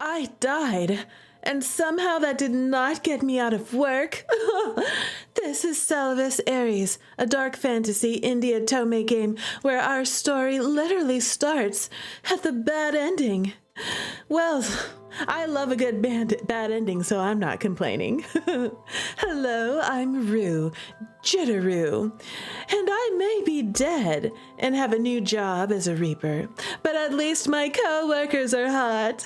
I died, and somehow that did not get me out of work. This is Salvus, Aries, a dark fantasy indie Otome game where our story literally starts at the bad ending. Well, I love a good bad ending, so I'm not complaining. Hello, I'm Rue, Jitterrue, and I may be dead and have a new job as a reaper, but at least my co-workers are hot.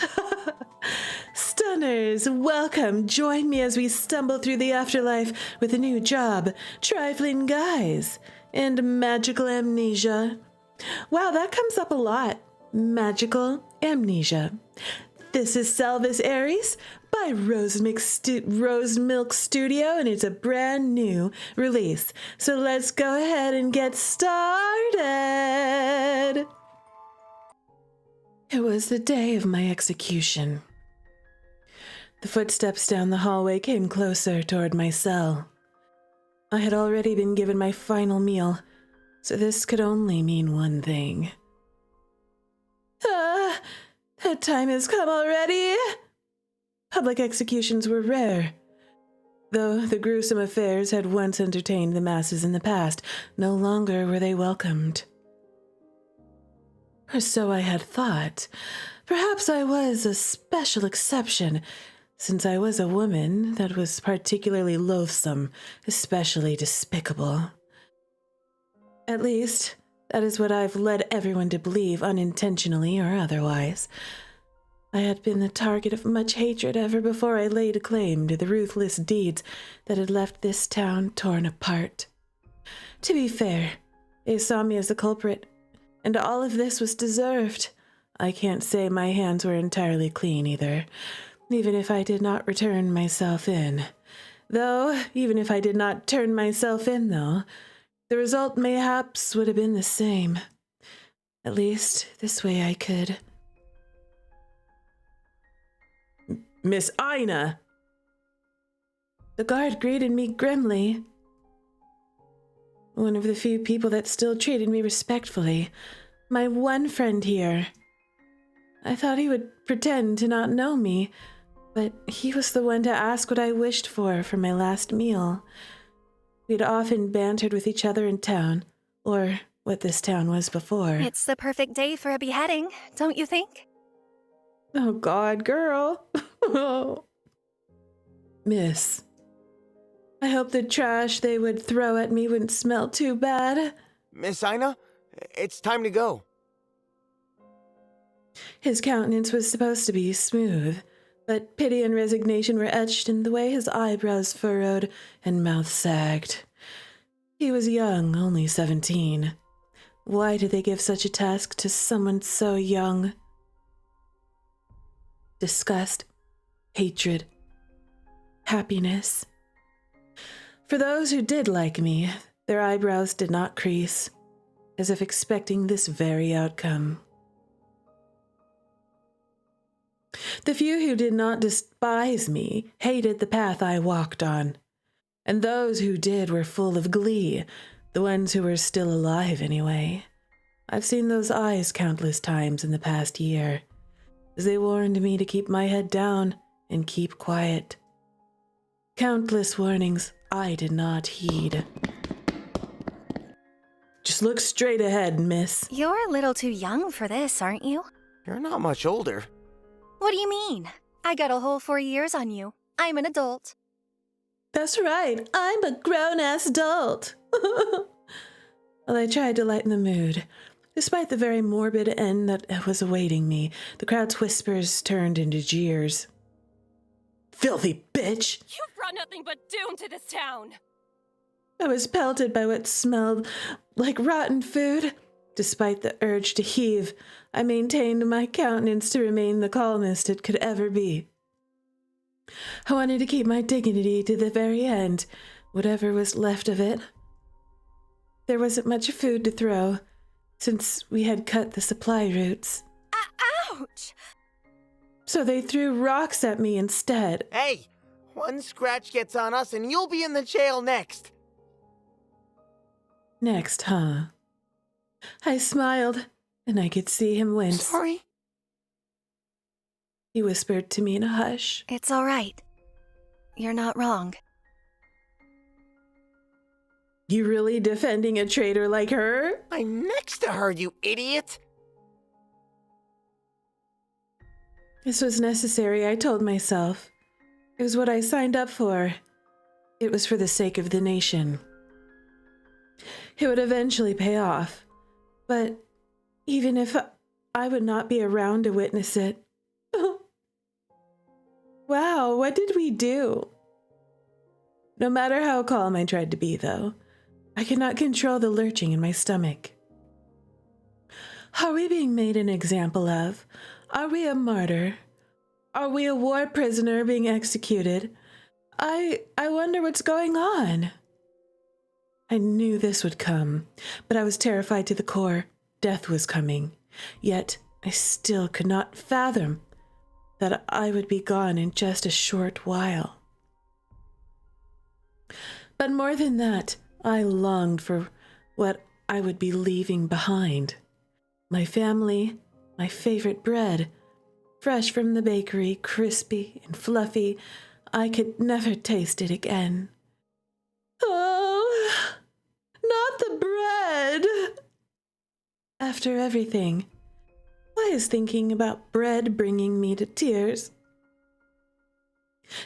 Stunners, welcome. Join me as we stumble through the afterlife with a new job, triflin guys, and magical amnesia. Wow, that comes up a lot. Magical amnesia. This is Salvus Aries by Rosemilk Studio, and it's a brand new release. So let's go ahead and get started. It was the day of my execution. The footsteps down the hallway came closer toward my cell. I had already been given my final meal, so this could only mean one thing. That time has come already. Public executions were rare. Though the gruesome affairs had once entertained the masses in the past, no longer were they welcomed. Or so I had thought. Perhaps I was a special exception, since I was a woman that was particularly loathsome, especially despicable. At least, that is what I've led everyone to believe, unintentionally or otherwise. I had been the target of much hatred ever before I laid claim to the ruthless deeds that had left this town torn apart. To be fair, they saw me as the culprit, and all of this was deserved. I can't say my hands were entirely clean either, even if I did not return myself in. Though, even if I did not turn myself in, though, the result mayhaps would have been the same. At least, this way I could. Miss Ina! The guard greeted me grimly. One of the few people that still treated me respectfully. My one friend here. I thought he would pretend to not know me, but he was the one to ask what I wished for my last meal. We'd often bantered with each other in town, or what this town was before. It's the perfect day for a beheading, don't you think? Oh God, girl. Miss, I hope the trash they would throw at me wouldn't smell too bad. Miss Ina, it's time to go. His countenance was supposed to be smooth, but pity and resignation were etched in the way his eyebrows furrowed and mouth sagged. He was young, only 17. Why did they give such a task to someone so young? Disgust, hatred, happiness. For those who did like me, their eyebrows did not crease, as if expecting this very outcome. The few who did not despise me hated the path I walked on, and those who did were full of glee, the ones who were still alive anyway. I've seen those eyes countless times in the past year, as they warned me to keep my head down and keep quiet. Countless warnings I did not heed. Just look straight ahead, miss. You're a little too young for this, aren't you? You're not much older. What do you mean? I got a whole 4 years on you. I'm an adult. That's right, I'm a grown-ass adult. Well, I tried to lighten the mood. Despite the very morbid end that was awaiting me, the crowd's whispers turned into jeers. Filthy bitch! You've brought nothing but doom to this town! I was pelted by what smelled like rotten food. Despite the urge to heave, I maintained my countenance to remain the calmest it could ever be. I wanted to keep my dignity to the very end, whatever was left of it. There wasn't much food to throw, since we had cut the supply routes. Ouch! So they threw rocks at me instead. Hey, one scratch gets on us and you'll be in the jail next. Next, huh? I smiled, and I could see him wince. Sorry? he whispered to me in a hush. It's all right. You're not wrong. You really defending a traitor like her? I'm next to her, you idiot! This was necessary, I told myself. It was what I signed up for. It was for the sake of the nation. It would eventually pay off. But even if I would not be around to witness it. Wow, what did we do? No matter how calm I tried to be, though, I could not control the lurching in my stomach. Are we being made an example of? Are we a martyr? Are we a war prisoner being executed? I wonder what's going on. I knew this would come, but I was terrified to the core. Death was coming. Yet I still could not fathom that I would be gone in just a short while. But more than that, I longed for what I would be leaving behind. My family, my favorite bread, fresh from the bakery, crispy and fluffy. I could never taste it again. Oh, not the bread! After everything, why is thinking about bread bringing me to tears?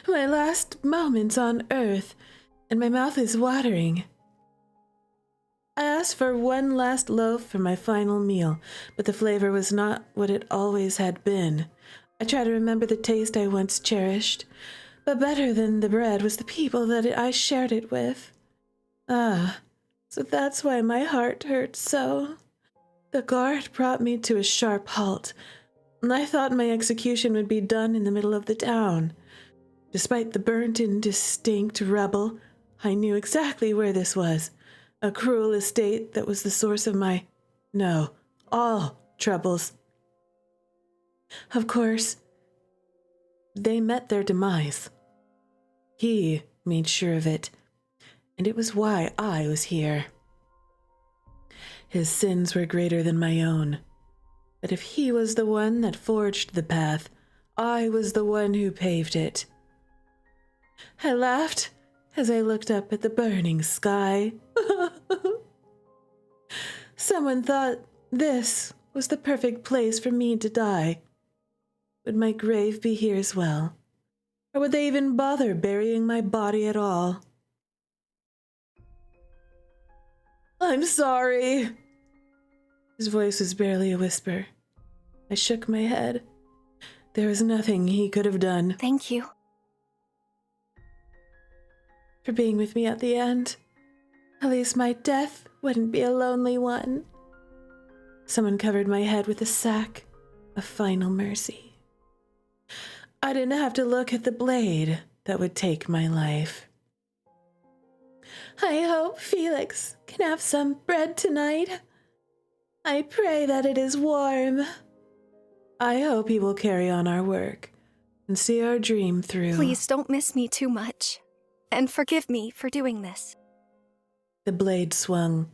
My last moments on earth, and my mouth is watering. I asked for one last loaf for my final meal, but the flavor was not what it always had been. I try to remember the taste I once cherished, but better than the bread was the people that I shared it with. Ah, so that's why my heart hurt so. The guard brought me to a sharp halt, and I thought my execution would be done in the middle of the town. Despite the burnt and distinct rubble, I knew exactly where this was. A cruel estate that was the source of all troubles. Of course, they met their demise. He made sure of it, and it was why I was here. His sins were greater than my own, but if he was the one that forged the path, I was the one who paved it. I laughed as I looked up at the burning sky. Someone thought this was the perfect place for me to die. Would my grave be here as well? Or would they even bother burying my body at all? I'm sorry. His voice was barely a whisper. I shook my head. There was nothing he could have done. Thank you. For being with me at the end. At least my death wouldn't be a lonely one. Someone covered my head with a sack of final mercy. I didn't have to look at the blade that would take my life. I hope Felix can have some bread tonight. I pray that it is warm. I hope he will carry on our work and see our dream through. Please don't miss me too much. And forgive me for doing this. The blade swung.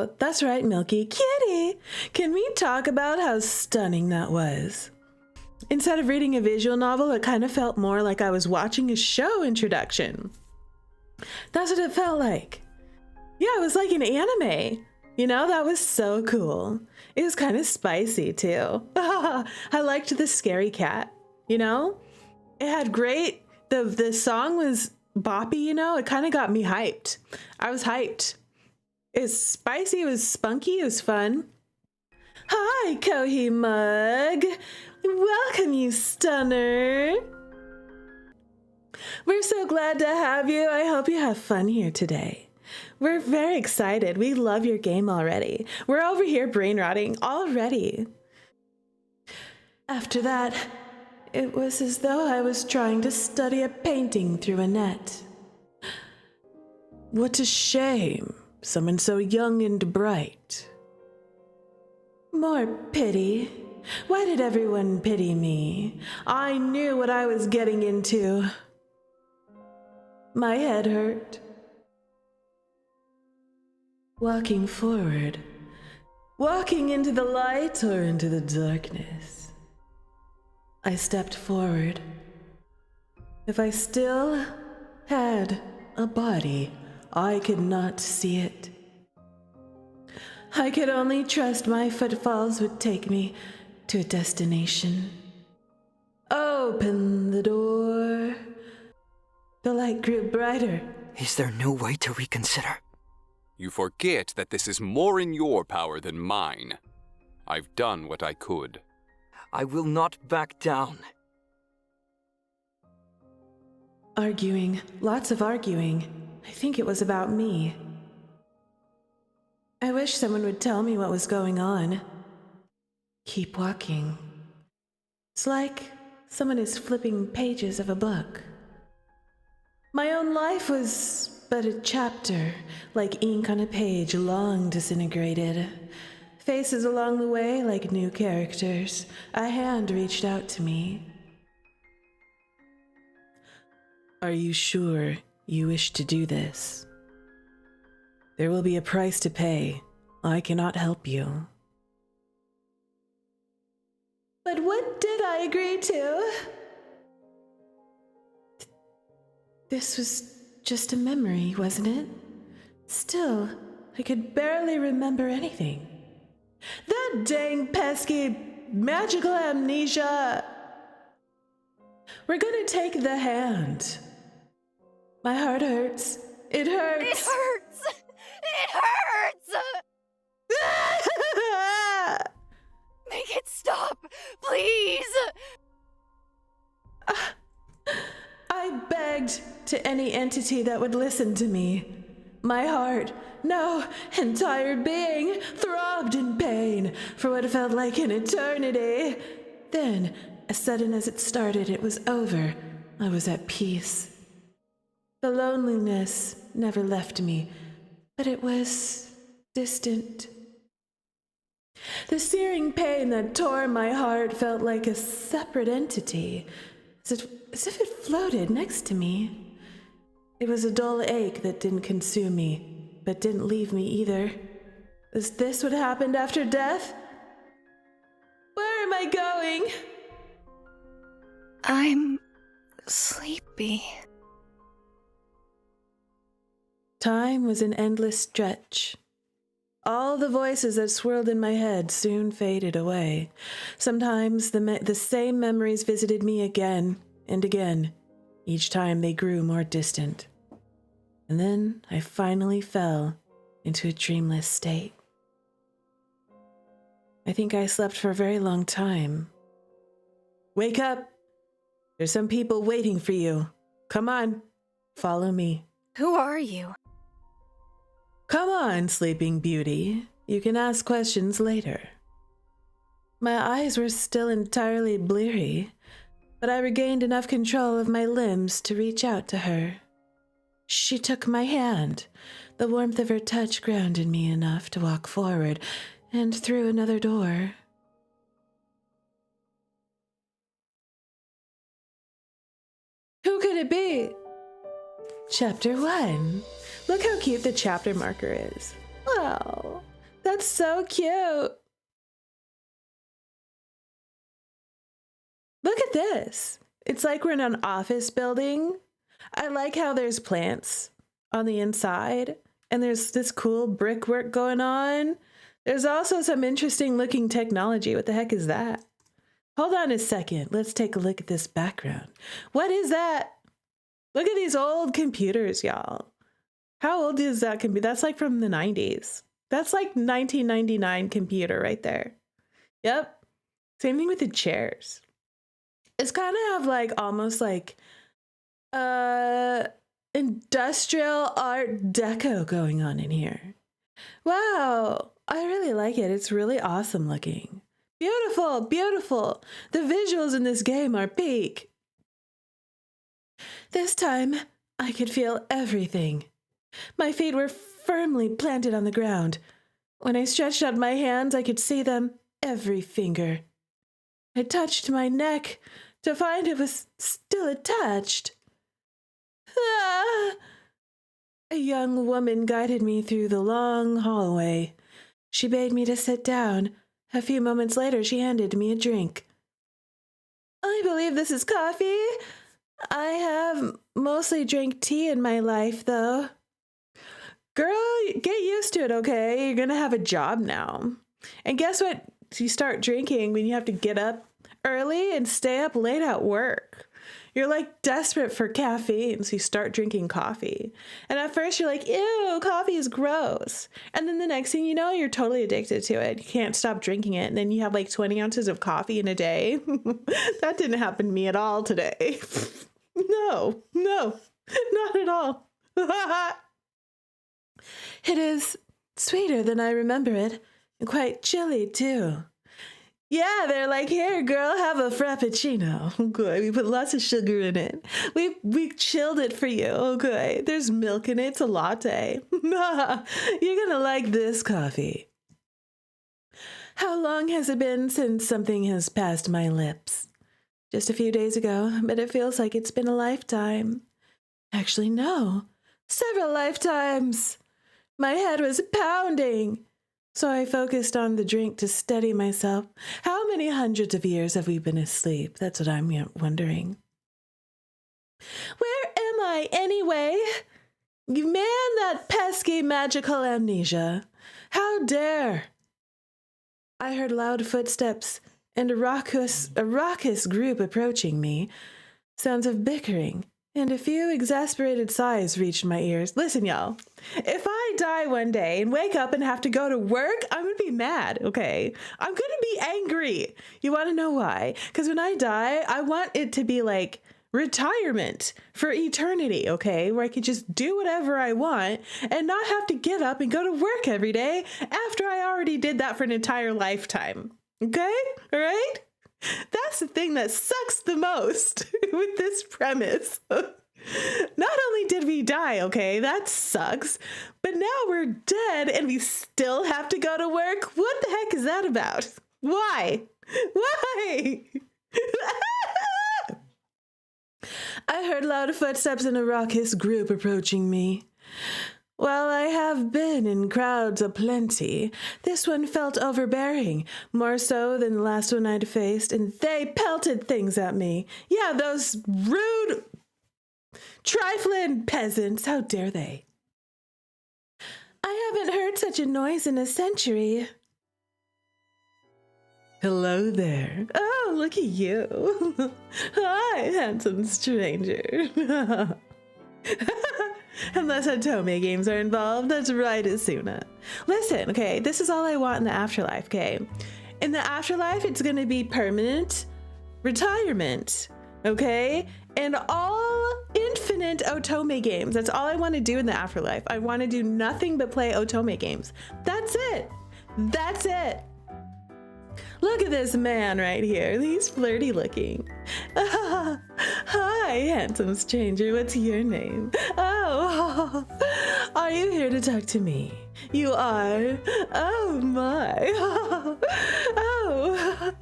Oh, that's right, Milky. Kitty! Can we talk about how stunning that was? Instead of reading a visual novel, it kind of felt more like I was watching a show introduction. That's what it felt like. Yeah, it was like an anime. You know, that was so cool. It was kind of spicy, too. I liked the scary cat, you know? It had great... The song was boppy, you know? It kind of got me hyped. I was hyped. It was spicy, it was spunky, it was fun. Hi, Kohi Mug. Welcome, you stunner. We're so glad to have you. I hope you have fun here today. We're very excited. We love your game already. We're over here brain rotting already. After that, it was as though I was trying to study a painting through a net. What a shame. Someone so young and bright. More pity. Why did everyone pity me? I knew what I was getting into. My head hurt. Walking forward. Walking into the light or into the darkness. I stepped forward. If I still had a body, I could not see it. I could only trust my footfalls would take me to a destination. Open the door. The light grew brighter. Is there no way to reconsider? You forget that this is more in your power than mine. I've done what I could. I will not back down. Arguing. Lots of arguing. I think it was about me. I wish someone would tell me what was going on. Keep walking. It's like someone is flipping pages of a book. My own life was but a chapter, like ink on a page long disintegrated. Faces along the way like new characters. A hand reached out to me. Are you sure you wish to do this? There will be a price to pay. I cannot help you. But what did I agree to? This was just a memory, wasn't it? Still, I could barely remember anything. That dang pesky magical amnesia! We're gonna take the hand. My heart hurts. It hurts. It hurts! It hurts! Make it stop, please! I begged to any entity that would listen to me. My heart, no, entire being, throbbed in pain for what felt like an eternity. Then, as sudden as it started, it was over. I was at peace. The loneliness never left me, but it was distant. The searing pain that tore my heart felt like a separate entity, as if it floated next to me. It was a dull ache that didn't consume me, but didn't leave me either. Is this what happened after death? Where am I going? I'm sleepy. Time was an endless stretch. All the voices that swirled in my head soon faded away. Sometimes the same memories visited me again and again. Each time they grew more distant. And then I finally fell into a dreamless state. I think I slept for a very long time. Wake up! There's some people waiting for you. Come on, follow me. Who are you? Come on, Sleeping Beauty. You can ask questions later. My eyes were still entirely bleary, but I regained enough control of my limbs to reach out to her. She took my hand. The warmth of her touch grounded me enough to walk forward and through another door. Who could it be? Chapter 1. Look how cute the chapter marker is. Oh. That's so cute. Look at this. It's like we're in an office building. I like how there's plants on the inside and there's this cool brickwork going on. There's also some interesting looking technology. What the heck is that? Hold on a second. Let's take a look at this background. What is that? Look at these old computers, y'all. How old is that computer? That's like from the 90s. That's like 1999 computer right there. Yep. Same thing with the chairs. It's kind of have like almost like industrial art deco going on in here. Wow, I really like it. It's really awesome looking. Beautiful, beautiful. The visuals in this game are peak. This time, I could feel everything. My feet were firmly planted on the ground. When I stretched out my hands, I could see them, every finger. I touched my neck to find it was still attached. Ah! A young woman guided me through the long hallway. She bade me to sit down. A few moments later, she handed me a drink. I believe this is coffee. I have mostly drank tea in my life, though. Girl, get used to it, okay? You're gonna have a job now. And guess what? You start drinking when you have to get up early and stay up late at work. You're like desperate for caffeine, so you start drinking coffee. And at first you're like, ew, coffee is gross. And then the next thing you know, you're totally addicted to it. You can't stop drinking it. And then you have like 20 ounces of coffee in a day. That didn't happen to me at all today. No, not at all. It is sweeter than I remember it, and quite chilly too. Yeah, they're like, here, girl, have a frappuccino. Okay, we put lots of sugar in it. We chilled it for you. Okay, there's milk in it. It's a latte. You're gonna like this coffee. How long has it been since something has passed my lips? Just a few days ago, but it feels like it's been a lifetime. Actually, no, several lifetimes. My head was pounding. So I focused on the drink to steady myself. How many hundreds of years have we been asleep? That's what I'm wondering. Where am I anyway? Man, that pesky magical amnesia. How dare! I heard loud footsteps and a raucous group approaching me. Sounds of bickering and a few exasperated sighs reached my ears. Listen, y'all, if I die one day and wake up and have to go to work, I'm gonna be mad, okay? I'm gonna be angry. You wanna know why? Because when I die, I want it to be like retirement for eternity, okay? Where I could just do whatever I want and not have to get up and go to work every day after I already did that for an entire lifetime, okay? All right? That's the thing that sucks the most with this premise. Not only did we die, okay, that sucks, but now we're dead and we still have to go to work? What the heck is that about? Why? Why? I heard loud footsteps in a raucous group approaching me. While I have been in crowds aplenty, this one felt overbearing, more so than the last one I'd faced, and they pelted things at me. Yeah, those rude triflin peasants, how dare they? I haven't heard such a noise in a century. Hello there. Oh, look at you. Hi, handsome stranger. Unless Otome games are involved, that's right, Asuna. Listen, okay, this is all I want in the afterlife, okay? In the afterlife, it's gonna be permanent retirement, okay? And all infinite Otome games. That's all I want to do in the afterlife. I want to do nothing but play Otome games. That's it. That's it. Look at this man right here. He's flirty looking. Hi, handsome stranger. What's your name? Oh, are you here to talk to me? You are? Oh, my. Oh,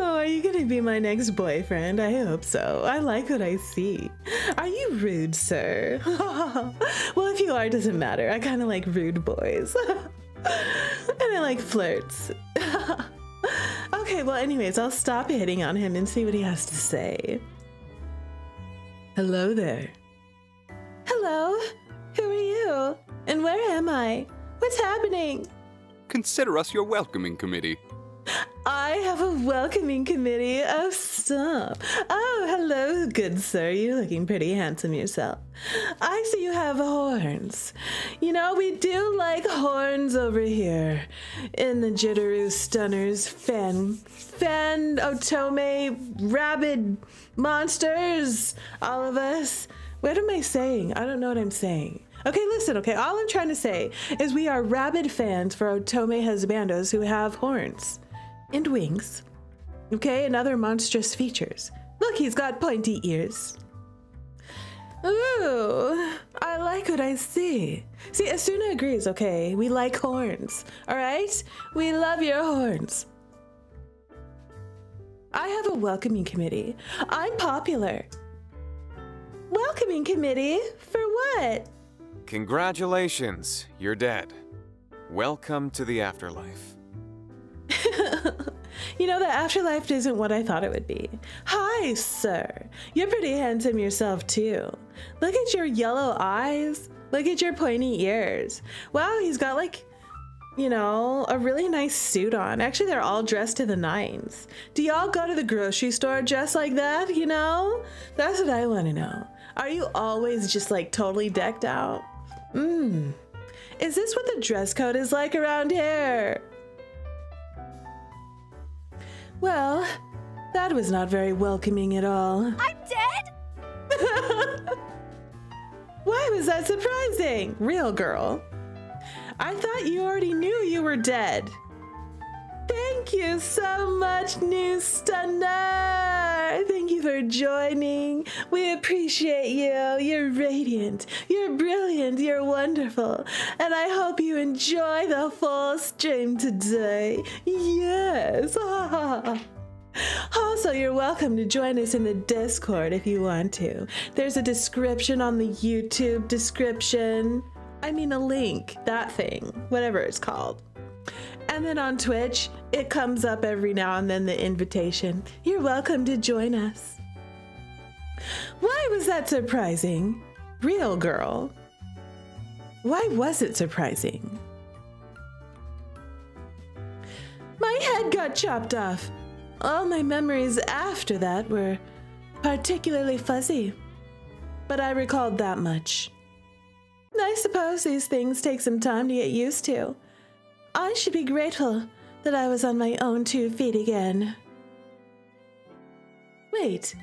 are you going to be my next boyfriend? I hope so. I like what I see. Are you rude, sir? Well, if you are, it doesn't matter. I kind of like rude boys. kind of like flirts. Okay, well, anyways, I'll stop hitting on him and see what he has to say. Hello there. Hello? Who are you? And where am I? What's happening? Consider us your welcoming committee. I have a welcoming committee. Oh, stop. Oh, hello, good sir. You're looking pretty handsome yourself. I see you have horns. You know, we do like horns over here in the Jitterrue Stunners fan Otome rabid monsters. All of us. What am I saying? I don't know what I'm saying. Okay, listen, okay, all I'm trying to say is we are rabid fans for Otome husbandos who have horns and wings, okay, and other monstrous features. Look, he's got pointy ears. Ooh, I like what I see. See, Asuna agrees, okay, we like horns, all right? We love your horns. I have a welcoming committee. I'm popular. Welcoming committee? For what? Congratulations, you're dead. Welcome to the afterlife. You know, the afterlife isn't what I thought it would be. Hi, sir. You're pretty handsome yourself, too. Look at your yellow eyes. Look at your pointy ears. Wow, he's got like, you know, a really nice suit on. Actually, they're all dressed to the nines. Do y'all go to the grocery store dressed like that, you know? That's what I want to know. Are you always just like totally decked out? Is this what the dress code is like around here? Well, that was not very welcoming at all. I'm dead? Why was that surprising? Real girl. I thought you already knew you were dead. Thank you so much, new stunner. Thank you for joining. We appreciate you. You're radiant. You're brilliant. You're wonderful. And I hope you enjoy the full stream today. Yes. Also, you're welcome to join us in the Discord if you want to. There's a description on the YouTube description. I mean a link, that thing, whatever it's called. And then on Twitch, it comes up every now and then, the invitation. You're welcome to join us. Why was that surprising? Real girl. Why was it surprising? My head got chopped off. All my memories after that were particularly fuzzy. But I recalled that much. I suppose these things take some time to get used to. I should be grateful that I was on my own 2 feet again. Wait,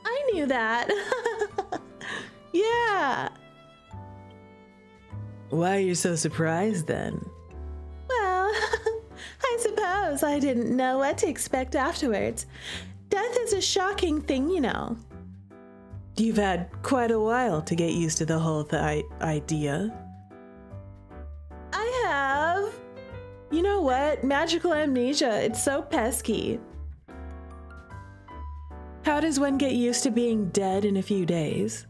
I knew that. Yeah. Why are you so surprised then? Well, I suppose I didn't know what to expect afterwards. Death is a shocking thing, you know. You've had quite a while to get used to the whole idea. I have. You know what? Magical amnesia. It's so pesky. How does one get used to being dead in a few days?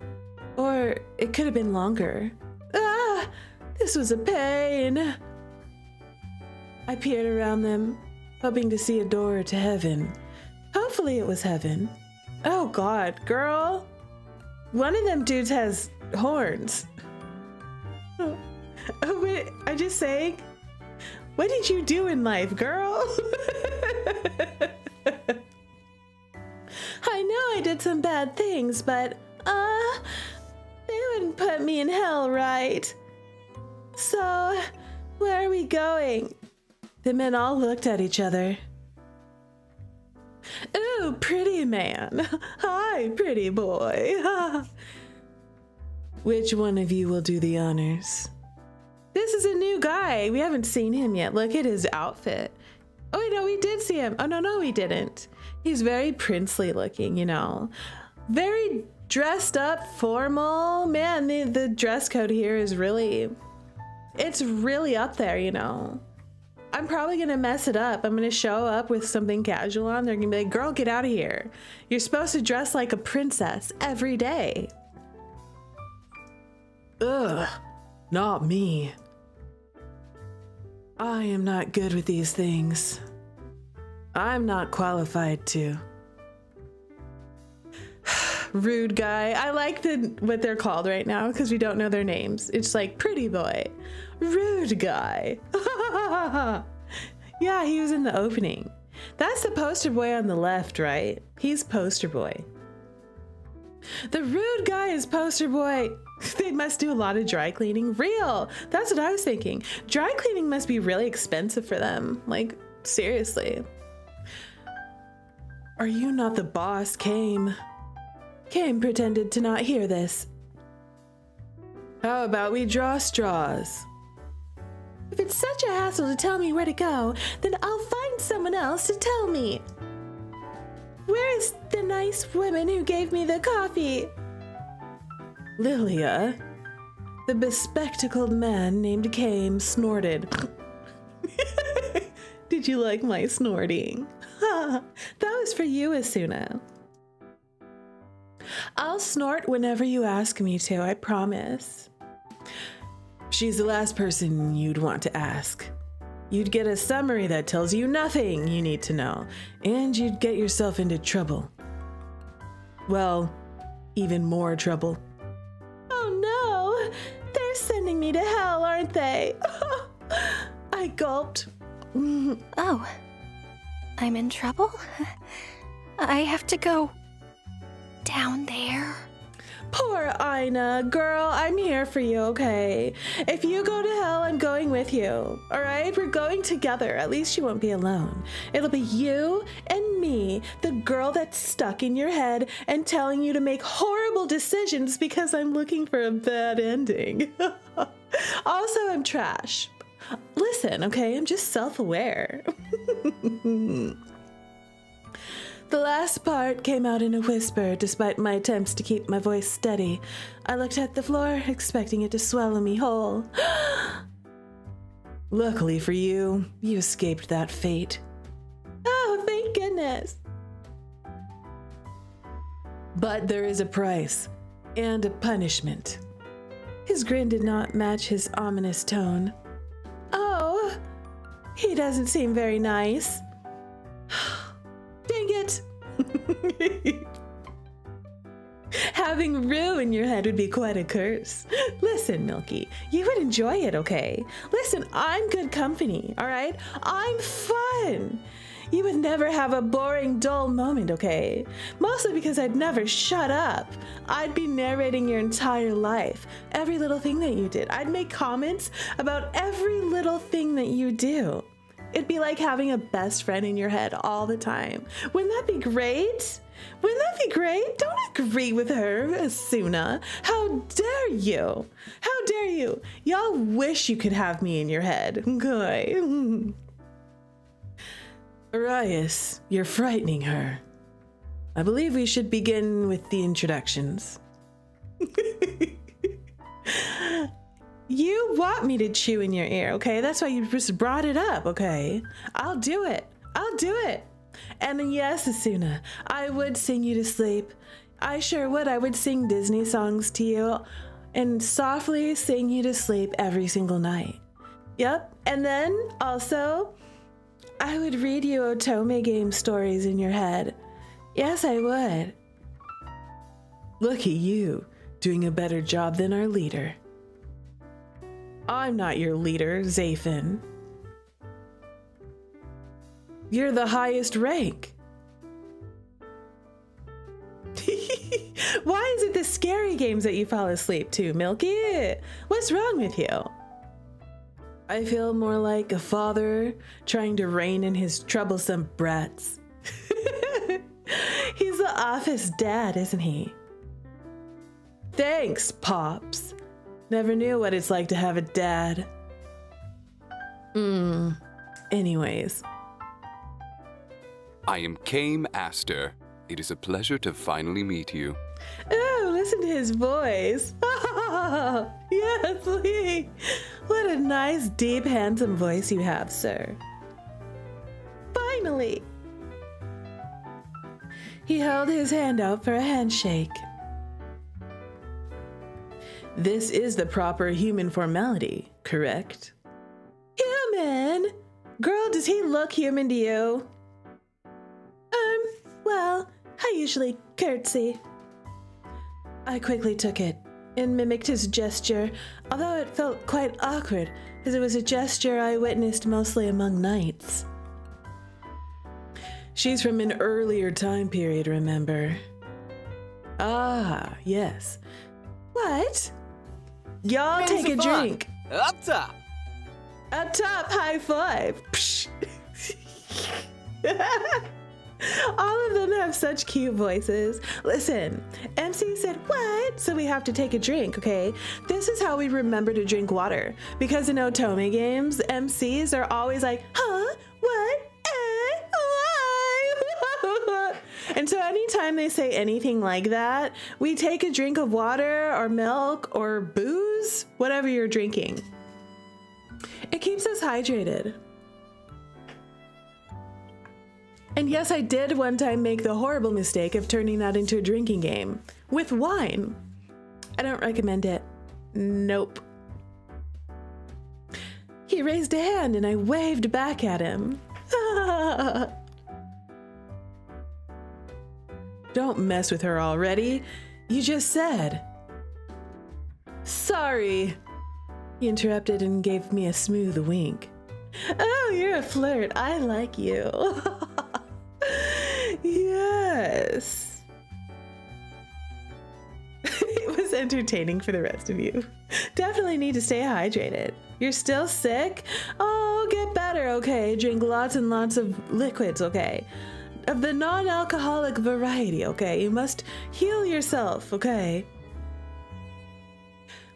Or it could have been longer. Ah! This was a pain. I peered around them, hoping to see a door to heaven. Hopefully it was heaven. Oh God, girl. One of them dudes has horns. Oh wait, I'm just saying. What did you do in life, girl? I know I did some bad things, but, they wouldn't put me in hell, right? So, where are we going? The men all looked at each other. Ooh, pretty man. Hi, pretty boy. Which one of you will do the honors? This is a new guy. We haven't seen him yet. Look at his outfit. Oh, wait, no, we did see him. Oh, no, we didn't. He's very princely looking, you know. Very dressed up, formal. Man, the dress code here is really, it's really up there, you know. I'm probably going to mess it up. I'm going to show up with something casual on. They're going to be like, girl, get out of here. You're supposed to dress like a princess every day. Ugh, not me. I am not good with these things. I'm not qualified to. Rude guy. I like what they're called right now because we don't know their names. It's like pretty boy. Rude guy. Yeah, he was in the opening. That's the poster boy on the left, right? He's poster boy. The rude guy is poster boy. They must do a lot of dry cleaning. Real. That's what I was thinking. Dry cleaning must be really expensive for them. Like, seriously. Are you not the boss, Kame? Kame pretended to not hear this. How about we draw straws? If it's such a hassle to tell me where to go, then I'll find someone else to tell me. Where is the nice woman who gave me the coffee? Lilia. The bespectacled man named Kame snorted. Did you like my snorting? That was for you, Asuna. I'll snort whenever you ask me to, I promise. She's the last person you'd want to ask. You'd get a summary that tells you nothing you need to know, and you'd get yourself into trouble. Well, even more trouble. Oh no! They're sending me to hell, aren't they? I gulped. Oh, I'm in trouble? I have to go down there? Poor Ina. Girl, I'm here for you, okay? If you go to hell, I'm going with you. All right? We're going together. At least you won't be alone. It'll be you and me, the girl that's stuck in your head and telling you to make horrible decisions because I'm looking for a bad ending. Also, I'm trash. Listen, okay? I'm just self-aware. The last part came out in a whisper, despite my attempts to keep my voice steady. I looked at the floor, expecting it to swallow me whole. Luckily for you, you escaped that fate. Oh, thank goodness. But there is a price, and a punishment. His grin did not match his ominous tone. Oh, he doesn't seem very nice. Dang it! Having Rue in your head would be quite a curse. Listen, Milky, you would enjoy it, okay? Listen, I'm good company, all right? I'm fun. You would never have a boring, dull moment, okay? Mostly because I'd never shut up. I'd be narrating your entire life, every little thing that you did. I'd make comments about every little thing that you do. It'd be like having a best friend in your head all the time. Wouldn't that be great? Wouldn't that be great? Don't agree with her, Asuna. How dare you? How dare you? Y'all wish you could have me in your head. Okay. Arias, you're frightening her. I believe we should begin with the introductions. You want me to chew in your ear, okay? That's why you just brought it up, okay? I'll do it. I'll do it. And yes, Asuna, I would sing you to sleep. I sure would. I would sing Disney songs to you and softly sing you to sleep every single night. Yep. And then also, I would read you Otome game stories in your head. Yes, I would. Look at you, doing a better job than our leader. I'm not your leader, Zafin. You're the highest rank. Why is it the scary games that you fall asleep to, Milky? What's wrong with you? I feel more like a father trying to rein in his troublesome brats. He's the office dad, isn't he? Thanks, Pops. Never knew what it's like to have a dad. Anyways. I am Kame Aster. It is a pleasure to finally meet you. Oh, listen to his voice. Yes, Lee. What a nice, deep, handsome voice you have, sir. Finally. He held his hand out for a handshake. This is the proper human formality, correct? Human? Girl, does he look human to you? Well, I usually curtsy. I quickly took it and mimicked his gesture, although it felt quite awkward, as it was a gesture I witnessed mostly among knights. She's from an earlier time period, remember? Ah, yes. What? Y'all Things take a are fun. drink. Up top. Up top, high five. Psh. All of them have such cute voices. Listen, MC said, what? So we have to take a drink, okay? This is how we remember to drink water. Because in Otome games, MCs are always like, huh? What? Why? And so anytime they say anything like that, we take a drink of water or milk or booze, whatever you're drinking. It keeps us hydrated. And yes, I did one time make the horrible mistake of turning that into a drinking game with wine. I don't recommend it. Nope. He raised a hand and I waved back at him. Don't mess with her already. You just said. Sorry. He interrupted and gave me a smooth wink. Oh, you're a flirt. I like you. Yes. It was entertaining for the rest of you. Definitely need to stay hydrated. You're still sick? Oh, get better, okay? Drink lots and lots of liquids, okay? Of the non-alcoholic variety, okay? You must heal yourself, okay?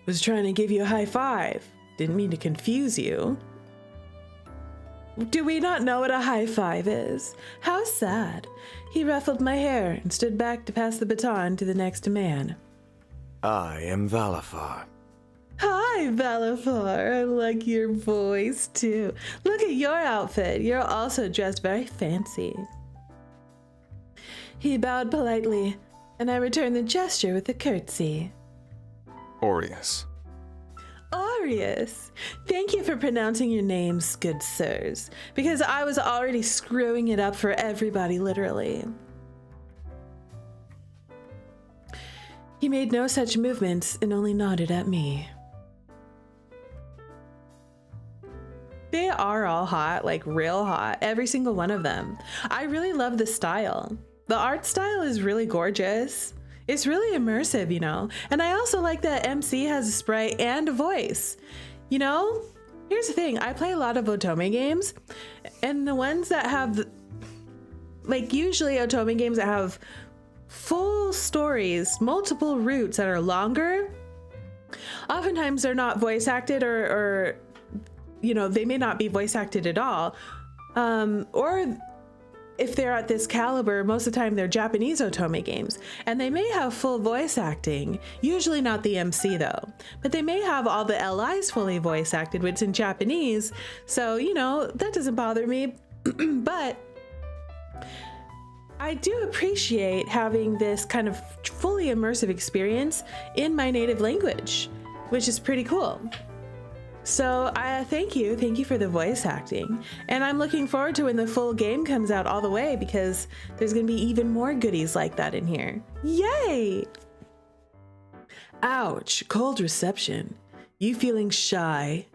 Was trying to give you a high five. Didn't mean to confuse you. Do we not know what a high five is? How sad. He ruffled my hair and stood back to pass the baton to the next man. I am Valafar. Hi, Valafar. I like your voice, too. Look at your outfit. You're also dressed very fancy. He bowed politely, and I returned the gesture with a curtsy. Aries. Aries. Thank you for pronouncing your names, good sirs, because I was already screwing it up for everybody, literally. He made no such movements and only nodded at me. They are all hot, like real hot, every single one of them. I really love the style. The art style is really gorgeous. It's really immersive, you know? And I also like that MC has a sprite and a voice. You know, here's the thing. I play a lot of Otome games, and the ones that have, like usually Otome games that have full stories, multiple routes that are longer, oftentimes they're not voice acted or you know, they may not be voice acted at all. Or if they're at this caliber, most of the time they're Japanese Otome games, and they may have full voice acting, usually not the MC though, but they may have all the LIs fully voice acted, which in Japanese, so you know, that doesn't bother me. But I do appreciate having this kind of fully immersive experience in my native language, which is pretty cool. So thank you for the voice acting, and I'm looking forward to when the full game comes out all the way, because there's gonna be even more goodies like that in here. Yay! Ouch, cold reception. You feeling shy?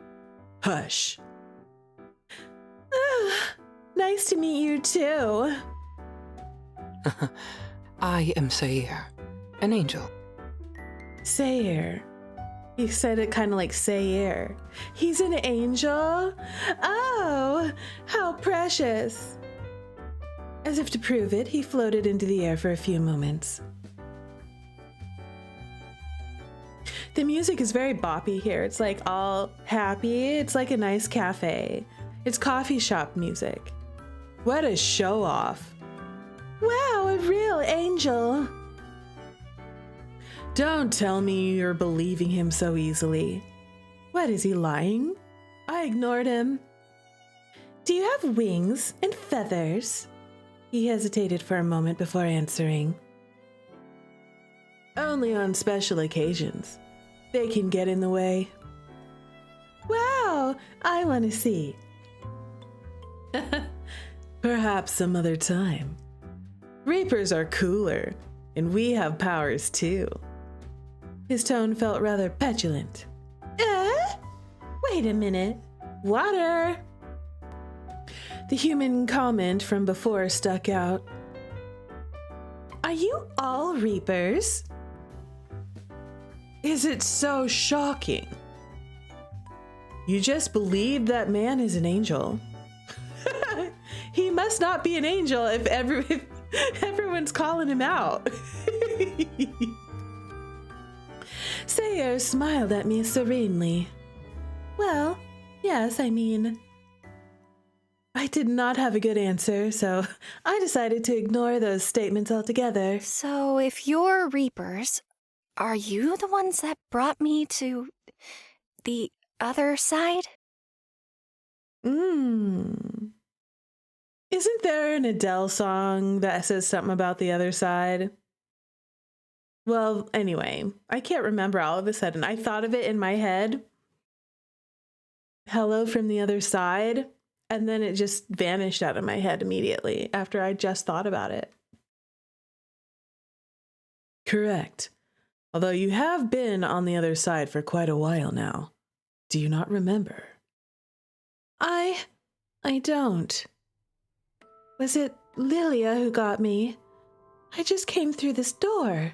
Hush. Nice to meet you too. I am Sayer, an angel. Sayer. You said it kind of like Sayer. He's an angel? Oh, how precious. As if to prove it, he floated into the air for a few moments. The music is very boppy here. It's like all happy. It's like a nice cafe. It's coffee shop music. What a show off. Wow, a real angel. Don't tell me you're believing him so easily. What, is he lying? I ignored him. Do you have wings and feathers? He hesitated for a moment before answering. Only on special occasions. They can get in the way. Wow, I want to see. Perhaps some other time. Reapers are cooler, and we have powers too. His tone felt rather petulant. Wait a minute. Water! The human comment from before stuck out. Are you all Reapers? Is it so shocking? You just believe that man is an angel. He must not be an angel if everyone's calling him out. Sayer smiled at me serenely. Well, yes, I mean... I did not have a good answer, so I decided to ignore those statements altogether. So, if you're Reapers, are you the ones that brought me to the other side? Isn't there an Adele song that says something about the other side? Well, anyway, I can't remember all of a sudden. I thought of it in my head. Hello from the other side. And then it just vanished out of my head immediately after I just thought about it. Correct. Although you have been on the other side for quite a while now. Do you not remember? I don't. Was it Lilia who got me? I just came through this door.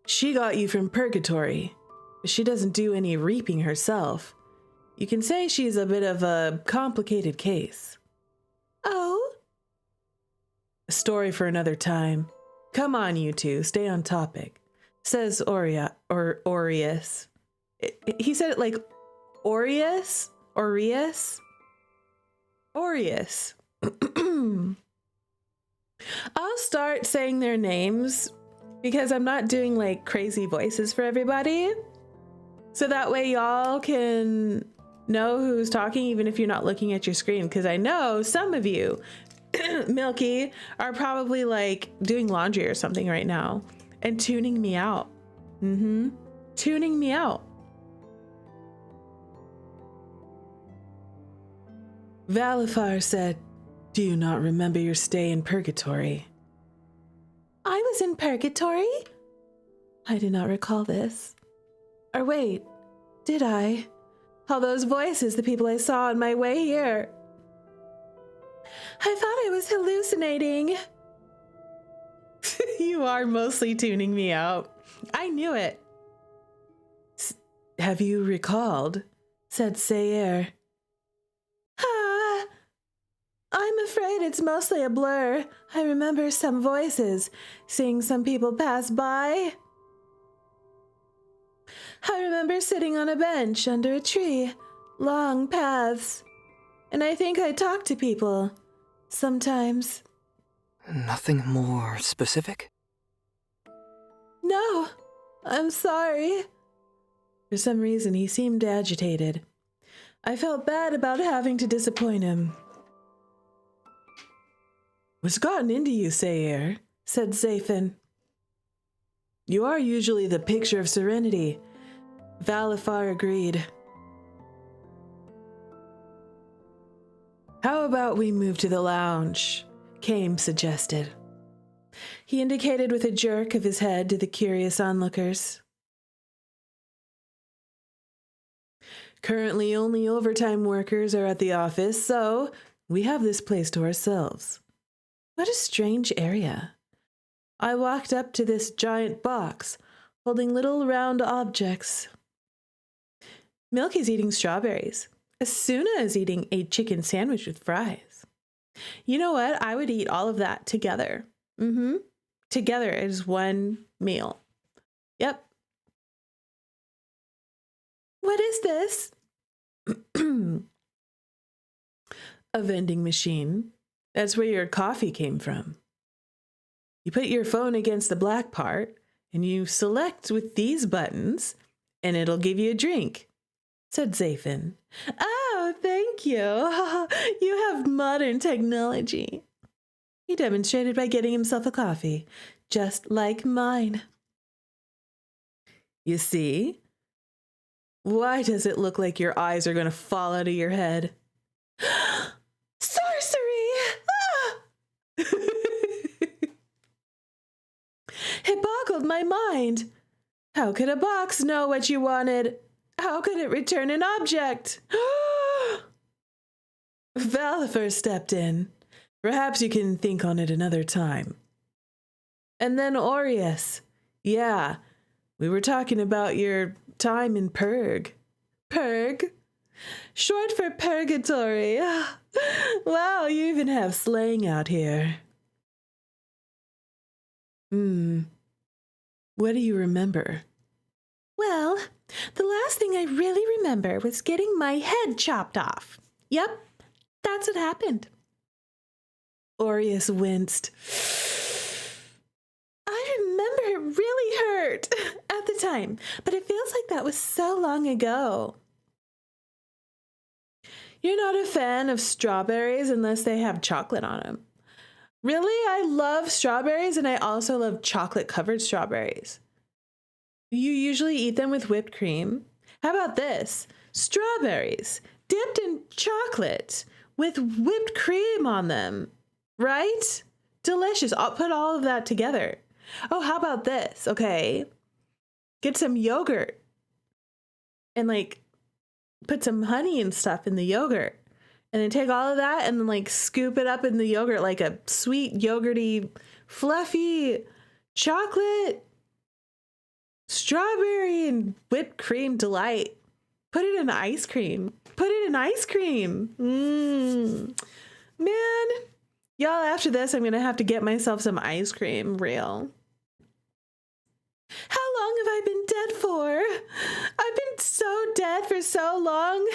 She got you from purgatory. She doesn't do any reaping herself. You can say she's a bit of a complicated case. Oh? A story for another time. Come on, you two, stay on topic. Says Aureus. He said it like Aureus? Aureus? Aureus. I'll start saying their names because I'm not doing like crazy voices for everybody. So that way y'all can know who's talking even if you're not looking at your screen, because I know some of you, Milky, are probably like doing laundry or something right now and tuning me out. Tuning me out. Valifar said, "Do you not remember your stay in purgatory?" I was in purgatory? I do not recall this. Or wait, did I? All those voices, the people I saw on my way here. I thought I was hallucinating. You are mostly tuning me out. I knew it. Have you recalled? Said Sayer. I'm afraid it's mostly a blur. I remember some voices, seeing some people pass by. I remember sitting on a bench under a tree, long paths. And I think I talked to people, sometimes. Nothing more specific? No, I'm sorry. For some reason, he seemed agitated. I felt bad about having to disappoint him. What's gotten into you, Sayer? Said Zaphin. You are usually the picture of serenity. Valifar agreed. How about we move to the lounge? Kame suggested. He indicated with a jerk of his head to the curious onlookers. Currently, only overtime workers are at the office, so we have this place to ourselves. What a strange area. I walked up to this giant box, holding little round objects. Milky's eating strawberries. Asuna is eating a chicken sandwich with fries. You know what? I would eat all of that together. Together as one meal. Yep. What is this? A vending machine. That's where your coffee came from. You put your phone against the black part, and you select with these buttons, and it'll give you a drink, said Zaphin. Oh, thank you. You have modern technology. He demonstrated by getting himself a coffee, just like mine. You see? Why does it look like your eyes are going to fall out of your head? boggled my mind. How could a box know what you wanted? How could it return an object? Valifer stepped in. Perhaps you can think on it another time. And then Aureus. Yeah, we were talking about your time in Purg. Purg? Short for purgatory. Wow, you even have slang out here. What do you remember? Well, the last thing I really remember was getting my head chopped off. Yep, that's what happened. Aureus winced. I remember it really hurt at the time, but it feels like that was so long ago. You're not a fan of strawberries unless they have chocolate on them. Really, I love strawberries, and I also love chocolate-covered strawberries. You usually eat them with whipped cream. How about this? Strawberries dipped in chocolate with whipped cream on them. Right? Delicious. I'll put all of that together. Oh, how about this? Okay. Get some yogurt and put some honey and stuff in the yogurt. And then take all of that and then scoop it up in the yogurt like a sweet, yogurty, fluffy chocolate, strawberry, and whipped cream delight. Put it in ice cream. Put it in ice cream. Man. Y'all, after this, I'm going to have to get myself some ice cream. Real. How long have I been dead for? I've been so dead for so long.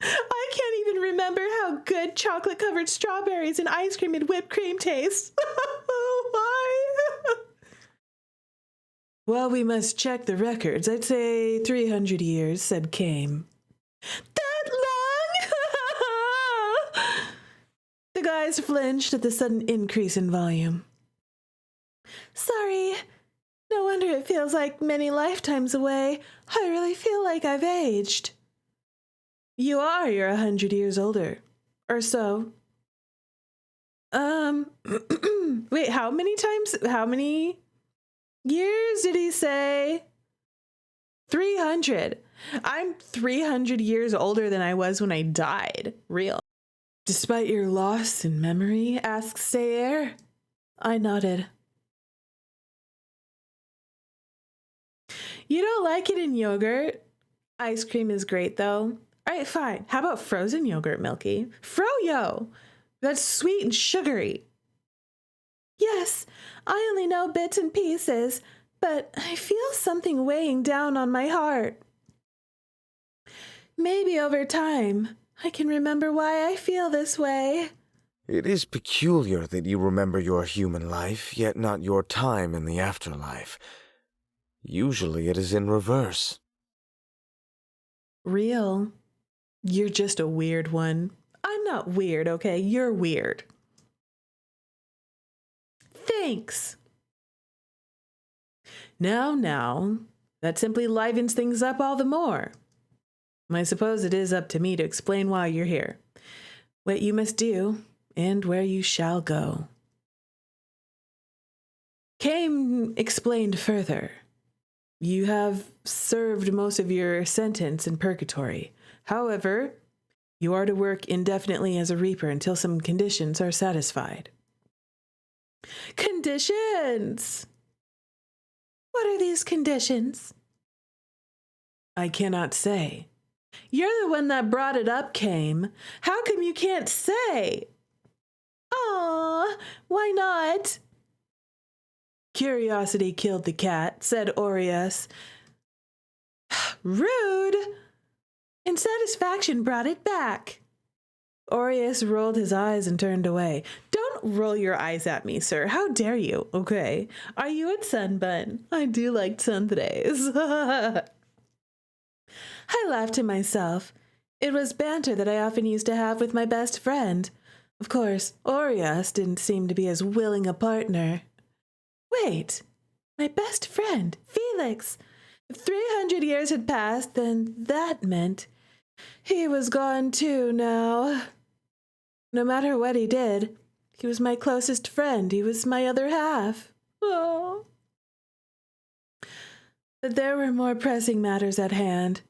I can't even remember how good chocolate-covered strawberries and ice cream and whipped cream taste. Why? Well, we must check the records. I'd say 300 years, said Kame. That long? The guys flinched at the sudden increase in volume. Sorry. No wonder it feels like many lifetimes away. I really feel like I've aged. You're 100 years older. Or so. Wait, how many years did he say? 300. I'm 300 years older than I was when I died. Real. Despite your loss in memory, asked Sayer. I nodded. You don't like it in yogurt? Ice cream is great, though. All right, fine. How about frozen yogurt, Milky? Froyo! That's sweet and sugary. Yes, I only know bits and pieces, but I feel something weighing down on my heart. Maybe over time, I can remember why I feel this way. It is peculiar that you remember your human life, yet not your time in the afterlife. Usually it is in reverse. Real. You're just a weird one. I'm not weird, okay? You're weird. Thanks. Now, that simply livens things up all the more. I suppose it is up to me to explain why you're here, what you must do, and where you shall go. Kame explained further. You have served most of your sentence in purgatory. However, you are to work indefinitely as a reaper until some conditions are satisfied. Conditions! What are these conditions? I cannot say. You're the one that brought it up, Kame. How come you can't say? Aw, why not? Curiosity killed the cat, said Aureus. Rude! And satisfaction brought it back. Aureus rolled his eyes and turned away. Don't roll your eyes at me, sir. How dare you? Okay. Are you at Sunbun? I do like Sundays. I laughed to myself. It was banter that I often used to have with my best friend. Of course, Aureus didn't seem to be as willing a partner. Wait, my best friend, Felix. If 300 years had passed, then that meant he was gone too now. No matter what he did, he was my closest friend. He was my other half. Oh. But there were more pressing matters at hand.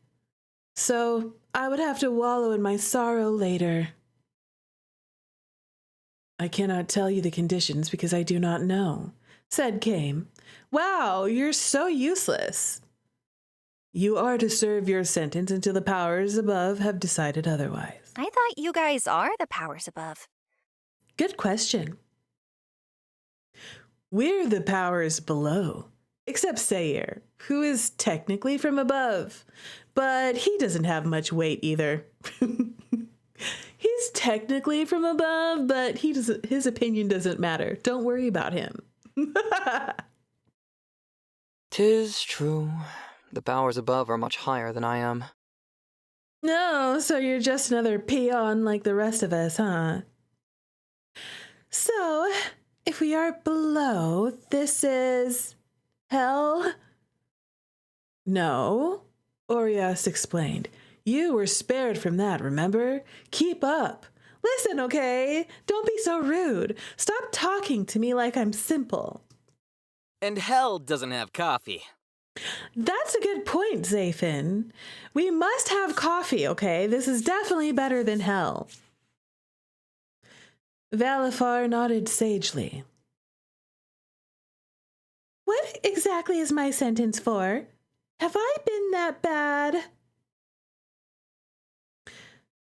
So I would have to wallow in my sorrow later. I cannot tell you the conditions because I do not know, said Kame. Wow, you're so useless. You are to serve your sentence until the powers above have decided otherwise. I thought you guys are the powers above. Good question. We're the powers below, except Sayir, who is technically from above, but he doesn't have much weight either. He's technically from above, but his opinion doesn't matter. Don't worry about him. 'Tis true. The powers above are much higher than I am. No, so you're just another peon like the rest of us, huh? So, if we are below, this is hell? No, Orias explained. You were spared from that, remember? Keep up. Listen, okay? Don't be so rude. Stop talking to me like I'm simple. And hell doesn't have coffee. That's a good point, Zafin. We must have coffee, okay? This is definitely better than hell. Valifar nodded sagely. What exactly is my sentence for? Have I been that bad?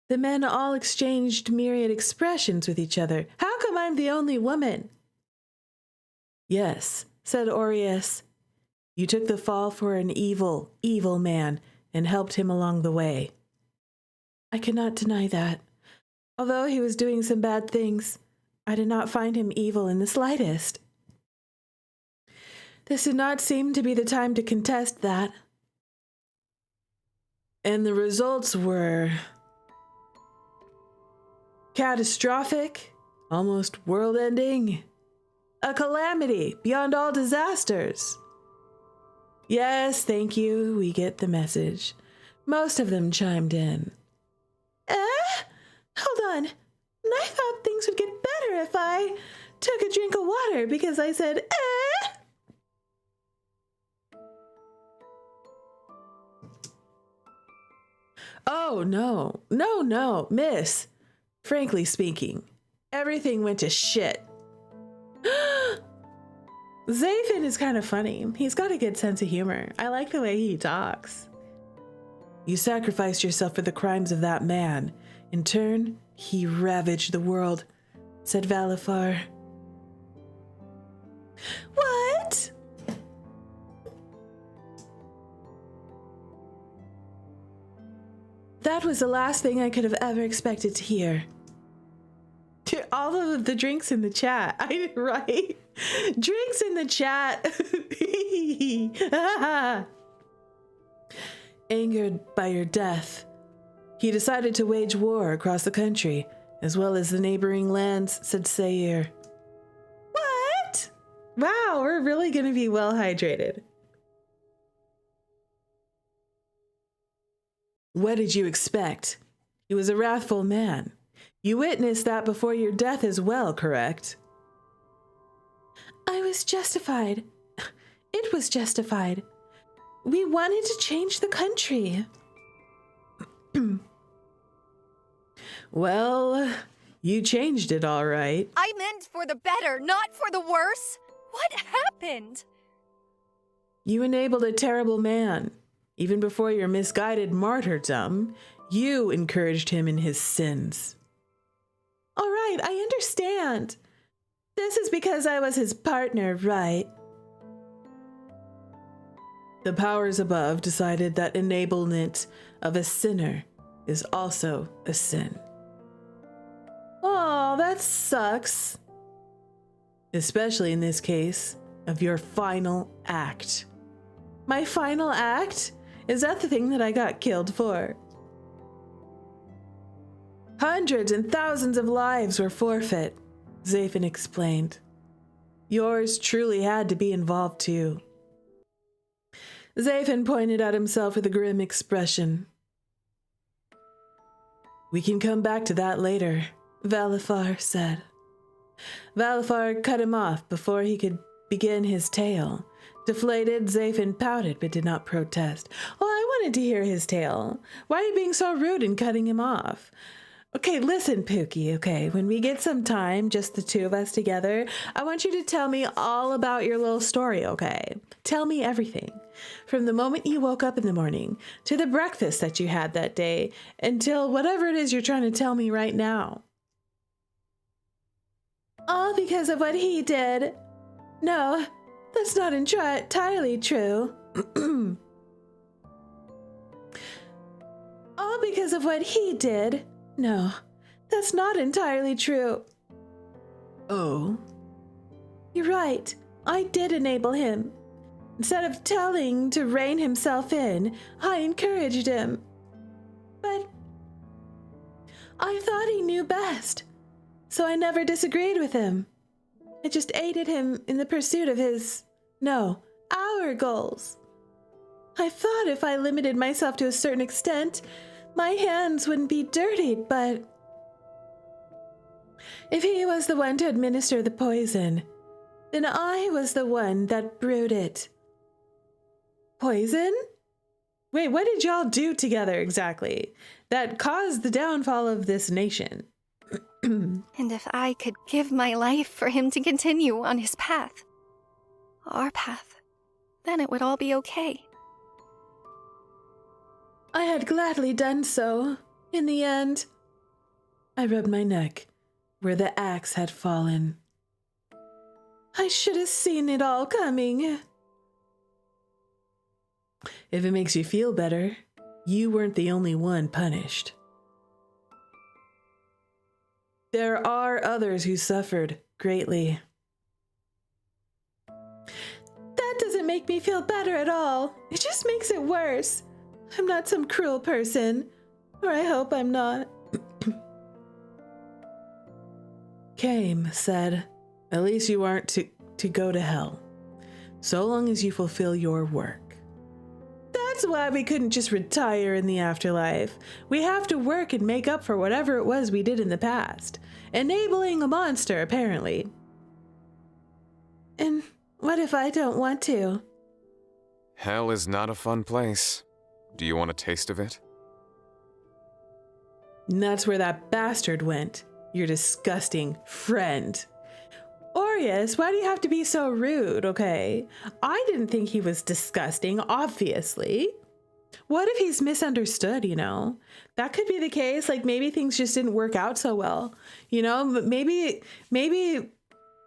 The men all exchanged myriad expressions with each other. How come I'm the only woman? Yes, said Orias. You took the fall for an evil, evil man and helped him along the way. I cannot deny that. Although he was doing some bad things, I did not find him evil in the slightest. This did not seem to be the time to contest that. And the results were catastrophic, almost world-ending, a calamity beyond all disasters. Yes, thank you, we get the message. Most of them chimed in. Hold on. I thought things would get better if I took a drink of water because I said, Oh, no, miss. Frankly speaking, everything went to shit. Zafin is kind of funny. He's got a good sense of humor. I like the way he talks. You sacrificed yourself for the crimes of that man. In turn, he ravaged the world, said Valifar. What? That was the last thing I could have ever expected to hear. All of the drinks in the chat. Right? Drinks in the chat. Angered by your death, he decided to wage war across the country, as well as the neighboring lands, said Sayir. What? Wow, we're really going to be well hydrated. What did you expect? He was a wrathful man. You witnessed that before your death as well, correct? I was justified. It was justified. We wanted to change the country. Well, you changed it all right. I meant for the better, not for the worse. What happened? You enabled a terrible man. Even before your misguided martyrdom, you encouraged him in his sins. All right, I understand. This is because I was his partner, right? The powers above decided that enablement of a sinner is also a sin. Oh, that sucks. Especially in this case of your final act. My final act? Is that the thing that I got killed for? Hundreds and thousands of lives were forfeit, Zafin explained. Yours truly had to be involved too. Zafin pointed at himself with a grim expression. We can come back to that later, Valifar said. Valifar cut him off before he could begin his tale, Deflated, Zaphon pouted but did not protest. Well, I wanted to hear his tale. Why are you being so rude and cutting him off? Okay, listen, Pookie, okay? When we get some time, just the two of us together, I want you to tell me all about your little story, okay? Tell me everything. From the moment you woke up in the morning, to the breakfast that you had that day, until whatever it is you're trying to tell me right now. All because of what he did. No, that's not entirely true. All because of what he did. No, that's not entirely true. Oh? You're right. I did enable him. Instead of telling to rein himself in, I encouraged him. But I thought he knew best, so I never disagreed with him. I just aided him in the pursuit of our goals. I thought if I limited myself to a certain extent, my hands wouldn't be dirtied, but if he was the one to administer the poison, then I was the one that brewed it. Poison? Wait, what did y'all do together exactly that caused the downfall of this nation? And if I could give my life for him to continue on his path, our path, then it would all be okay. I had gladly done so, in the end. I rubbed my neck, where the axe had fallen. I should have seen it all coming. If it makes you feel better, you weren't the only one punished. There are others who suffered greatly. That doesn't make me feel better at all. It just makes it worse. I'm not some cruel person, or I hope I'm not. Kame said, at least you aren't to go to hell, so long as you fulfill your work. That's why we couldn't just retire in the afterlife. We have to work and make up for whatever it was we did in the past. Enabling a monster, apparently. And what if I don't want to? Hell is not a fun place. Do you want a taste of it? And that's where that bastard went. Your disgusting friend. Orius, why do you have to be so rude, okay? I didn't think he was disgusting, obviously. What if he's misunderstood, you know? That could be the case. Like, maybe things just didn't work out so well, you know? But maybe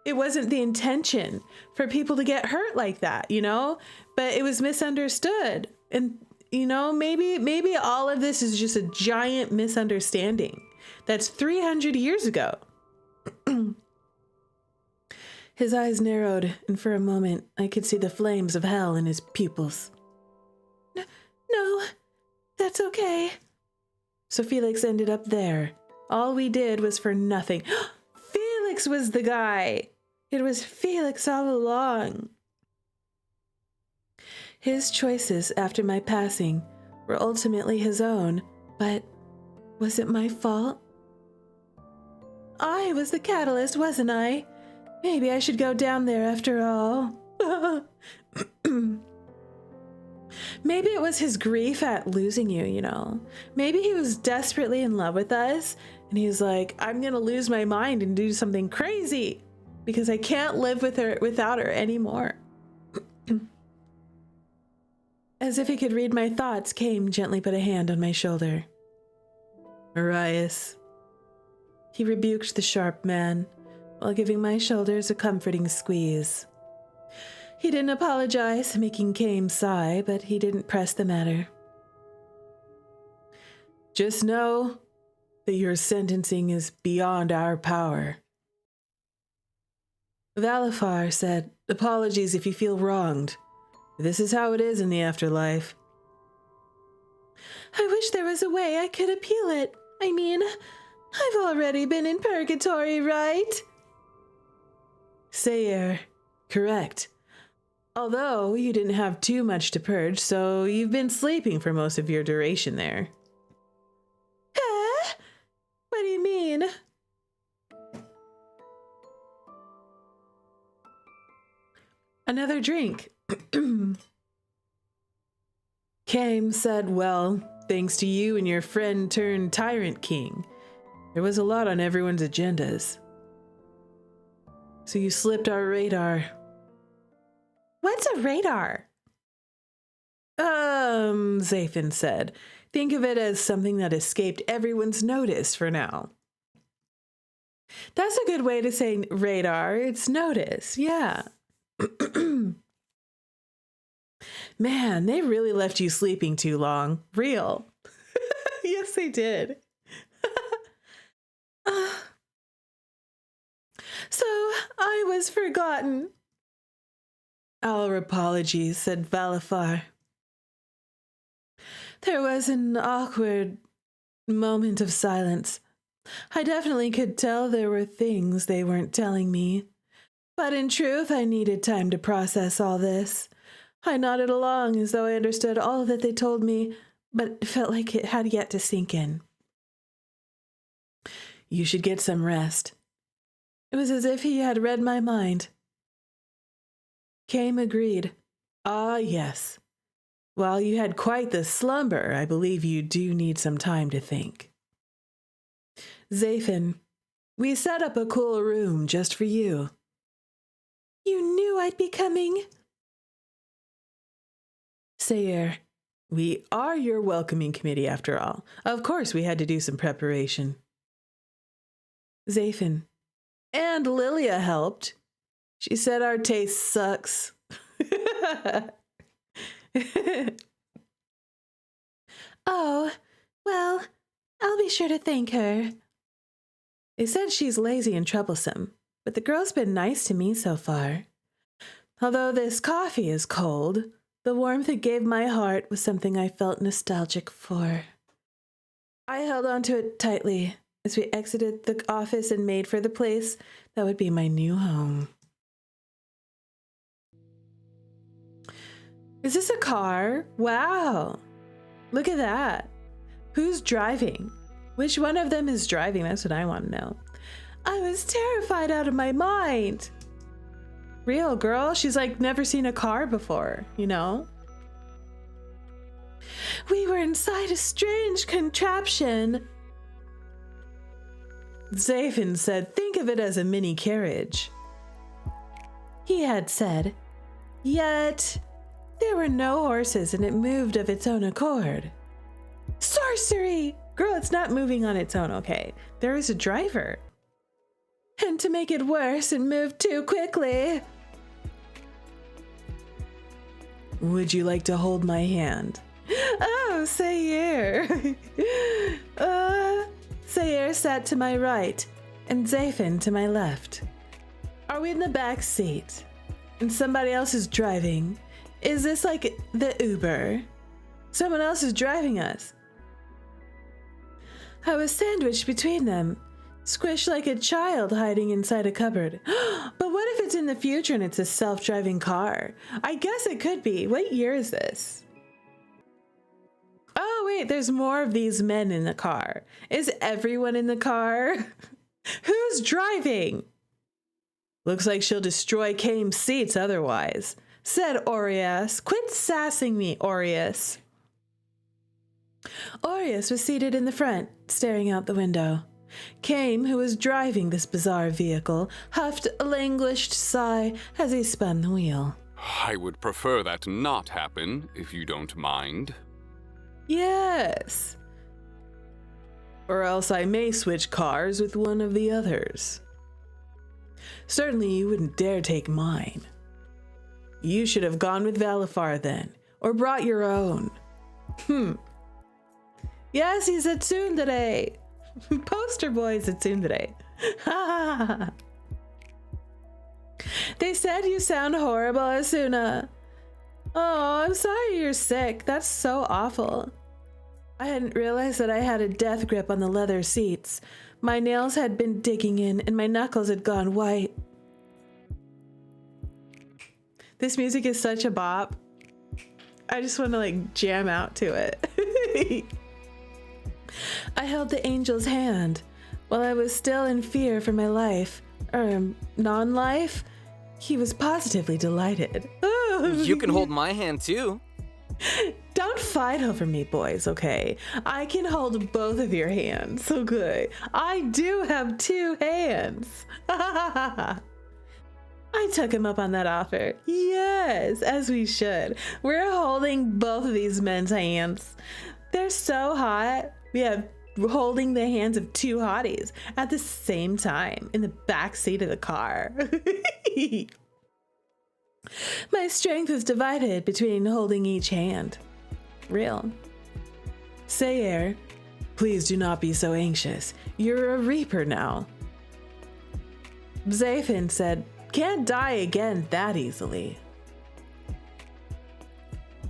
it wasn't the intention for people to get hurt like that, you know? But it was misunderstood. And, you know, maybe all of this is just a giant misunderstanding. That's 300 years ago. His eyes narrowed, and for a moment, I could see the flames of hell in his pupils. No, that's okay. So Felix ended up there. All we did was for nothing. Felix was the guy. It was Felix all along. His choices after my passing were ultimately his own, but was it my fault? I was the catalyst, wasn't I? Maybe I should go down there after all. Maybe it was his grief at losing you, you know? Maybe he was desperately in love with us, and he was like, I'm gonna lose my mind and do something crazy because I can't live without her anymore. As if he could read my thoughts, Kame gently put a hand on my shoulder. Arias. He rebuked the sharp man while giving my shoulders a comforting squeeze. He didn't apologize, making Kame sigh, but he didn't press the matter. Just know that your sentencing is beyond our power. Valifar said, apologies if you feel wronged. This is how it is in the afterlife. I wish there was a way I could appeal it. I mean, I've already been in purgatory, right? Sayer, correct. Although you didn't have too much to purge, so you've been sleeping for most of your duration there. Huh? What do you mean? Another drink. Kame said, well, thanks to you and your friend turned tyrant king, there was a lot on everyone's agendas. So you slipped our radar. What's a radar? Zafin said. Think of it as something that escaped everyone's notice for now. That's a good way to say radar. It's notice, yeah. Man, they really left you sleeping too long. Real. Yes, they did. So I was forgotten. Our apologies, said Valafar. There was an awkward moment of silence. I definitely could tell there were things they weren't telling me. But in truth, I needed time to process all this. I nodded along as though I understood all that they told me, but it felt like it had yet to sink in. You should get some rest. It was as if he had read my mind. Kame agreed. Ah, yes. While you had quite the slumber, I believe you do need some time to think. Zafin, we set up a cool room just for you. You knew I'd be coming. Sayer, we are your welcoming committee after all. Of course we had to do some preparation. Zafin, and Lilia helped. She said our taste sucks. Oh, well, I'll be sure to thank her. They said she's lazy and troublesome, but the girl's been nice to me so far. Although this coffee is cold, the warmth it gave my heart was something I felt nostalgic for. I held onto it tightly as we exited the office and made for the place that would be my new home. Is this a car? Wow. Look at that. Who's driving? Which one of them is driving? That's what I want to know. I was terrified out of my mind. Real girl, she's like never seen a car before, you know? We were inside a strange contraption. Zafin said, think of it as a mini carriage. He had said, yet there were no horses and it moved of its own accord. Sorcery! Girl, it's not moving on its own, okay? There is a driver. And to make it worse, it moved too quickly. Would you like to hold my hand? Oh, Sayer. Sayer sat to my right, and Zafin to my left. Are we in the back seat? And somebody else is driving? Is this like the Uber? Someone else is driving us. I was sandwiched between them, squished like a child hiding inside a cupboard. But what if it's in the future and it's a self-driving car? I guess it could be. What year is this? Oh, wait, there's more of these men in the car. Is everyone in the car? Who's driving? Looks like she'll destroy Kame's seats otherwise, said Aureus. Quit sassing me, Aureus. Aureus was seated in the front, staring out the window. Kame, who was driving this bizarre vehicle, huffed a languished sigh as he spun the wheel. I would prefer that not happen, if you don't mind. Yes. Or else I may switch cars with one of the others. Certainly you wouldn't dare take mine. You should have gone with Valafar then, or brought your own. Yes, he's at tsundere. Poster boy's at tsundere. They said you sound horrible, Asuna. Oh, I'm sorry you're sick. That's so awful. I hadn't realized that I had a death grip on the leather seats. My nails had been digging in and my knuckles had gone white. This music is such a bop. I just want to like jam out to it. I held the angel's hand. While I was still in fear for my life, non-life, he was positively delighted. You can hold my hand too. Don't fight over me, boys, okay? I can hold both of your hands, okay? I do have 2 hands. I took him up on that offer. Yes, as we should. We're holding both of these men's hands. They're so hot. We have holding the hands of 2 hotties at the same time in the back seat of the car. My strength is divided between holding each hand. Real. Sayer, please do not be so anxious. You're a reaper now. Zafin said, can't die again that easily.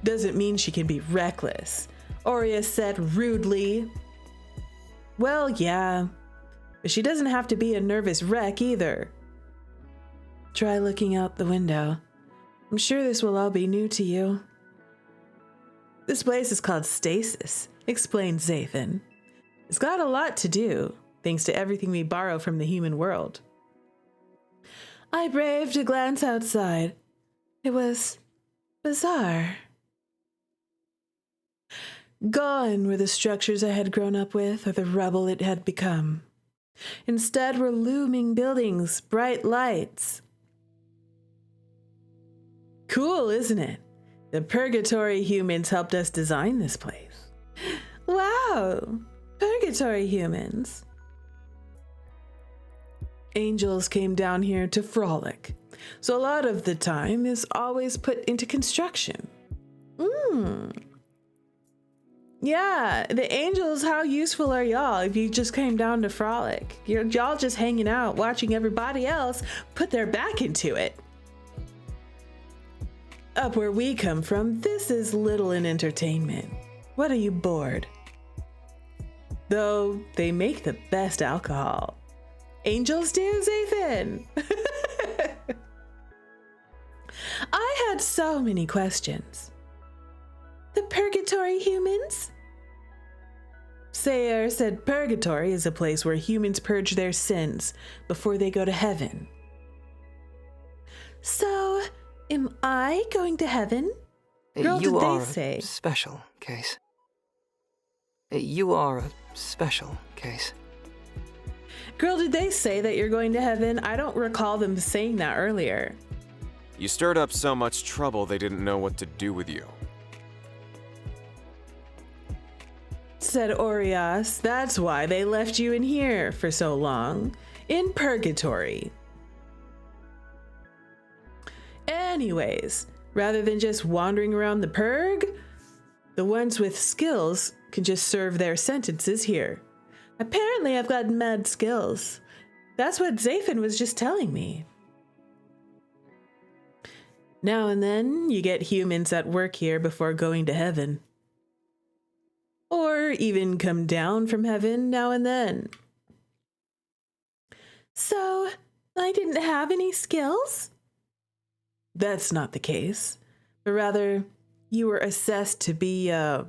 Doesn't mean she can be reckless, Aurea said rudely. Well, yeah, but she doesn't have to be a nervous wreck either. Try looking out the window. I'm sure this will all be new to you. This place is called Stasis, explained Zafin. It's got a lot to do, thanks to everything we borrow from the human world. I braved a glance outside. It was bizarre. Gone were the structures I had grown up with or the rubble it had become. Instead were looming buildings, bright lights. Cool, isn't it? The Purgatory humans helped us design this place. Wow, Purgatory humans. Angels came down here to frolic, so a lot of the time is always put into construction. Yeah, the angels, how useful are y'all if you just came down to frolic? Y'all just hanging out, watching everybody else put their back into it. Up where we come from, this is little in entertainment. What are you, bored? Though they make the best alcohol. Angels do, Zafin? I had so many questions. The Purgatory humans? Sayer said Purgatory is a place where humans purge their sins before they go to heaven. So, am I going to heaven? Girl, you did are they say? a special case. You are a special case. Girl, did they say that you're going to heaven? I don't recall them saying that earlier. You stirred up so much trouble they didn't know what to do with you. Said Orias, that's why they left you in here for so long. In Purgatory. Anyways, rather than just wandering around the purg, the ones with skills can just serve their sentences here. Apparently I've got mad skills. That's what Zafin was just telling me. Now and then you get humans at work here before going to heaven. Or even come down from heaven now and then. So, I didn't have any skills? That's not the case, but rather, you were assessed to be a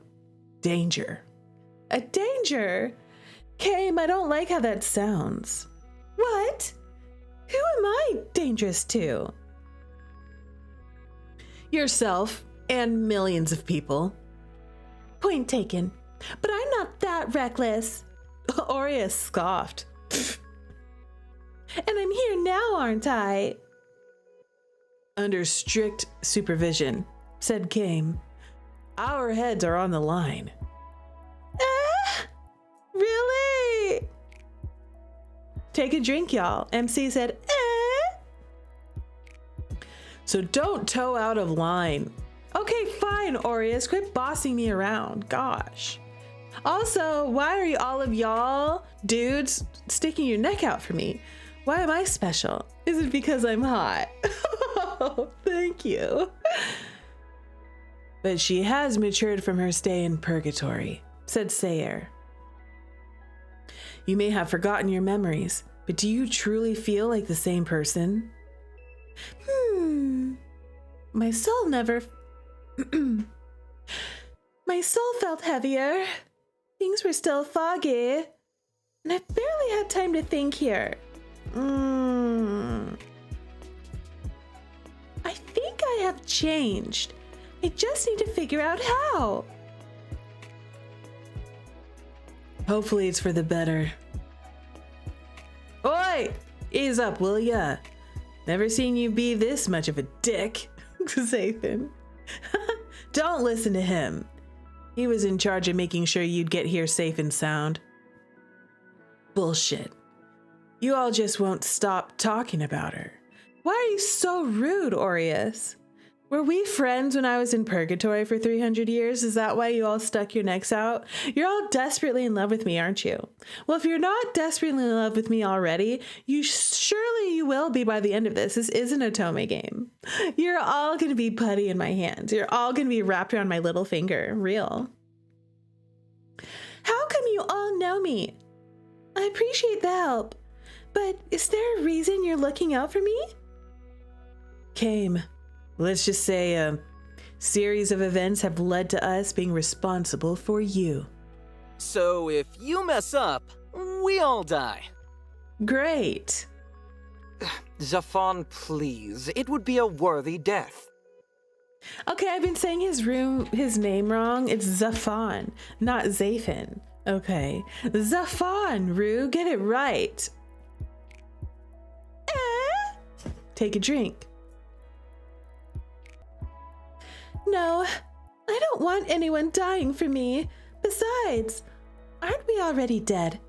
danger. A danger? Kame, I don't like how that sounds. What? Who am I dangerous to? Yourself and millions of people. Point taken. But I'm not that reckless. Aurea scoffed. And I'm here now, aren't I? Under strict supervision, said Kame. Our heads are on the line. Really? Take a drink, y'all. MC said, So don't toe out of line. Okay, fine, Aureus. Quit bossing me around. Gosh. Also, why are all of y'all dudes sticking your neck out for me? Why am I special? Is it because I'm hot? Oh, thank you. But she has matured from her stay in Purgatory, said Sayer. You may have forgotten your memories, but do you truly feel like the same person? My soul never... My soul felt heavier. Things were still foggy. And I've barely had time to think here. I think I have changed. I just need to figure out how. Hopefully it's for the better. Oi! Ease up, will ya? Never seen you be this much of a dick. Zathan. Don't listen to him. He was in charge of making sure you'd get here safe and sound. Bullshit. You all just won't stop talking about her. Why are you so rude, Aureus? Were we friends when I was in purgatory for 300 years? Is that why you all stuck your necks out? You're all desperately in love with me, aren't you? Well, if you're not desperately in love with me already, surely you will be by the end of this. This is an Otome game. You're all going to be putty in my hands. You're all going to be wrapped around my little finger. Real. How come you all know me? I appreciate the help, but is there a reason you're looking out for me? Came. Let's just say a series of events have led to us being responsible for you. So if you mess up, we all die. Great. Zafan, please. It would be a worthy death. Okay, I've been saying his name wrong. It's Zafan, not Zathan. Okay. Zafan, Rue, get it right. Take a drink. No, I don't want anyone dying for me. Besides, aren't we already dead?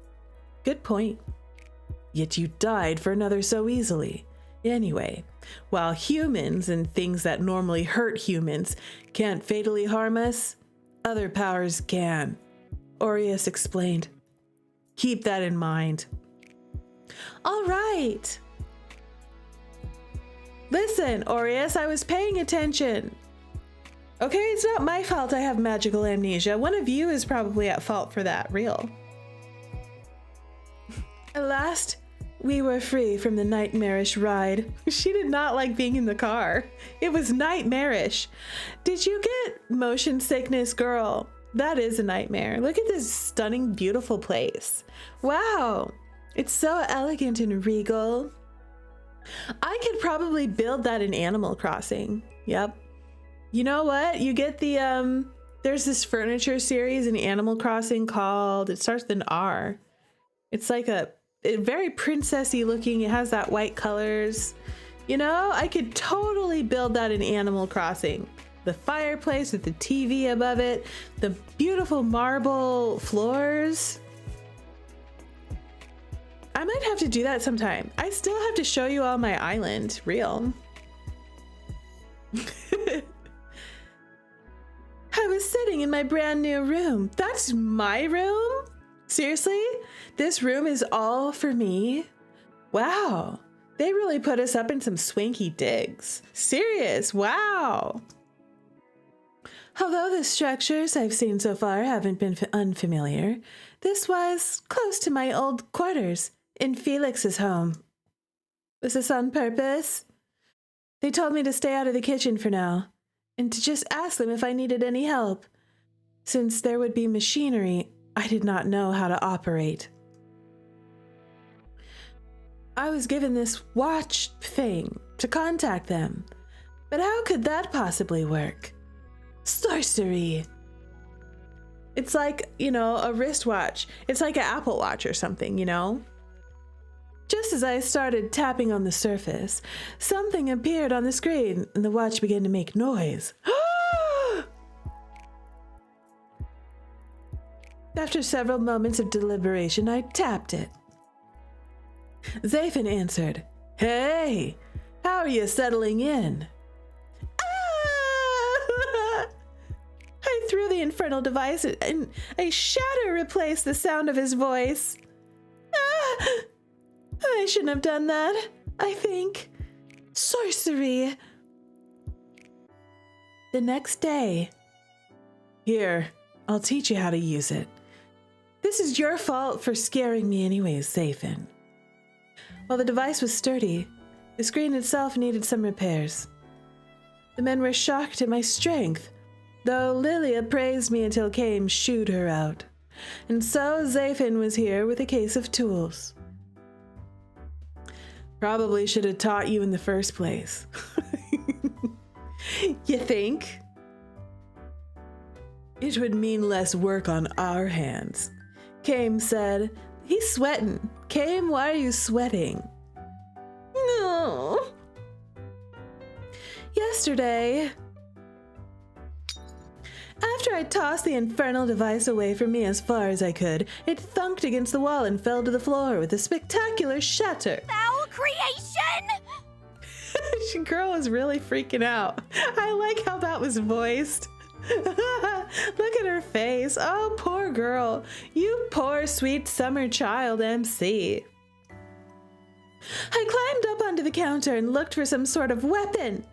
Good point. Yet you died for another so easily. Anyway, while humans and things that normally hurt humans can't fatally harm us, other powers can. Aureus explained. Keep that in mind. All right. Listen, Aureus, I was paying attention. Okay, it's not my fault I have magical amnesia. One of you is probably at fault for that, real. At last, we were free from the nightmarish ride. She did not like being in the car. It was nightmarish. Did you get motion sickness, girl? That is a nightmare. Look at this stunning, beautiful place. Wow, it's so elegant and regal. I could probably build that in Animal Crossing. Yep. You know what? You get the, there's this furniture series in Animal Crossing called, it starts with an R. It's like a very princessy looking. It has that white colors. You know, I could totally build that in Animal Crossing. The fireplace with the TV above it, the beautiful marble floors. I might have to do that sometime. I still have to show you all my island, real. I was sitting in my brand new room. That's my room? Seriously? This room is all for me? Wow. They really put us up in some swanky digs. Serious, wow. Although the structures I've seen so far haven't been unfamiliar, this was close to my old quarters in Felix's home. Was this on purpose? They told me to stay out of the kitchen for now, and to just ask them if I needed any help, since there would be machinery I did not know how to operate. I was given this watch thing to contact them, but how could that possibly work? Sorcery. It's like, you know, a wristwatch. It's like an Apple Watch or something, you know? Just as I started tapping on the surface, something appeared on the screen and the watch began to make noise. After several moments of deliberation, I tapped it. Zathan answered, "Hey, how are you settling in?" I threw the infernal device and a shadow replaced the sound of his voice. I shouldn't have done that, I think. Sorcery. The next day. Here, I'll teach you how to use it. This is your fault for scaring me anyways, Zathan. While the device was sturdy, the screen itself needed some repairs. The men were shocked at my strength, though Lilia praised me until Kame shooed her out. And so Zathan was here with a case of tools. Probably should have taught you in the first place. You think? It would mean less work on our hands. Kame said, he's sweating. Kame, why are you sweating? No. Yesterday, after I tossed the infernal device away from me as far as I could, it thunked against the wall and fell to the floor with a spectacular shatter. Foul creation! Girl is really freaking out. I like how that was voiced. Look at her face. Oh, poor girl. You poor sweet summer child MC. I climbed up onto the counter and looked for some sort of weapon.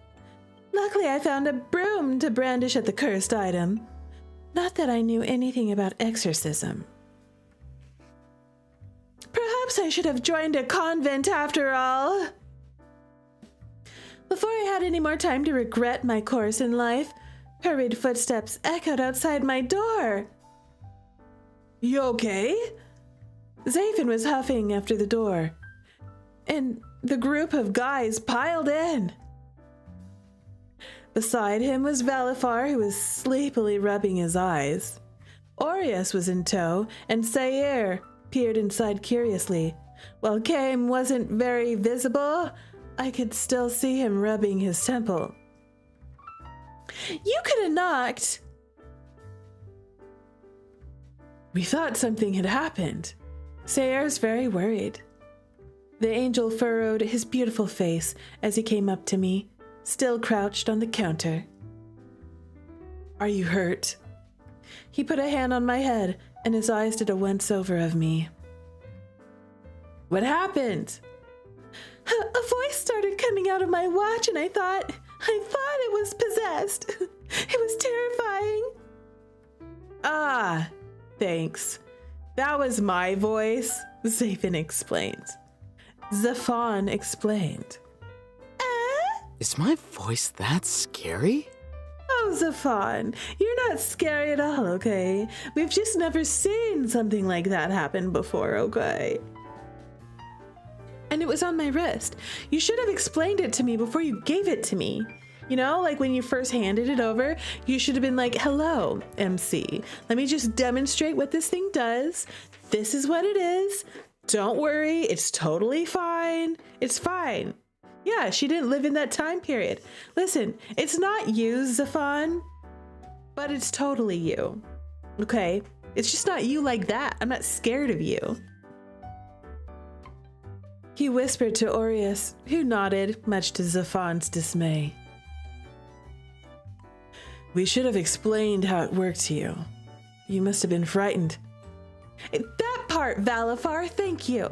Luckily, I found a broom to brandish at the cursed item. Not that I knew anything about exorcism. Perhaps I should have joined a convent after all. Before I had any more time to regret my course in life, hurried footsteps echoed outside my door. You okay? Zaphon was huffing after the door, and the group of guys piled in. Beside him was Valifar, who was sleepily rubbing his eyes. Aureus was in tow, and Sayer peered inside curiously. While Kame wasn't very visible, I could still see him rubbing his temple. You could have knocked. We thought something had happened. Sayer's very worried. The angel furrowed his beautiful face as he came up to me, still crouched on the counter. Are you hurt? He put a hand on my head, and his eyes did a once-over of me. What happened? A voice started coming out of my watch, and I thought it was possessed. It was terrifying. Ah, thanks. That was my voice, Zaphon explained. Zaphon explained. Is my voice that scary? Oh, Zaphon, you're not scary at all, okay? We've just never seen something like that happen before, okay? And it was on my wrist. You should have explained it to me before you gave it to me. You know, like when you first handed it over, you should have been like, hello, MC. Let me just demonstrate what this thing does. This is what it is. Don't worry, it's totally fine. It's fine. Yeah, she didn't live in that time period. Listen, it's not you, Zaphon, but it's totally you. Okay? It's just not you like that. I'm not scared of you. He whispered to Aureus, who nodded, much to Zaphon's dismay. We should have explained how it worked to you. You must have been frightened. That part, Valifar, thank you.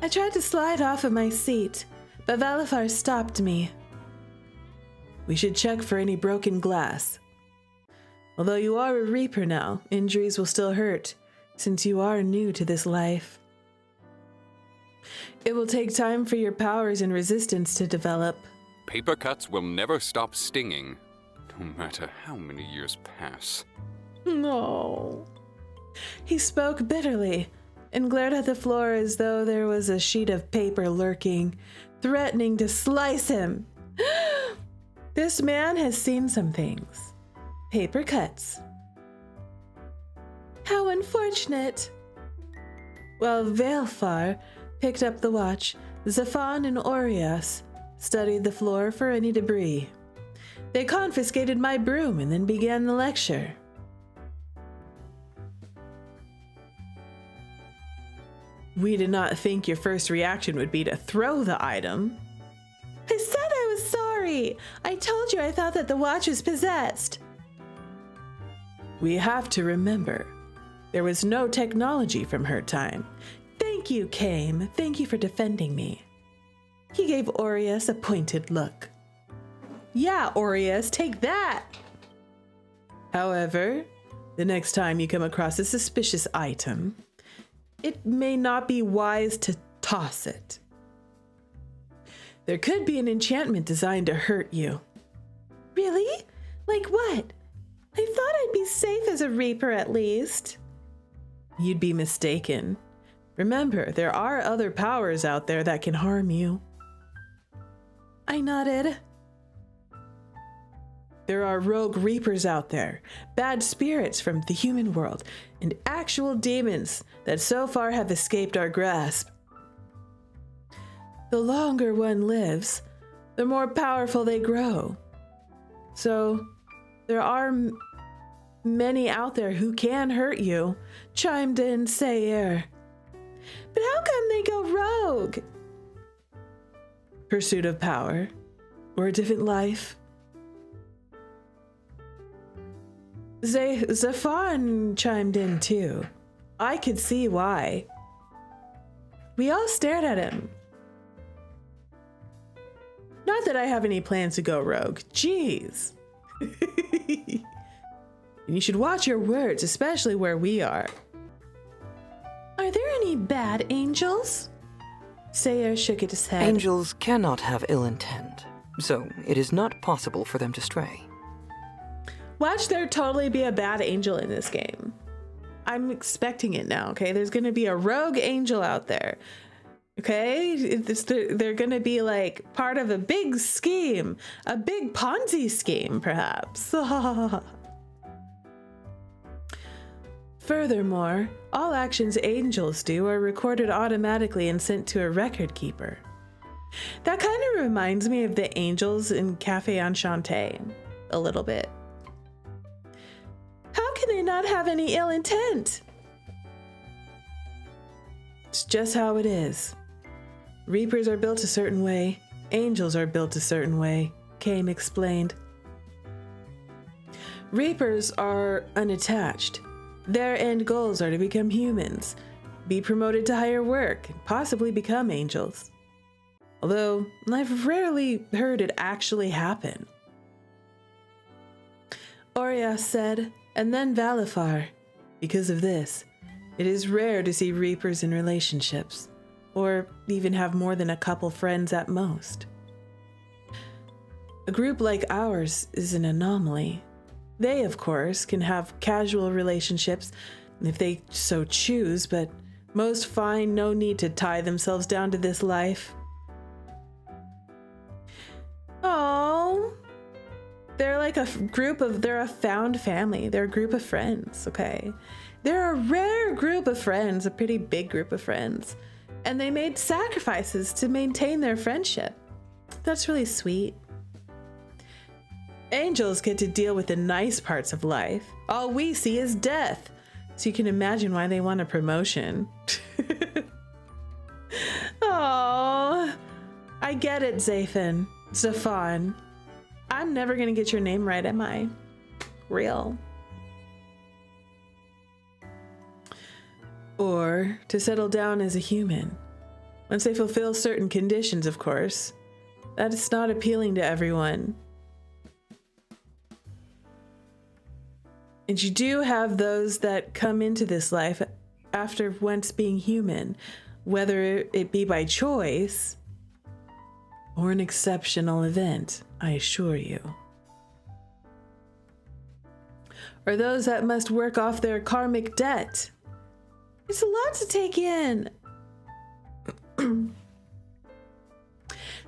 I tried to slide off of my seat, but Valifar stopped me. We should check for any broken glass. Although you are a Reaper now, injuries will still hurt, since you are new to this life. It will take time for your powers and resistance to develop. Paper cuts will never stop stinging, no matter how many years pass. No. He spoke bitterly and glared at the floor as though there was a sheet of paper lurking, threatening to slice him. This man has seen some things. Paper cuts. How unfortunate. While Valifar picked up the watch, Zaphon and Aureus studied the floor for any debris. They confiscated my broom and then began the lecture. We did not think your first reaction would be to throw the item. I said I was sorry. I told you I thought that the watch was possessed. We have to remember, there was no technology from her time. Thank you, Kame. Thank you for defending me. He gave Aureus a pointed look. Yeah, Aureus, take that. However, the next time you come across a suspicious item, it may not be wise to toss it. There could be an enchantment designed to hurt you. Really? Like what? I thought I'd be safe as a Reaper at least. You'd be mistaken. Remember, there are other powers out there that can harm you. I nodded. There are rogue reapers out there, bad spirits from the human world, and actual demons that so far have escaped our grasp. The longer one lives, the more powerful they grow. So, there are many out there who can hurt you, chimed in Sayer. But how come they go rogue? Pursuit of power, or a different life. Zafan chimed in too. I could see why. We all stared at him. Not that I have any plans to go rogue. Jeez. You should watch your words, especially where we are. Are there any bad angels? Sayer shook his head. Angels cannot have ill intent, so it is not possible for them to stray. Watch there totally be a bad angel in this game. I'm expecting it now, okay? There's going to be a rogue angel out there. Okay? They're going to be like part of a big scheme. A big Ponzi scheme, perhaps. Furthermore, all actions angels do are recorded automatically and sent to a record keeper. That kind of reminds me of the angels in Cafe Enchanté a little bit. How can they not have any ill intent? It's just how it is. Reapers are built a certain way. Angels are built a certain way, Kame explained. Reapers are unattached. Their end goals are to become humans, be promoted to higher work, and possibly become angels. Although, I've rarely heard it actually happen. Orias said, and then Valifar. Because of this, it is rare to see Reapers in relationships, or even have more than a couple friends at most. A group like ours is an anomaly. They, of course, can have casual relationships if they so choose, but most find no need to tie themselves down to this life. Oh, they're like they're a found family. They're a group of friends, okay? They're a rare group of friends, a pretty big group of friends. And they made sacrifices to maintain their friendship. That's really sweet. Angels get to deal with the nice parts of life. All we see is death. So you can imagine why they want a promotion. Oh, I get it, Zafan. I'm never gonna get your name right, am I? Real. Or to settle down as a human. Once they fulfill certain conditions, of course. That is not appealing to everyone. And you do have those that come into this life after once being human, whether it be by choice or an exceptional event, I assure you. Or those that must work off their karmic debt. It's a lot to take in.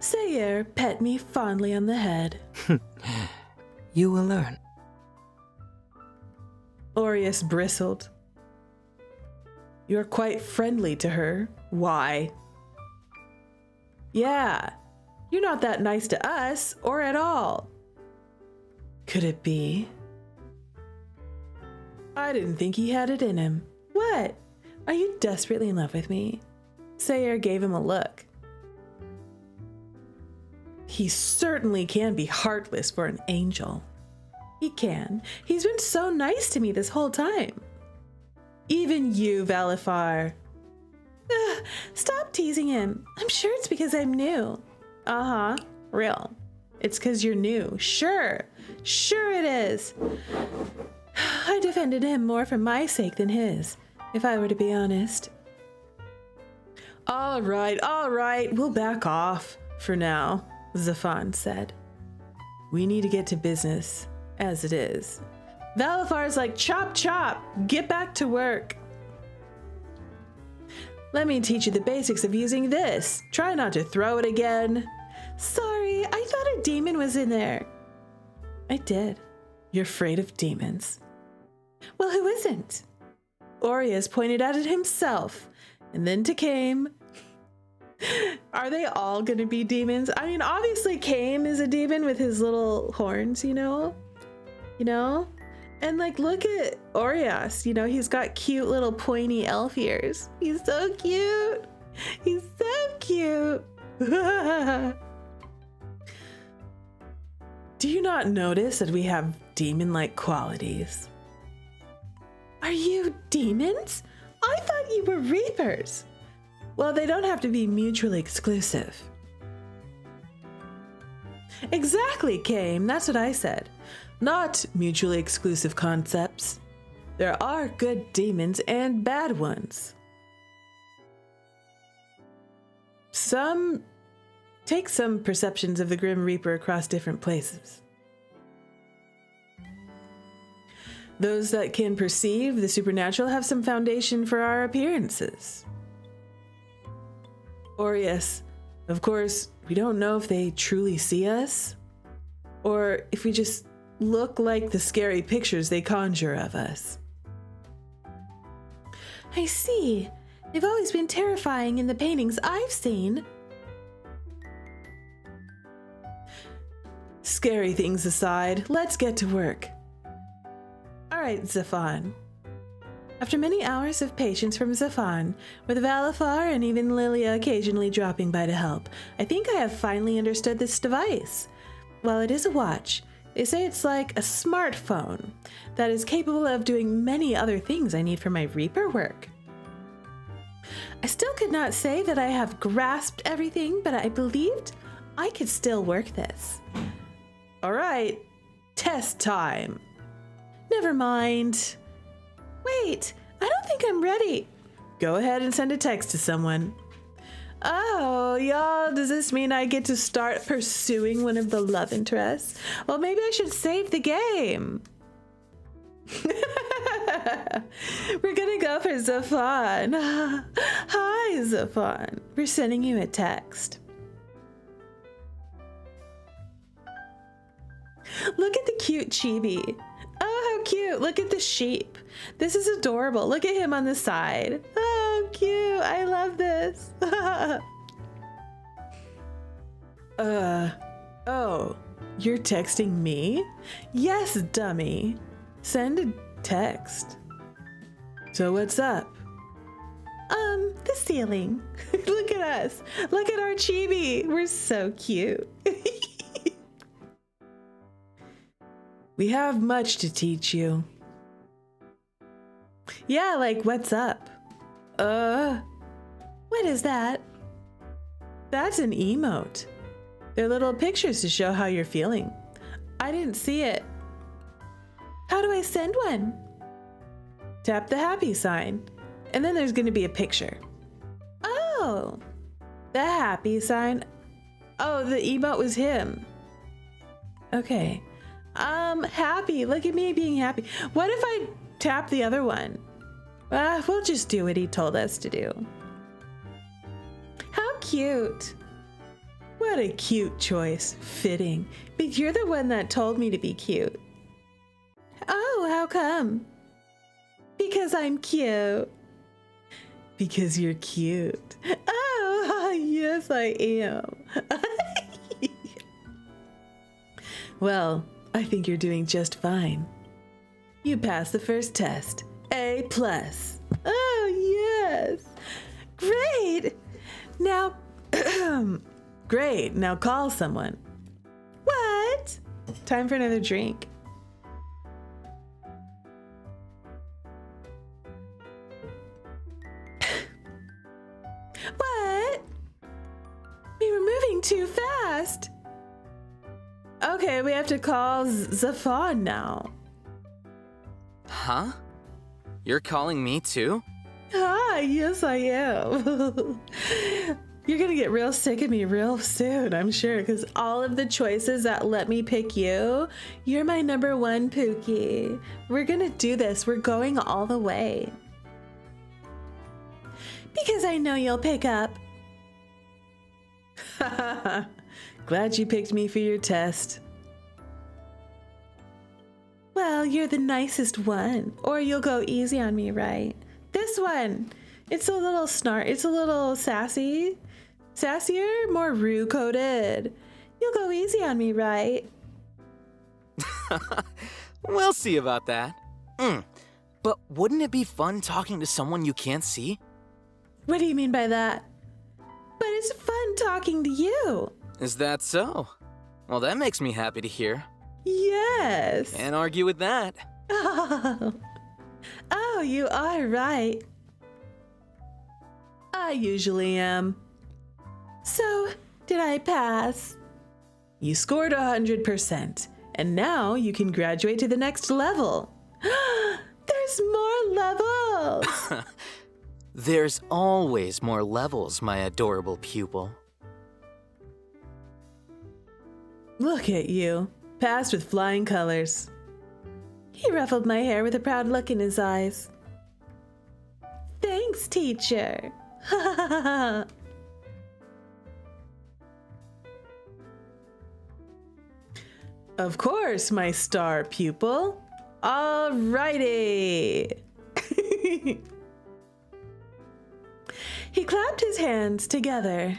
Sayer pet me fondly on the head. You will learn. Orias bristled. You're quite friendly to her. Why? Yeah, you're not that nice to us, or at all. Could it be? I didn't think he had it in him. What? Are you desperately in love with me? Sayer gave him a look. He certainly can be heartless for an angel. He can. He's been so nice to me this whole time. Even you, Valifar. Stop teasing him. I'm sure it's because I'm new. Uh-huh. Real. It's because you're new. Sure. Sure it is. I defended him more for my sake than his, if I were to be honest. All right. We'll back off for now, Zafan said. We need to get to business. As it is. Valifar's like, chop, chop, get back to work. Let me teach you the basics of using this. Try not to throw it again. Sorry, I thought a demon was in there. I did. You're afraid of demons. Well, who isn't? Aureus pointed at it himself, and then to Kame. Are they all gonna be demons? I mean, obviously Kame is a demon with his little horns, you know? And like, look at Aureus, he's got cute little pointy elf ears. He's so cute. He's so cute. Do you not notice that we have demon-like qualities? Are you demons? I thought you were reapers. Well, they don't have to be mutually exclusive. Exactly, Kame. That's what I said. Not mutually exclusive concepts. There are good demons and bad ones. Take some perceptions of the Grim Reaper across different places. Those that can perceive the supernatural have some foundation for our appearances. Aureus, of course, we don't know if they truly see us, or if we just look like the scary pictures they conjure of us. I see. They've always been terrifying in the paintings I've seen. Scary things aside, let's get to work. All right, Zafan. After many hours of patience from Zafan, with Valafar and even Lilia occasionally dropping by to help, I think I have finally understood this device. While it is a watch, they say it's like a smartphone that is capable of doing many other things I need for my Reaper work. I still could not say that I have grasped everything, but I believed I could still work this. All right, test time. Never mind. Wait, I don't think I'm ready. Go ahead and send a text to someone. Oh, y'all, does this mean I get to start pursuing one of the love interests? Well, maybe I should save the game. We're gonna go for Zafan. Hi, Zafan. We're sending you a text. Look at the cute chibi. Oh, how cute. Look at the sheep. This is adorable. Look at him on the side. Oh, cute. I love this. Oh, you're texting me? Yes, dummy. Send a text. So what's up? The ceiling. Look at us. Look at our chibi. We're so cute. We have much to teach you. Yeah, like, what's up? What is that? That's an emote. They're little pictures to show how you're feeling. I didn't see it. How do I send one? Tap the happy sign, and then there's going to be a picture. Oh, the happy sign. Oh, the emote was him. Okay. Happy. Look at me being happy. What if I tap the other one? We'll just do what he told us to do. How cute. What a cute choice. Fitting. But you're the one that told me to be cute. Oh, how come? Because I'm cute. Because you're cute. Oh, yes, I am. Well, I think you're doing just fine. You passed the first test. A+. Oh, yes. Great. Now, great. Now call someone. What? Time for another drink. What? We were moving too fast. Okay, we have to call Zafan now. Huh? You're calling me too? Ah, yes, I am. You're gonna get real sick of me real soon, I'm sure, because all of the choices that let me pick you, you're my number one, Pookie. We're gonna do this. We're going all the way. Because I know you'll pick up. Glad you picked me for your test. Well, you're the nicest one. Or you'll go easy on me, right? This one. It's a little it's a little sassy. Sassier, more rue-coated. You'll go easy on me, right? We'll see about that. But wouldn't it be fun talking to someone you can't see? What do you mean by that? But it's fun talking to you. Is that so? Well, that makes me happy to hear. Yes. Can't argue with that. Oh, you are right. I usually am. So, did I pass? You scored 100%, and now you can graduate to the next level. There's more levels! There's always more levels, my adorable pupil. Look at you, passed with flying colors. He ruffled my hair with a proud look in his eyes. Thanks, teacher. Of course, my star pupil. Alrighty. He clapped his hands together.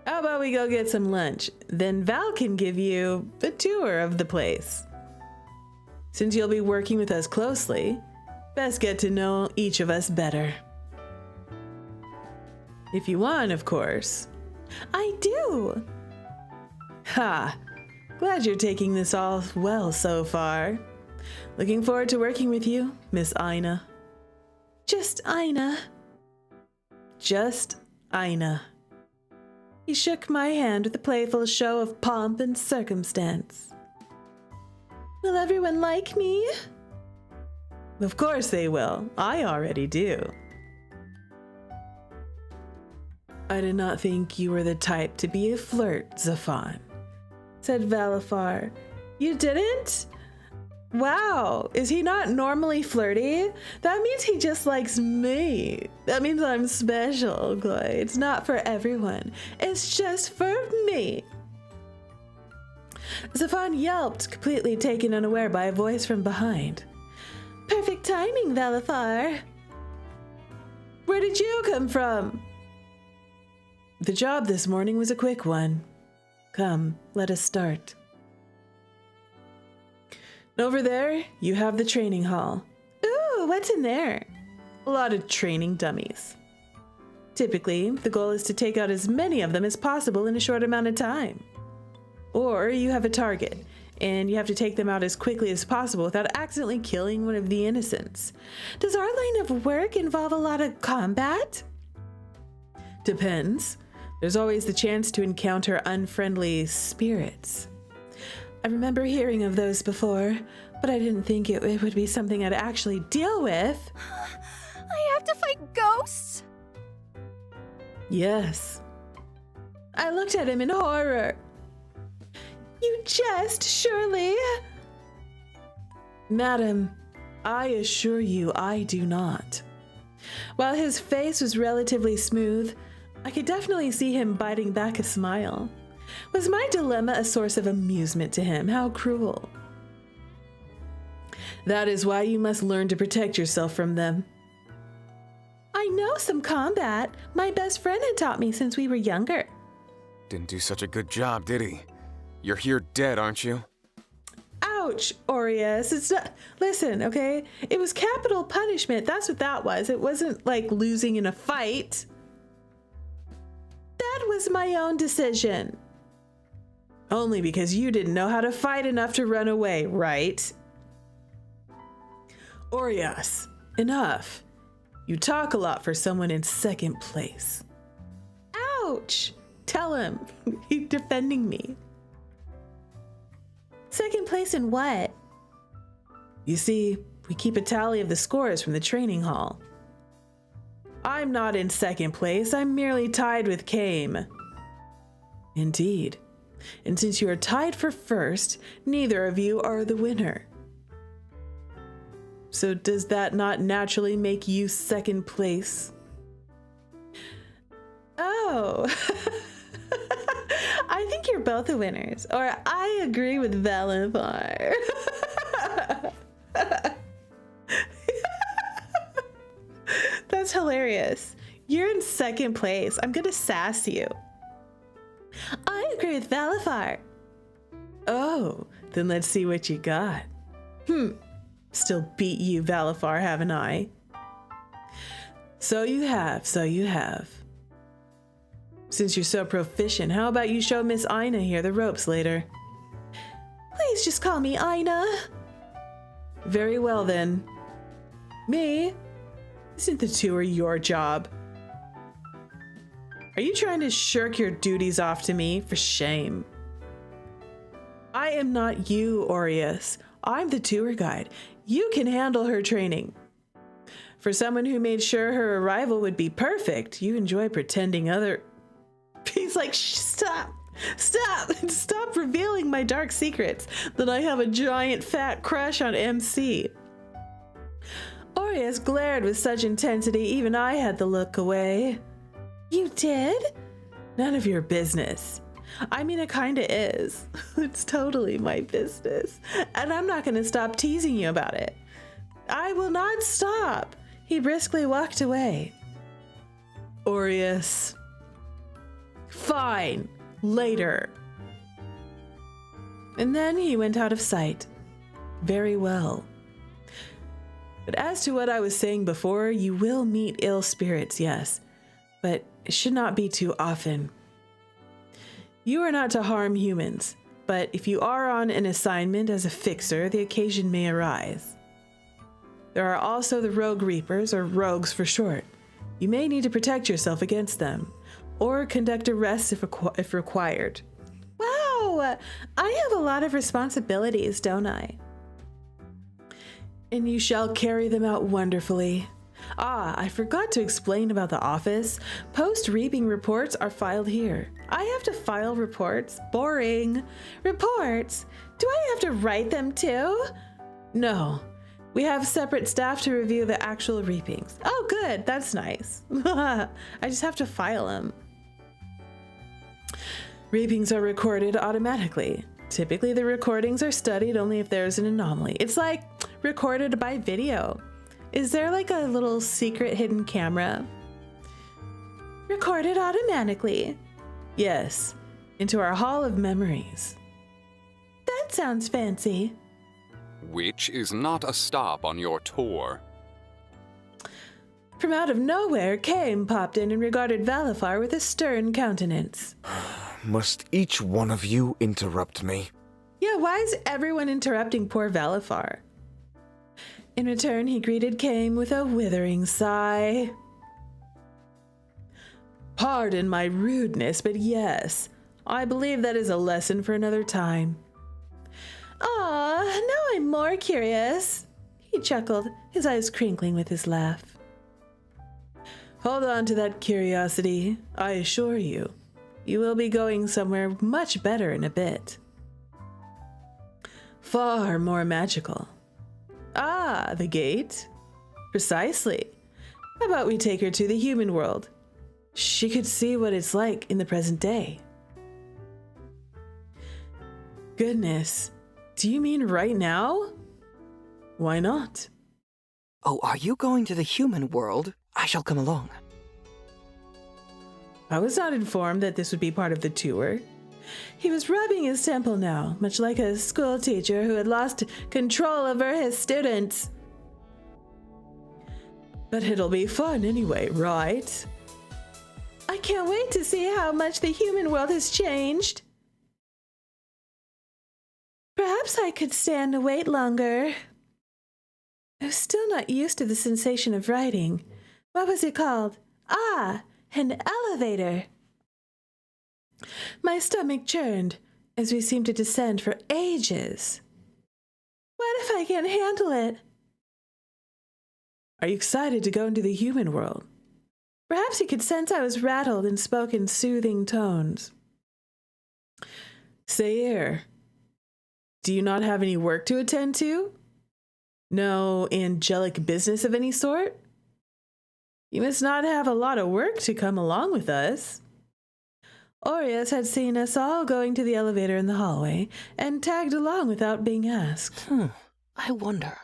How about we go get some lunch? Then Val can give you a tour of the place. Since you'll be working with us closely, best get to know each of us better. If you want, of course. I do. Ha! Glad you're taking this all well so far. Looking forward to working with you, Miss Ina. Just Ina. Just Ina. He shook my hand with a playful show of pomp and circumstance. Will everyone like me? Of course they will. I already do. I did not think you were the type to be a flirt, Zafan, said Valafar. You didn't? Wow, is he not normally flirty? That means he just likes me. That means I'm special, Gloy. It's not for everyone. It's just for me. Zafan yelped, completely taken unaware by a voice from behind. Perfect timing, Valafar. Where did you come from? The job this morning was a quick one. Come, let us start. Over there, you have the training hall. Ooh, what's in there? A lot of training dummies. Typically, the goal is to take out as many of them as possible in a short amount of time. Or you have a target, and you have to take them out as quickly as possible without accidentally killing one of the innocents. Does our line of work involve a lot of combat? Depends. There's always the chance to encounter unfriendly spirits. I remember hearing of those before, but I didn't think it would be something I'd actually deal with. I have to fight ghosts? Yes. I looked at him in horror. You jest, surely? Madam, I assure you I do not. While his face was relatively smooth, I could definitely see him biting back a smile. Was my dilemma a source of amusement to him? How cruel. That is why you must learn to protect yourself from them. I know some combat. My best friend had taught me since we were younger. Didn't do such a good job, did he? You're here dead, aren't you? Ouch, Aureus. It's not. Listen, okay? It was capital punishment. That's what that was. It wasn't like losing in a fight. That was my own decision. Only because you didn't know how to fight enough to run away, right? Aureus, enough. You talk a lot for someone in second place. Ouch! Tell him. He's defending me. Second place in what? You see, we keep a tally of the scores from the training hall. I'm not in second place. I'm merely tied with Kame. Indeed. And since you are tied for first, neither of you are the winner. So does that not naturally make you second place? Oh. I think you're both the winners, or I agree with Valifar. That's hilarious. You're in second place. I'm gonna sass you. I agree with Valifar. Oh, then let's see what you got. Still beat you, Valifar, haven't I? So you have, so you have. Since you're so proficient, how about you show Miss Ina here the ropes later? Please just call me Ina. Very well then. Me? Isn't the tour your job? Are you trying to shirk your duties off to me? For shame. I am not you, Aureus. I'm the tour guide. You can handle her training. For someone who made sure her arrival would be perfect, you enjoy pretending other... He's like, stop, stop revealing my dark secrets, that I have a giant fat crush on MC. Aureus glared with such intensity, even I had to look away. You did? None of your business. I mean, it kinda is. It's totally my business. And I'm not gonna stop teasing you about it. I will not stop. He briskly walked away. Aureus. Fine. Later. And then he went out of sight. Very well. But as to what I was saying before, you will meet ill spirits, yes. But it should not be too often. You are not to harm humans, but if you are on an assignment as a fixer, the occasion may arise. There are also the rogue reapers, or rogues for short. You may need to protect yourself against them, or conduct arrests if required. Wow, I have a lot of responsibilities, don't I? And you shall carry them out wonderfully. Ah, I forgot to explain about the office. Post-reaping reports are filed here. I have to file reports? Boring. Reports? Do I have to write them too? No. We have separate staff to review the actual reapings. Oh, good. That's nice. I just have to file them. Reapings are recorded automatically. Typically, the recordings are studied only if there's an anomaly. It's like recorded by video. Is there like a little secret hidden camera? Recorded automatically. Yes, into our hall of memories. That sounds fancy. Which is not a stop on your tour. From out of nowhere, Kame popped in and regarded Valifar with a stern countenance. Must each one of you interrupt me? Yeah, why is everyone interrupting poor Valifar? In return, he greeted Kame with a withering sigh. Pardon my rudeness, but yes, I believe that is a lesson for another time. Ah, now I'm more curious. He chuckled, his eyes crinkling with his laugh. Hold on to that curiosity. I assure you, you will be going somewhere much better in a bit. Far more magical. Ah, the gate? Precisely. How about we take her to the human world? She could see what it's like in the present day. Goodness, do you mean right now? Why not? Oh, are you going to the human world? I shall come along. I was not informed that this would be part of the tour. He was rubbing his temple now, much like a school teacher who had lost control over his students. But it'll be fun anyway, right? I can't wait to see how much the human world has changed. Perhaps I could stand to wait longer. I was still not used to the sensation of riding. What was it called? Ah, an elevator. My stomach churned as we seemed to descend for ages. What if I can't handle it? Are you excited to go into the human world? Perhaps he could sense I was rattled and spoke in soothing tones. Say here, do you not have any work to attend to? No angelic business of any sort? You must not have a lot of work to come along with us. Aureus had seen us all going to the elevator in the hallway and tagged along without being asked. I wonder.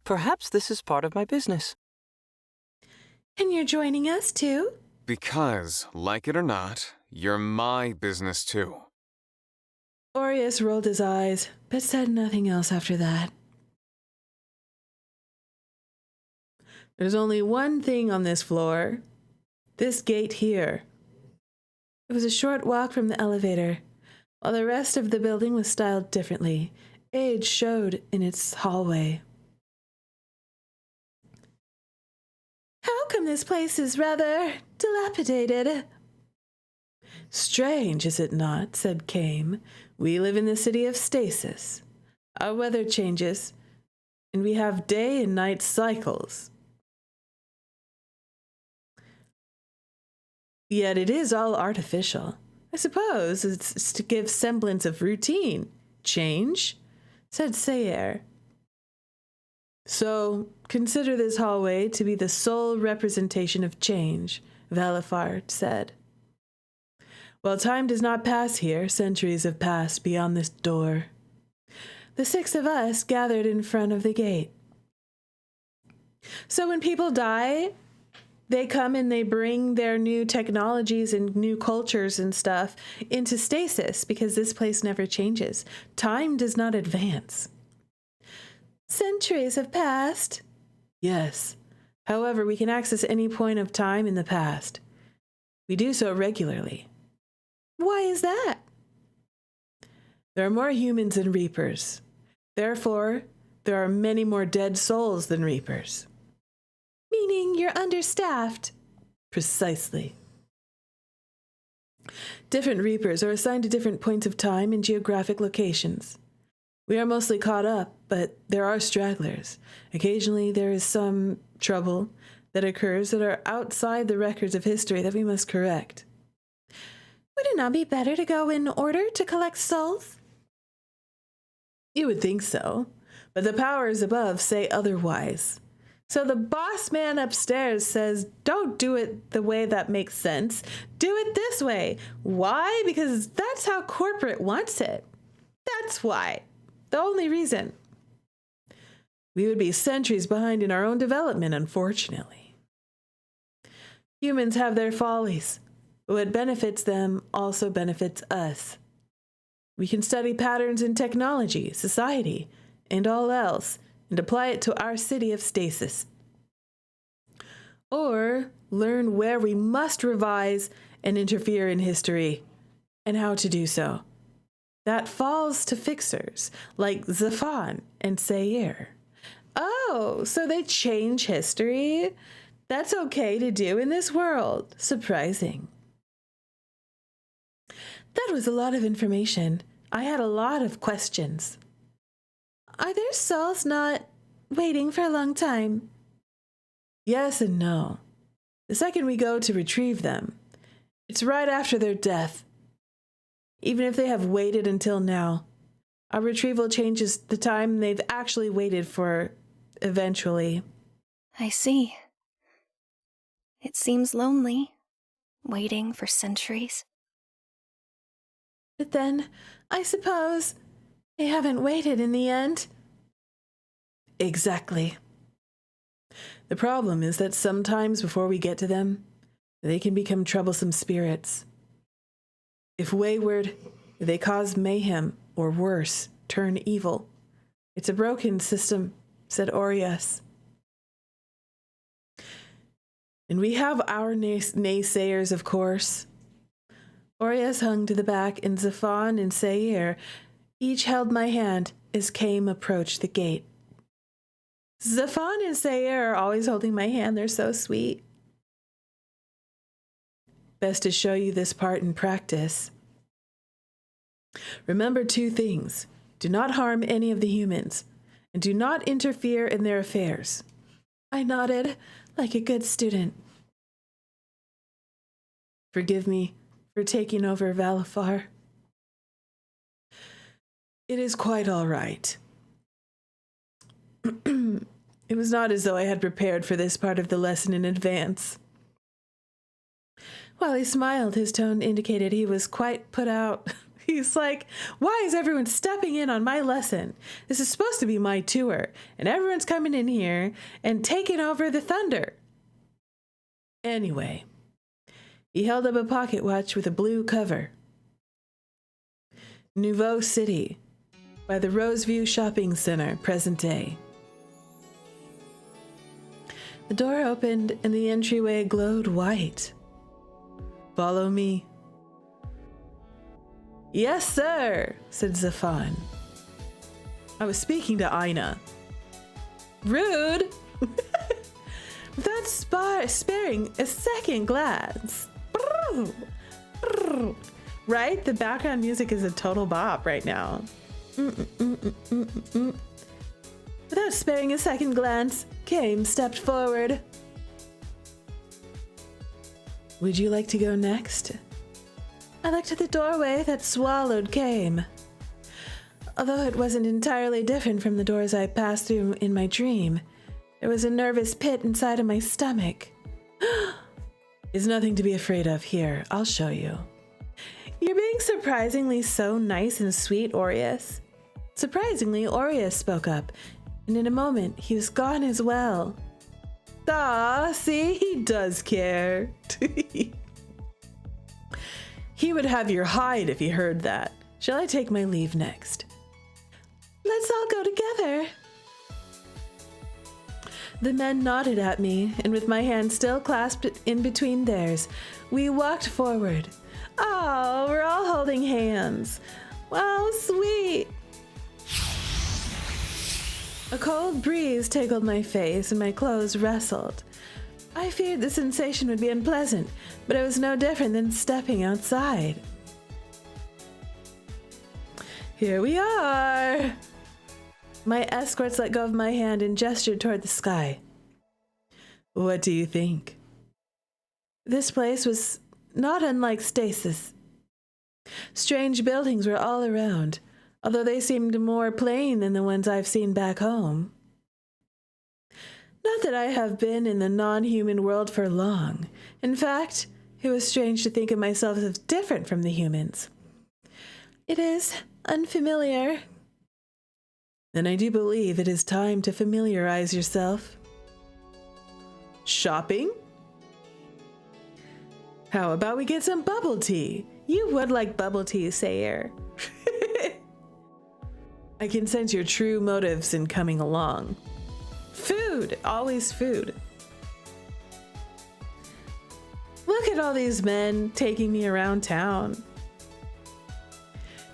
Perhaps this is part of my business. And you're joining us too? Because, like it or not, you're my business too. Aureus rolled his eyes, but said nothing else after that. There's only one thing on this floor. This gate here. It was a short walk from the elevator. While the rest of the building was styled differently, age showed in its hallway. How come this place is rather dilapidated? Strange, is it not? Said Kame. We live in the city of stasis. Our weather changes, and we have day and night cycles. Yet it is all artificial. I suppose it's to give semblance of routine. Change, said Sayer. So, consider this hallway to be the sole representation of change, Valifard said. While time does not pass here, centuries have passed beyond this door. The 6 of us gathered in front of the gate. So when people die, they come and they bring their new technologies and new cultures and stuff into stasis because this place never changes. Time does not advance. Centuries have passed. Yes. However, we can access any point of time in the past. We do so regularly. Why is that? There are more humans than Reapers. Therefore, there are many more dead souls than Reapers. Meaning you're understaffed. Precisely. Different Reapers are assigned to different points of time and geographic locations. We are mostly caught up, but there are stragglers. Occasionally there is some trouble that occurs that are outside the records of history that we must correct. Would it not be better to go in order to collect souls? You would think so, but the powers above say otherwise. So the boss man upstairs says, don't do it the way that makes sense. Do it this way. Why? Because that's how corporate wants it. That's why. The only reason. We would be centuries behind in our own development, unfortunately. Humans have their follies. What benefits them also benefits us. We can study patterns in technology, society, and all else, and apply it to our city of stasis. Or learn where we must revise and interfere in history, and how to do so. That falls to fixers, like Zafan and Sayer. Oh, so they change history? That's okay to do in this world. Surprising. That was a lot of information. I had a lot of questions. Are their souls not waiting for a long time? Yes and no. The second we go to retrieve them, it's right after their death. Even if they have waited until now, our retrieval changes the time they've actually waited for eventually. I see. It seems lonely, waiting for centuries. But then, I suppose, they haven't waited in the end. Exactly. The problem is that sometimes before we get to them, they can become troublesome spirits. If wayward, they cause mayhem, or worse, turn evil. It's a broken system, said Aureus. And we have our naysayers, of course. Aureus hung to the back, and Zafan and Sayer each held my hand as Kame approached the gate. Zafan and Sayer are always holding my hand. They're so sweet. Best to show you this part in practice. Remember 2 things. Do not harm any of the humans, and do not interfere in their affairs. I nodded like a good student. Forgive me for taking over Valifar. It is quite all right. It was not as though I had prepared for this part of the lesson in advance. While he smiled, his tone indicated he was quite put out. He's like, why is everyone stepping in on my lesson? This is supposed to be my tour, and everyone's coming in here and taking over the thunder. Anyway, he held up a pocket watch with a blue cover. Nouveau City, by the Roseview Shopping Center, present day. The door opened and the entryway glowed white. Follow me. Yes, sir, said Zafan. I was speaking to Ina. Rude! Without sparing a second glance. Right? The background music is a total bop right now. Without sparing a second glance, Kame stepped forward. Would you like to go next? I looked at the doorway that swallowed Kame. Although it wasn't entirely different from the doors I passed through in my dream, there was a nervous pit inside of my stomach. There's nothing to be afraid of here. I'll show you. You're being surprisingly so nice and sweet, Aureus. Surprisingly, Aureus spoke up, and in a moment, he was gone as well. Ah, see, he does care. He would have your hide if he heard that. Shall I take my leave next? Let's all go together. The men nodded at me, and with my hand still clasped in between theirs, we walked forward. Oh, we're all holding hands. Wow, sweet. A cold breeze tickled my face and my clothes rustled. I feared the sensation would be unpleasant, but it was no different than stepping outside. Here we are. My escorts let go of my hand and gestured toward the sky. What do you think? This place was not unlike stasis. Strange buildings were all around, although they seemed more plain than the ones I've seen back home. Not that I have been in the non-human world for long. In fact, it was strange to think of myself as different from the humans. It is unfamiliar. Then I do believe it is time to familiarize yourself. Shopping? How about we get some bubble tea? You would like bubble tea, Sayer. I can sense your true motives in coming along. Food, always food. Look at all these men taking me around town.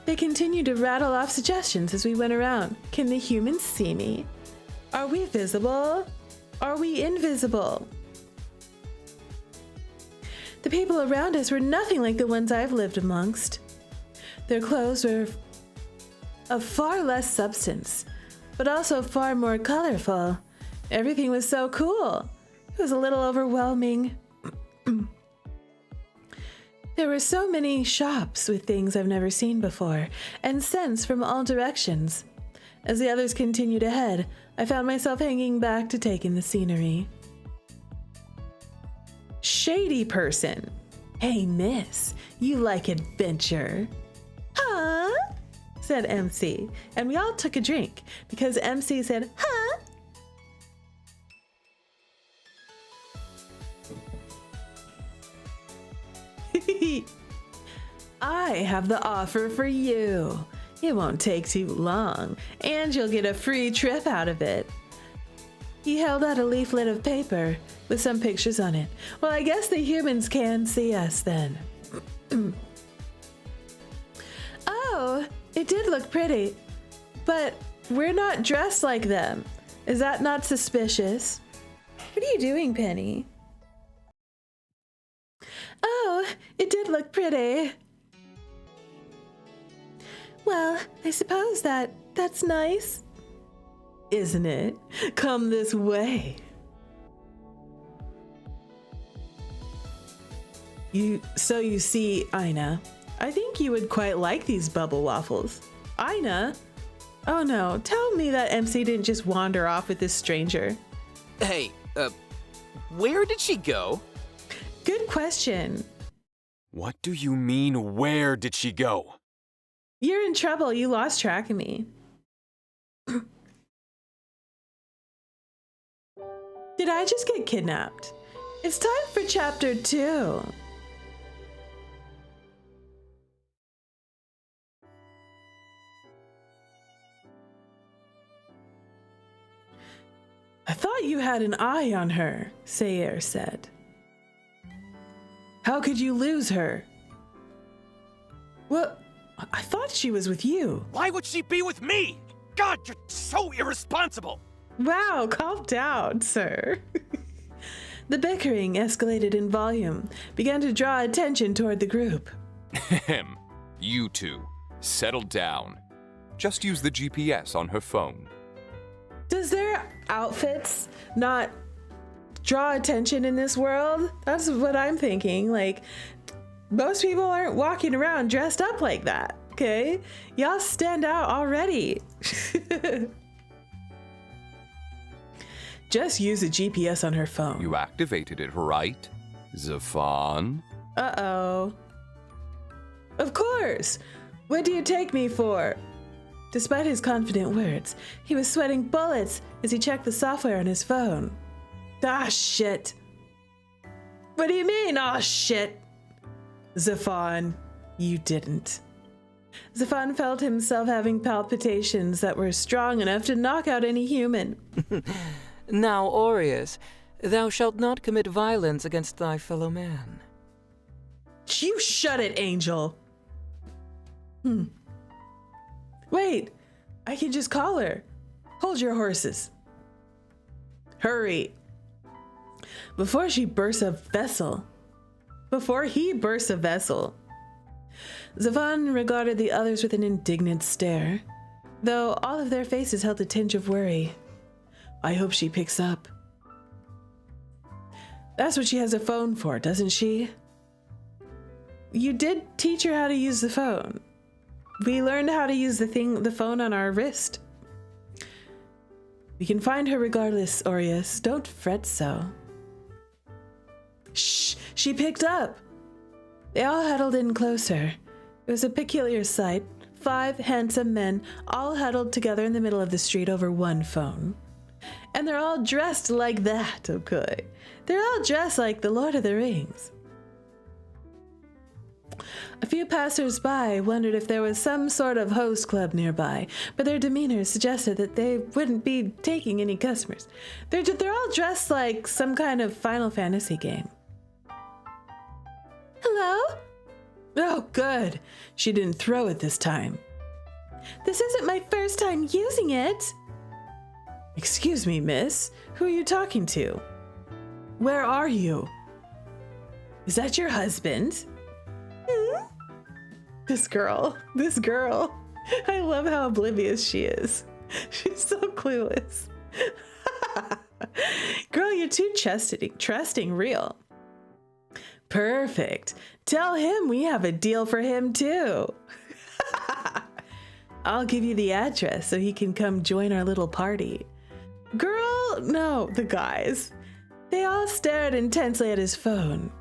They continued to rattle off suggestions as we went around. Can the humans see me? Are we visible? Are we invisible? The people around us were nothing like the ones I've lived amongst. Their clothes were of far less substance, but also far more colorful. Everything was so cool. It was a little overwhelming. There were so many shops with things I've never seen before, and scents from all directions. As the others continued ahead, I found myself hanging back to take in the scenery. Shady person. Hey, miss, you like adventure? Huh? Said MC, and we all took a drink because MC said, huh? I have the offer for you. It won't take too long, and you'll get a free trip out of it. He held out a leaflet of paper with some pictures on it. Well, I guess the humans can see us then. Oh, it did look pretty, but we're not dressed like them. Is that not suspicious? What are you doing, Penny? Oh, it did look pretty. Well, I suppose that's nice. Isn't it? Come this way. So you see, Ina, I think you would quite like these bubble waffles. Ina? Oh no, tell me that MC didn't just wander off with this stranger. Hey, where did she go? Good question. What do you mean, where did she go? You're in trouble. You lost track of me. Did I just get kidnapped? It's time for chapter 2. I thought you had an eye on her, Sayer said. How could you lose her? Well, I thought she was with you. Why would she be with me? God, you're so irresponsible. Wow, calm down, sir. The bickering escalated in volume, began to draw attention toward the group. Ahem. You two, settle down. Just use the GPS on her phone. Does their outfits not draw attention in this world? That's what I'm thinking. Like, most people aren't walking around dressed up like that, okay? Y'all stand out already. Just use a GPS on her phone. You activated it, right, Zafan? Uh-oh. Of course. What do you take me for? Despite his confident words, he was sweating bullets as he checked the software on his phone. Ah, shit. What do you mean, ah, shit? Zafan, you didn't. Zafan felt himself having palpitations that were strong enough to knock out any human. Now, Aries, thou shalt not commit violence against thy fellow man. You shut it, Angel. Wait, I can just call her. Hold your horses. Hurry. Before he bursts a vessel. Zafan regarded the others with an indignant stare, though all of their faces held a tinge of worry. I hope she picks up. That's what she has a phone for, doesn't she? You did teach her how to use the phone. We learned how to use the phone on our wrist. We can find her regardless, Aureus. Don't fret so. Shh! She picked up! They all huddled in closer. It was a peculiar sight. 5 handsome men, all huddled together in the middle of the street over one phone. And they're all dressed like that, okay? They're all dressed like the Lord of the Rings. A few passers-by wondered if there was some sort of host club nearby, but their demeanor suggested that they wouldn't be taking any customers. They're all dressed like some kind of Final Fantasy game. Hello? Oh, good. She didn't throw it this time. This isn't my first time using it. Excuse me, miss. Who are you talking to? Where are you? Is that your husband? This girl. I love how oblivious she is. She's so clueless. Girl, you're too trusting real. Perfect. Tell him we have a deal for him too. I'll give you the address so he can come join our little party. Girl, no, the guys. They all stared intensely at his phone.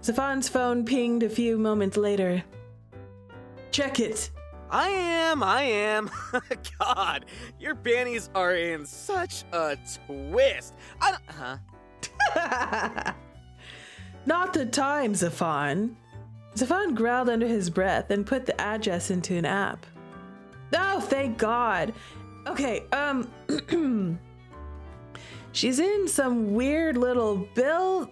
Zafan's phone pinged a few moments later. Check it. I am. God, your bannies are in such a twist. Not the time, Zafan. Zafan growled under his breath and put the address into an app. Oh, thank God. Okay, she's in some weird little bill.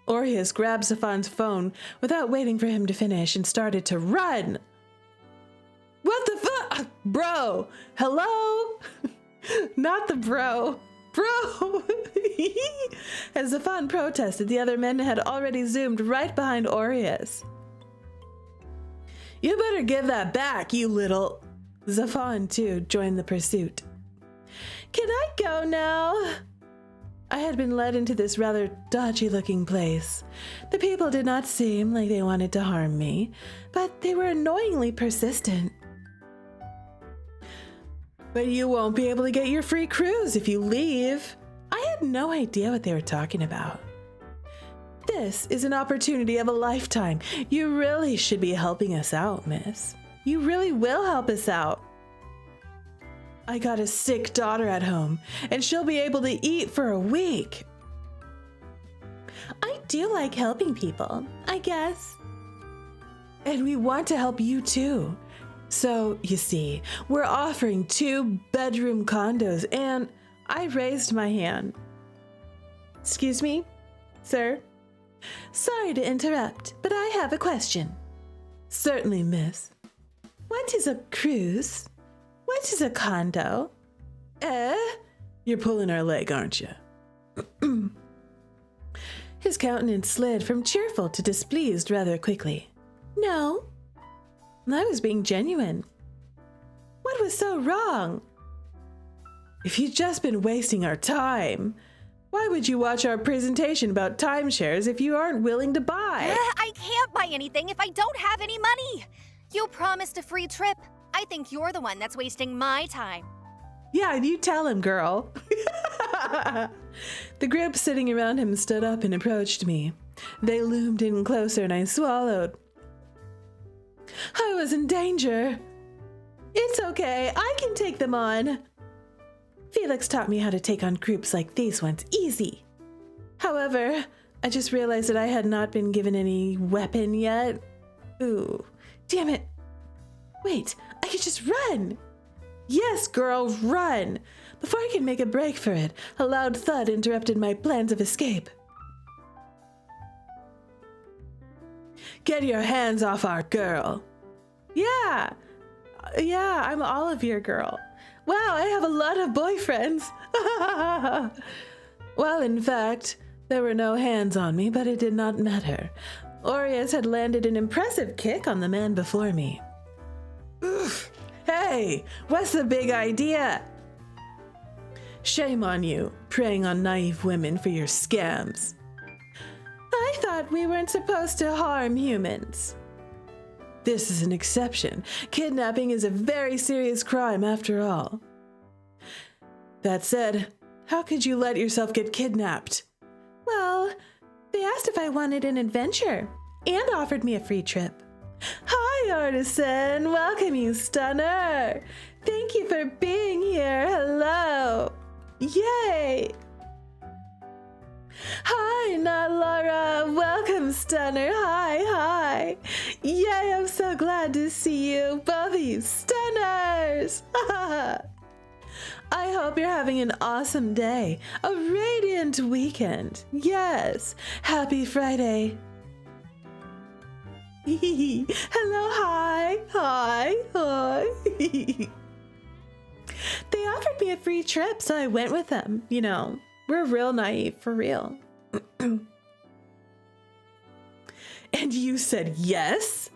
Aureus grabbed Zafan's phone without waiting for him to finish and started to run. What the fuck? Bro, hello? Not the bro. Bro! As Zafan protested, the other men had already zoomed right behind Aureus. You better give that back, you little... Zafan, too, joined the pursuit. Can I go now? I had been led into this rather dodgy-looking place. The people did not seem like they wanted to harm me, but they were annoyingly persistent. But you won't be able to get your free cruise if you leave. I had no idea what they were talking about. This is an opportunity of a lifetime. You really should be helping us out, miss. You really will help us out. I got a sick daughter at home, and she'll be able to eat for a week. I do like helping people, I guess. And we want to help you too. So, you see, we're offering 2-bedroom condos, and I raised my hand. Excuse me, sir? Sorry to interrupt, but I have a question. Certainly, miss. What is a cruise? What is a condo? You're pulling our leg, aren't you? His countenance slid from cheerful to displeased rather quickly. No. I was being genuine. What was so wrong? If you'd just been wasting our time, why would you watch our presentation about timeshares if you aren't willing to buy? I can't buy anything if I don't have any money. You promised a free trip. I think you're the one that's wasting my time. Yeah, you tell him, girl. The group sitting around him stood up and approached me. They loomed in closer and I swallowed. I was in danger. It's okay, I can take them on. Felix taught me how to take on groups like these ones easy. However, I just realized that I had not been given any weapon yet. Ooh, damn it. Wait, I could just run. Yes, girl, run. Before I could make a break for it, a loud thud interrupted my plans of escape. Get your hands off our girl. Yeah, I'm all of your girl. Wow, I have a lot of boyfriends. Well, in fact, there were no hands on me, but it did not matter. Aries had landed an impressive kick on the man before me. Oof. Hey, what's the big idea? Shame on you, preying on naive women for your scams. I thought we weren't supposed to harm humans. This is an exception. Kidnapping is a very serious crime after all. That said, how could you let yourself get kidnapped? Well, they asked if I wanted an adventure and offered me a free trip. Hi, artisan. Welcome, you stunner. Thank you for being here. Hello. Yay. Hi, not Laura. Welcome, stunner. Hi. Yay, I'm so glad to see you. Both of you stunners. I hope you're having an awesome day. A radiant weekend. Yes. Happy Friday. Hello, hi. They offered me a free trip, so I went with them. You know, we're real naive, for real. And you said yes?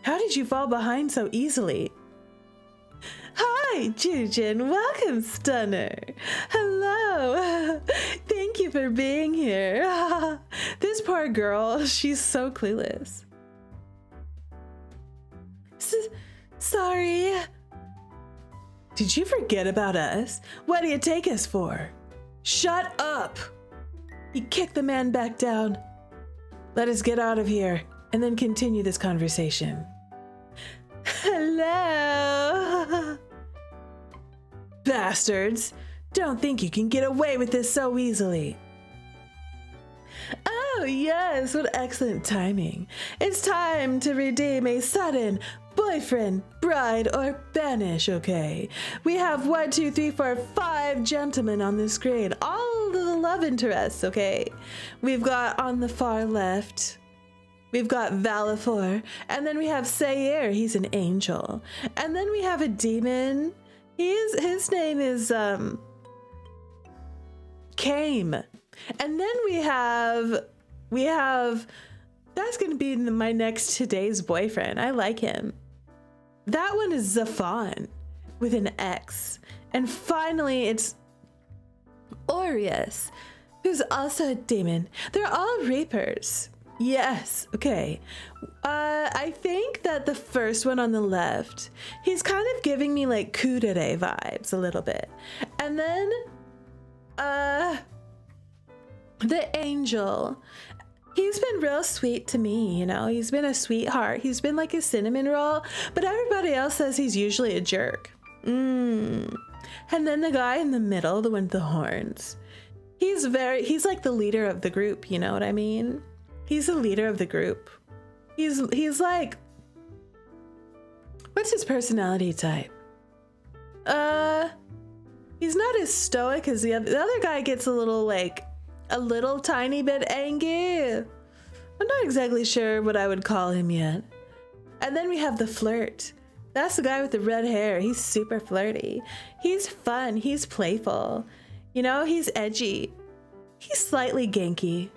How did you fall behind so easily? Hi, Jujin. Welcome, stunner. Hello. Thank you for being here. This poor girl, she's so clueless. Sorry. Did you forget about us? What do you take us for? Shut up. He kicked the man back down. Let us get out of here and then continue this conversation. Hello. Bastards. Don't think you can get away with this so easily. Oh, yes, what excellent timing. It's time to redeem a sudden boyfriend, bride, or banish, okay? We have 1, 2, 3, 4, 5 gentlemen on the screen, all of the love interests, okay? We've got on the far left, we've got Valifor, and then we have Sayer, he's an angel. And then we have a demon, his name is, Came. And then we have, that's gonna be my next today's boyfriend. I like him. That one is Zafan with an X. And finally it's Aries, who's also a demon. They're all reapers. Yes, okay. I think that the first one on the left, he's kind of giving me like Kudere vibes a little bit. And then, The angel. He's been real sweet to me, you know? He's been a sweetheart. He's been like a cinnamon roll, but everybody else says he's usually a jerk. And then the guy in the middle, the one with the horns. He's like the leader of the group, you know what I mean? He's the leader of the group. He's like, what's his personality type? He's not as stoic as the other guy. Gets a little tiny bit angry. I'm not exactly sure what I would call him yet. And then we have the flirt. That's the guy with the red hair. He's super flirty. He's fun. He's playful. You know, he's edgy. He's slightly ganky.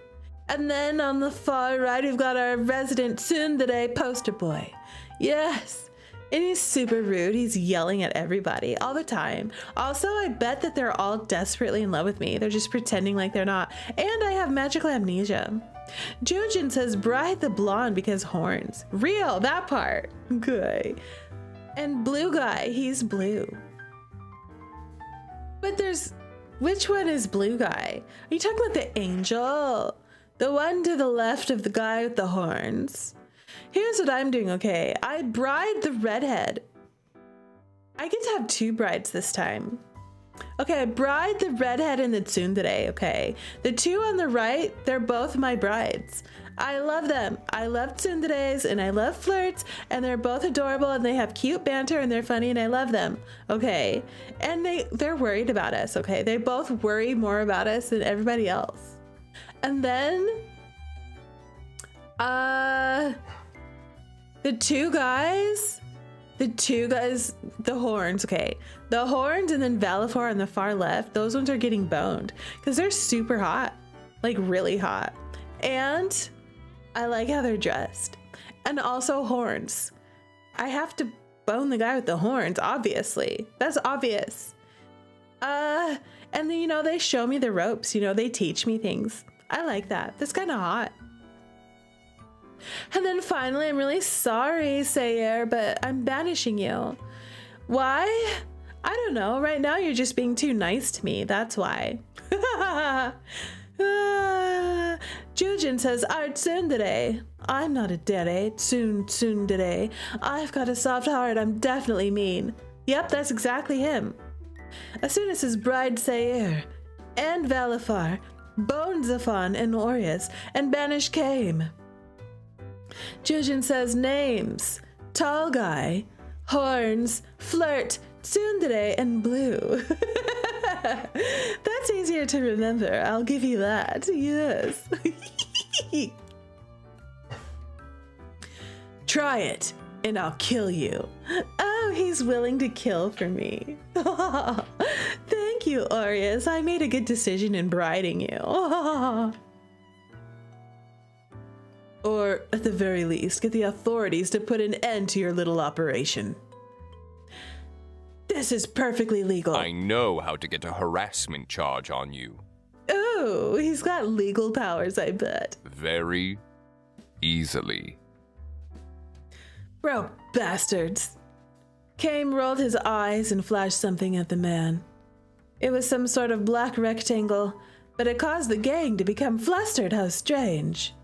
And then on the far right, we've got our resident tsundere poster boy. Yes. And he's super rude. He's yelling at everybody all the time. Also, I bet that they're all desperately in love with me. They're just pretending like they're not. And I have magical amnesia. Jujin says bride the blonde because horns. Real, that part. Good. And blue guy, he's blue. But which one is blue guy? Are you talking about the angel? The one to the left of the guy with the horns? Here's what I'm doing, okay? I bride the redhead. I get to have two brides this time. Okay, I bride the redhead and the tsundere, okay? The two on the right, they're both my brides. I love them. I love tsunderes and I love flirts, and they're both adorable and they have cute banter and they're funny and I love them, okay? And they're worried about us, okay? They both worry more about us than everybody else. And then, the two guys, the horns, okay. The horns and then Valifor on the far left, those ones are getting boned because they're super hot, like really hot. And I like how they're dressed. And also horns. I have to bone the guy with the horns, obviously. That's obvious. And then, you know, they show me the ropes, you know, they teach me things. I like that. That's kind of hot. And then finally, I'm really sorry, Sayer, but I'm banishing you. Why? I don't know. Right now, you're just being too nice to me. That's why. Jujin says, Art tsundere. I'm not a dere. Tsundere. I've got a soft heart. I'm definitely mean. Yep, that's exactly him. As soon as his bride Sayer and Valifar, Bonezafon and Orius, and Banish came. Jujin says names: tall guy, horns, flirt, tsundere, and blue. That's easier to remember, I'll give you that, yes. Try it, and I'll kill you. Oh, he's willing to kill for me. Thank you, Orius. I made a good decision in briding you. Or, at the very least, get the authorities to put an end to your little operation. This is perfectly legal. I know how to get a harassment charge on you. Oh, he's got legal powers, I bet. Very easily. Bro, bastards. Kame rolled his eyes and flashed something at the man. It was some sort of black rectangle, but it caused the gang to become flustered. How strange.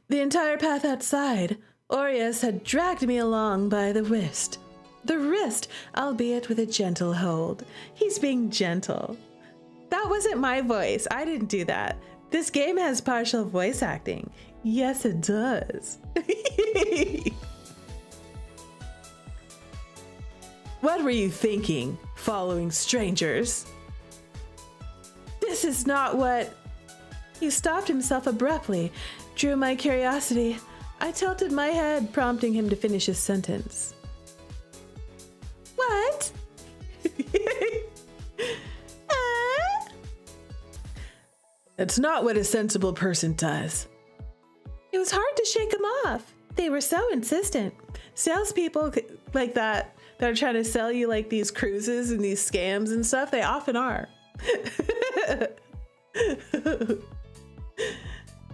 The entire path outside, Orius had dragged me along by the wrist. The wrist, albeit with a gentle hold. He's being gentle. That wasn't my voice. I didn't do that. This game has partial voice acting. Yes, it does. What were you thinking, following strangers? This is not what... He stopped himself abruptly, drew my curiosity. I tilted my head, prompting him to finish his sentence. What? That's not what a sensible person does. It was hard to shake them off. They were so insistent. Salespeople like that are trying to sell you like these cruises and these scams and stuff, they often are.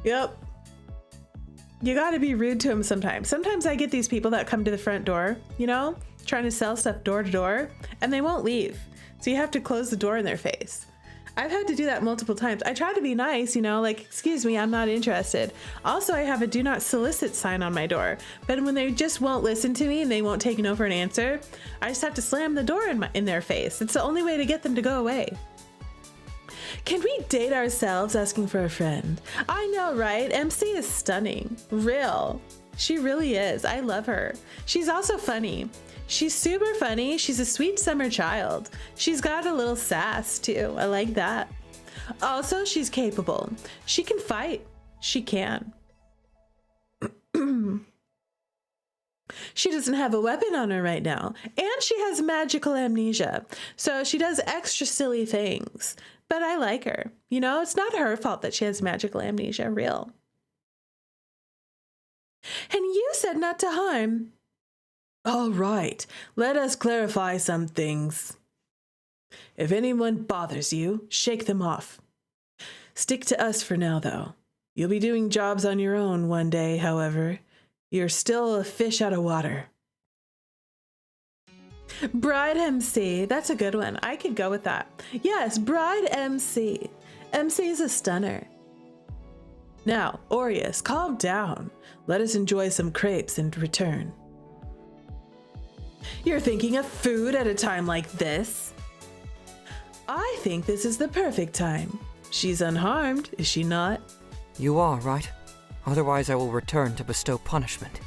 Yep. You gotta be rude to them sometimes. Sometimes I get these people that come to the front door, you know, trying to sell stuff door to door, and they won't leave. So you have to close the door in their face. I've had to do that multiple times. I try to be nice, you know, like, excuse me, I'm not interested. Also, I have a do not solicit sign on my door. But when they just won't listen to me and they won't take no for an answer, I just have to slam the door in their face. It's the only way to get them to go away. Can we date ourselves? Asking for a friend. I know, right? MC is stunning. Real. She really is. I love her. She's also funny. She's super funny. She's a sweet summer child. She's got a little sass too. I like that. Also, she's capable. She can fight. She can. She doesn't have a weapon on her right now. And she has magical amnesia. So she does extra silly things. But I like her. You know, it's not her fault that she has magical amnesia. Real. And you said not to harm. All right, let us clarify some things. If anyone bothers you, shake them off. Stick to us for now, though. You'll be doing jobs on your own one day, however. You're still a fish out of water. Bride MC, that's a good one. I could go with that. Yes, Bride MC. MC is a stunner. Now, Aureus, calm down. Let us enjoy some crepes and return. You're thinking of food at a time like this? I think this is the perfect time. She's unharmed, is she not? You are, right? Otherwise I will return to bestow punishment.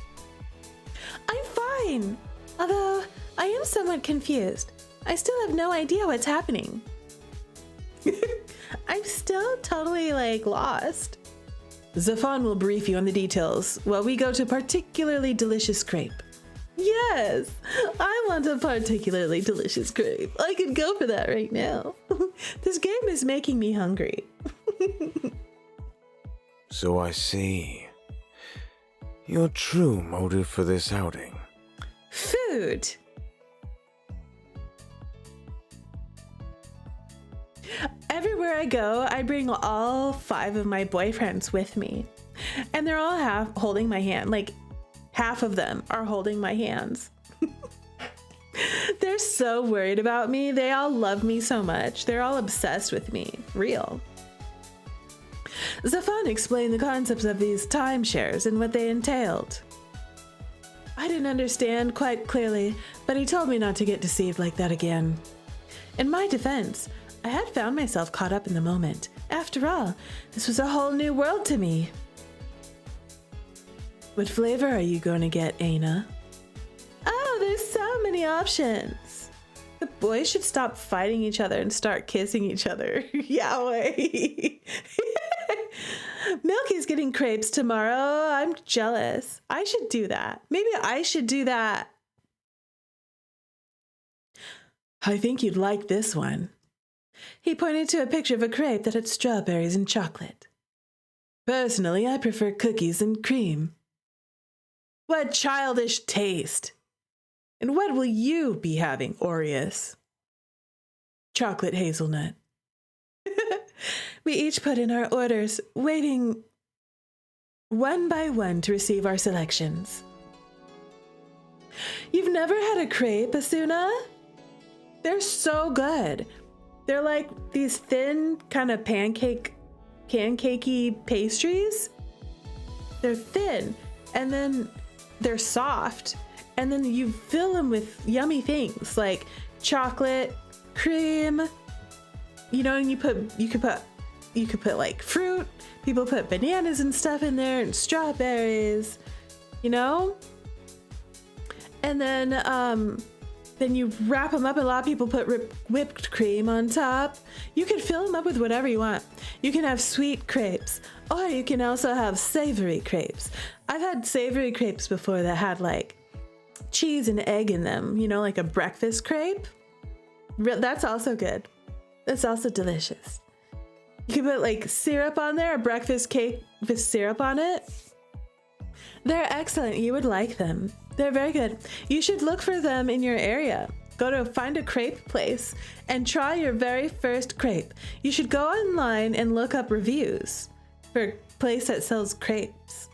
I'm fine. Although, I am somewhat confused. I still have no idea what's happening. I'm still totally, lost. Zafan will brief you on the details while we go to particularly delicious crepe. Yes, I want a particularly delicious crepe. I could go for that right now. This game is making me hungry. So I see. Your true motive for this outing. Food. Everywhere I go, I bring all 5 of my boyfriends with me. And they're all holding my hand. Half of them are holding my hands. They're so worried about me. They all love me so much. They're all obsessed with me. Real. Zafan explained the concepts of these timeshares and what they entailed. I didn't understand quite clearly, but he told me not to get deceived like that again. In my defense, I had found myself caught up in the moment. After all, this was a whole new world to me. What flavor are you going to get, Aina? Oh, there's so many options. The boys should stop fighting each other and start kissing each other. Yahweh. Milky's getting crepes tomorrow. I'm jealous. I should do that. Maybe I should do that. I think you'd like this one. He pointed to a picture of a crepe that had strawberries and chocolate. Personally, I prefer cookies and cream. What childish taste! And what will you be having, Aureus? Chocolate hazelnut. We each put in our orders, waiting one by one to receive our selections. You've never had a crepe, Asuna? They're so good. They're like these thin, kind of pancakey pastries. They're thin, and then they're soft, and then you fill them with yummy things like chocolate, cream, you know, and you could put like fruit. People put bananas and stuff in there and strawberries, you know? And then you wrap them up, and a lot of people put whipped cream on top. You can fill them up with whatever you want. You can have sweet crepes, or you can also have savory crepes. I've had savory crepes before that had like cheese and egg in them, you know, like a breakfast crepe. That's also good. That's also delicious. You can put like syrup on there, a breakfast cake with syrup on it. They're excellent. You would like them. They're very good. You should look for them in your area. Find a crepe place and try your very first crepe. You should go online and look up reviews for a place that sells crepes.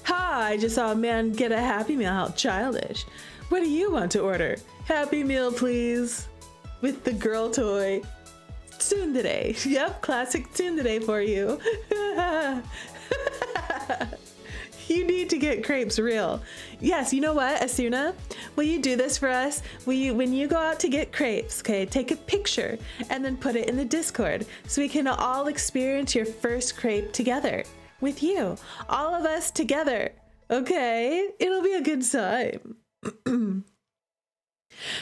Ha! I just saw a man get a Happy Meal. How childish. What do you want to order? Happy Meal, please. With the girl toy. Tsundere. Yep, classic tsundere for you. You need to get crepes real. Yes, you know what, Asuna? Will you do this for us? When you go out to get crepes, okay, take a picture and then put it in the Discord so we can all experience your first crepe together with you. All of us together, okay? It'll be a good time.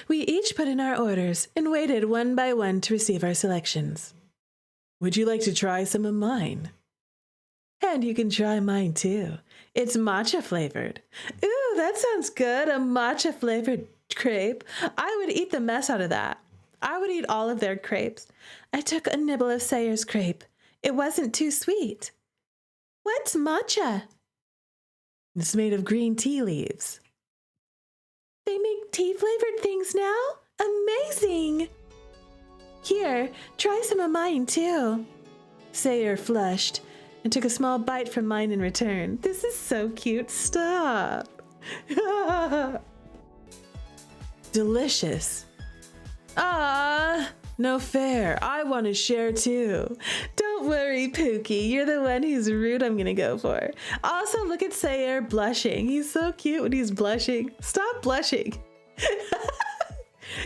We each put in our orders and waited one by one to receive our selections. Would you like to try some of mine? And you can try mine too. It's matcha flavored. Ooh, that sounds good. A matcha flavored crepe. I would eat the mess out of that. I would eat all of their crepes. I took a nibble of Sayer's crepe. It wasn't too sweet. What's matcha? It's made of green tea leaves. They make tea flavored things now? Amazing! Here, try some of mine too. Sayer flushed and took a small bite from mine in return. This is so cute. Stop. Delicious. Ah, no fair. I want to share too. Don't worry, Pookie. You're the one whose route I'm going to go for. Also, look at Sayer blushing. He's so cute when he's blushing. Stop blushing.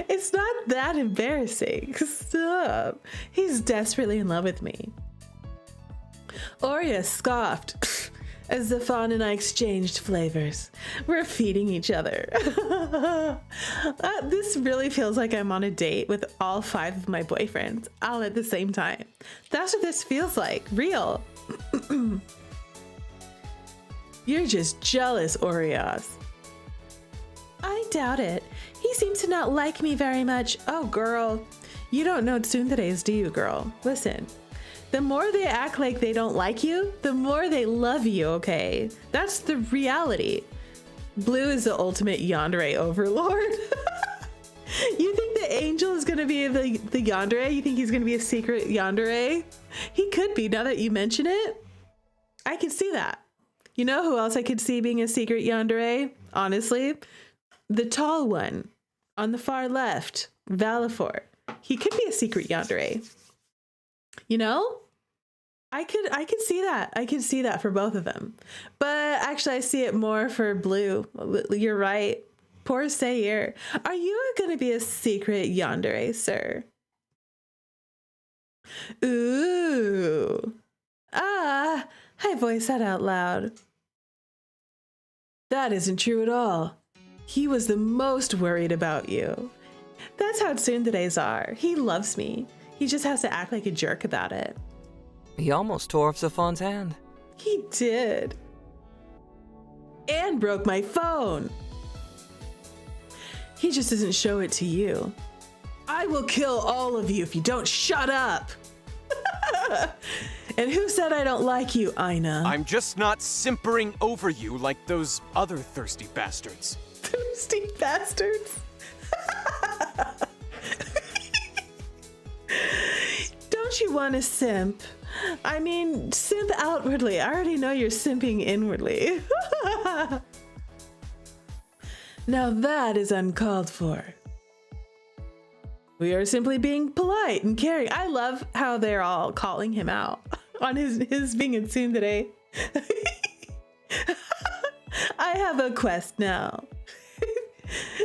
It's not that embarrassing. Stop. He's desperately in love with me. Oria scoffed as the fawn and I exchanged flavors. We're feeding each other. This really feels like I'm on a date with all 5 of my boyfriends all at the same time. That's what this feels like. Real. You're just jealous, Orias. I doubt it. He seems to not like me very much. Oh, girl. You don't know tsunderes, do you, girl? Listen. The more they act like they don't like you, the more they love you, okay? That's the reality. Blue is the ultimate yandere overlord. You think the angel is gonna be the yandere? You think he's gonna be a secret yandere? He could be, now that you mention it. I can see that. You know who else I could see being a secret yandere? Honestly, the tall one on the far left, Valifor. He could be a secret yandere. You know, I could see that. I could see that for both of them. But actually, I see it more for Blue. You're right. Poor Sayer. Are you going to be a secret yandere, sir? Ooh. Ah, I voiced that out loud. That isn't true at all. He was the most worried about you. That's how tsunderes are. He loves me. He just has to act like a jerk about it. He almost tore off Zafon's hand. He did. And broke my phone. He just doesn't show it to you. I will kill all of you if you don't shut up. And who said I don't like you, Aina? I'm just not simpering over you like those other thirsty bastards. Thirsty bastards? Don't you want to simp? I mean, simp outwardly. I already know you're simping inwardly. Now that is uncalled for. We are simply being polite and caring. I love how they're all calling him out on his being a tsundere. I have a quest now.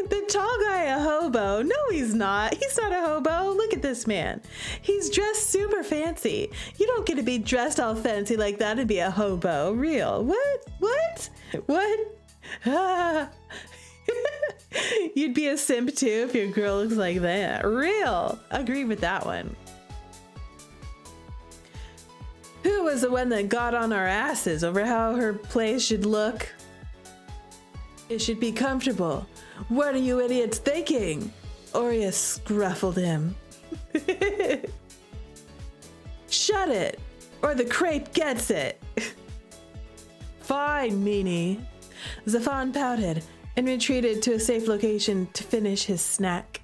The tall guy a hobo? No, he's not. He's not a hobo. Look at this man. He's dressed super fancy. You don't get to be dressed all fancy like that and be a hobo. Real. What? You'd be a simp too if your girl looks like that. Real. Agree with that one. Who was the one that got on our asses over how her place should look? It should be comfortable. What are you idiots thinking? Oria scruffled him. Shut it, or the crepe gets it. Fine, meanie. Zafon pouted and retreated to a safe location to finish his snack.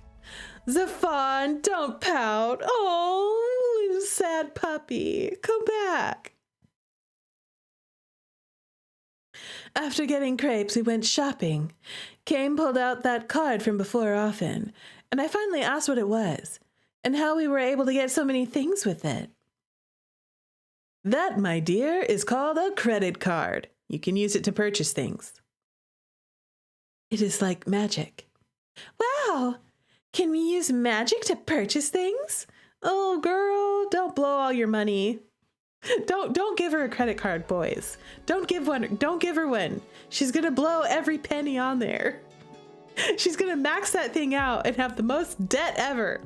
Zafon, don't pout. Oh, sad puppy. Come back. After getting crepes, we went shopping. Kame pulled out that card from before often, and I finally asked what it was, and how we were able to get so many things with it. That, my dear, is called a credit card. You can use it to purchase things. It is like magic. Wow! Can we use magic to purchase things? Oh, girl, don't blow all your money. Don't give her a credit card, boys. Don't give her one. She's gonna blow every penny on there. She's gonna max that thing out and have the most debt ever.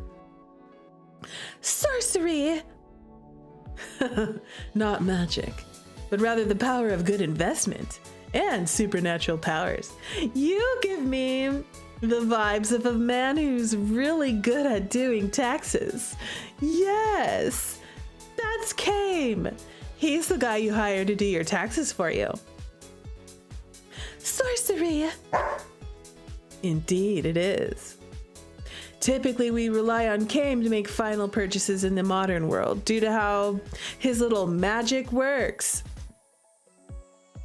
Sorcery! Not magic, but rather the power of good investment and supernatural powers. You give me the vibes of a man who's really good at doing taxes. Yes, that's Kame. He's the guy you hire to do your taxes for you. Sorcery! Indeed, it is. Typically, we rely on Kame to make final purchases in the modern world due to how his little magic works.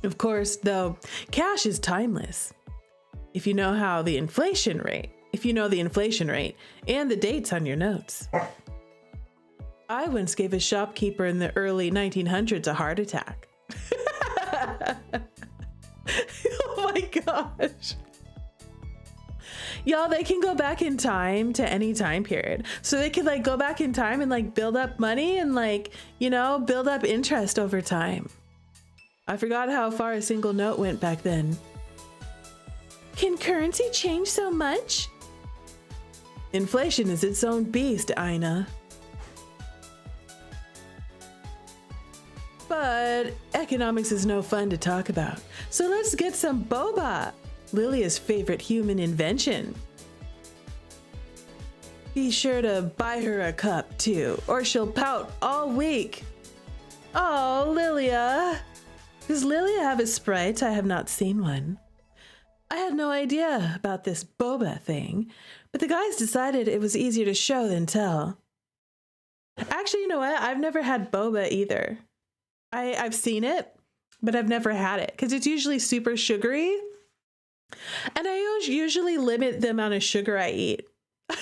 Of course, though, cash is timeless. If you know the inflation rate and the dates on your notes. I once gave a shopkeeper in the early 1900s a heart attack. Oh my gosh. Y'all, they can go back in time to any time period. So they could go back in time and build up money and build up interest over time. I forgot how far a single note went back then. Can currency change so much? Inflation is its own beast, Aina. But economics is no fun to talk about. So let's get some boba, Lilia's favorite human invention. Be sure to buy her a cup too, or she'll pout all week. Oh, Lilia. Does Lilia have a Sprite? I have not seen one. I had no idea about this boba thing, but the guys decided it was easier to show than tell. Actually, you know what? I've never had boba either. I've seen it, but I've never had it because it's usually super sugary. And I usually limit the amount of sugar I eat.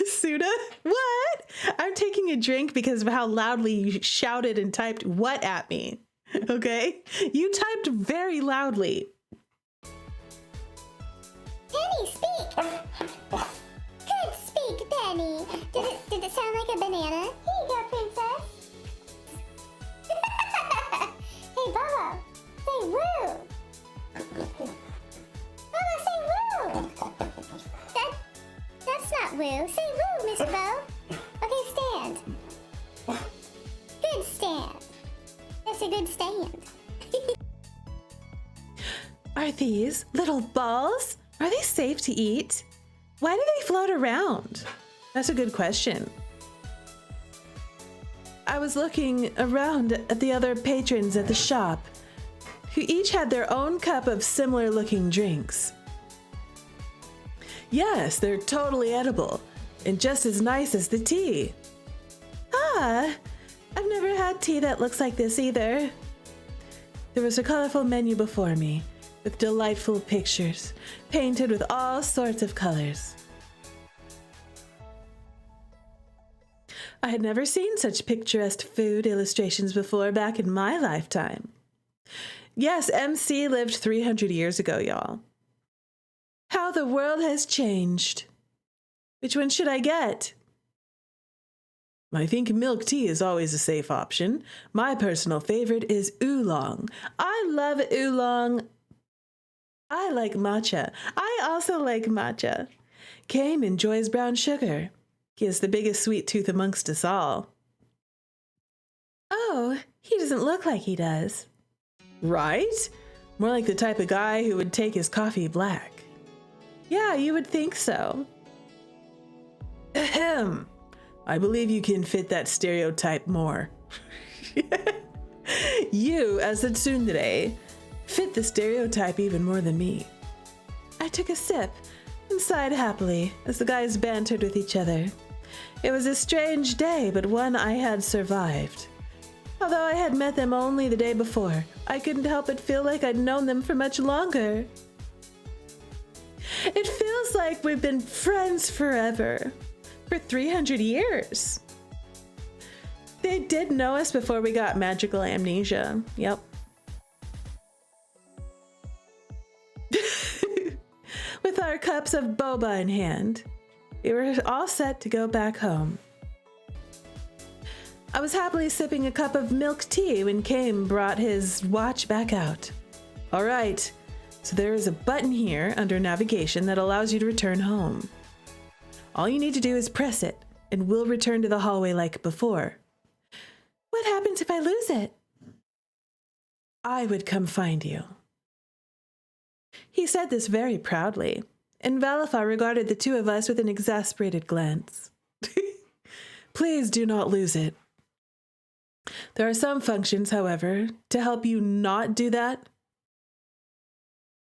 Suda? What? I'm taking a drink because of how loudly you shouted and typed what at me. Okay? You typed very loudly. Penny, speak! Good speak, Penny. Did it sound like a banana? Here you go, princess. Hey, Bubba, say woo! Bubba, say woo! That's not woo. Say woo, Miss Bo. Okay, stand. Good stand. That's a good stand. Are these little balls? Are they safe to eat? Why do they float around? That's a good question. I was looking around at the other patrons at the shop, who each had their own cup of similar looking drinks. Yes, they're totally edible, and just as nice as the tea. Ah, I've never had tea that looks like this either. There was a colorful menu before me, with delightful pictures, painted with all sorts of colors. I had never seen such picturesque food illustrations before back in my lifetime. Yes, MC lived 300 years ago, y'all. How the world has changed. Which one should I get? I think milk tea is always a safe option. My personal favorite is oolong. I love oolong. I like matcha. I also like matcha. Kame enjoys brown sugar. He has the biggest sweet tooth amongst us all. Oh, he doesn't look like he does. Right? More like the type of guy who would take his coffee black. Yeah, you would think so. Ahem. I believe you can fit that stereotype more. You, as the tsundere, fit the stereotype even more than me. I took a sip and sighed happily as the guys bantered with each other. It was a strange day, but one I had survived. Although I had met them only the day before, I couldn't help but feel like I'd known them for much longer. It feels like we've been friends forever. For 300 years. They did know us before we got magical amnesia. Yep. With our cups of boba in hand, we were all set to go back home. I was happily sipping a cup of milk tea when Kame brought his watch back out. All right, so there is a button here under navigation that allows you to return home. All you need to do is press it, and we'll return to the hallway like before. What happens if I lose it? I would come find you. He said this very proudly, and Valifar regarded the two of us with an exasperated glance. Please do not lose it. There are some functions, however, to help you not do that.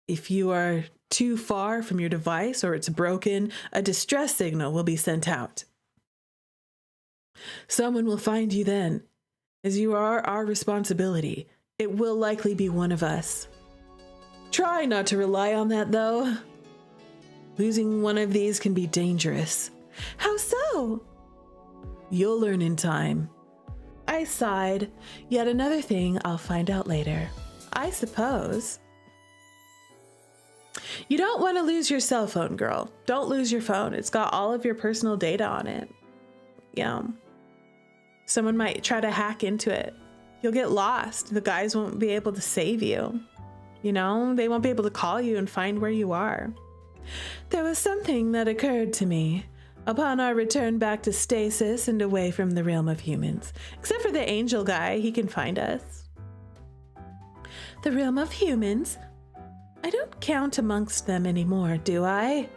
If you are too far from your device or it's broken, a distress signal will be sent out. Someone will find you then. As you are our responsibility, it will likely be one of us. Try not to rely on that, though. Losing one of these can be dangerous. How so? You'll learn in time. I sighed. Yet another thing I'll find out later. I suppose. You don't want to lose your cell phone, girl. Don't lose your phone. It's got all of your personal data on it. Yeah. Someone might try to hack into it. You'll get lost. The guys won't be able to save you. You know, they won't be able to call you and find where you are. There was something that occurred to me upon our return back to stasis and away from the realm of humans. Except for the angel guy, he can find us. The realm of humans? I don't count amongst them anymore, do I?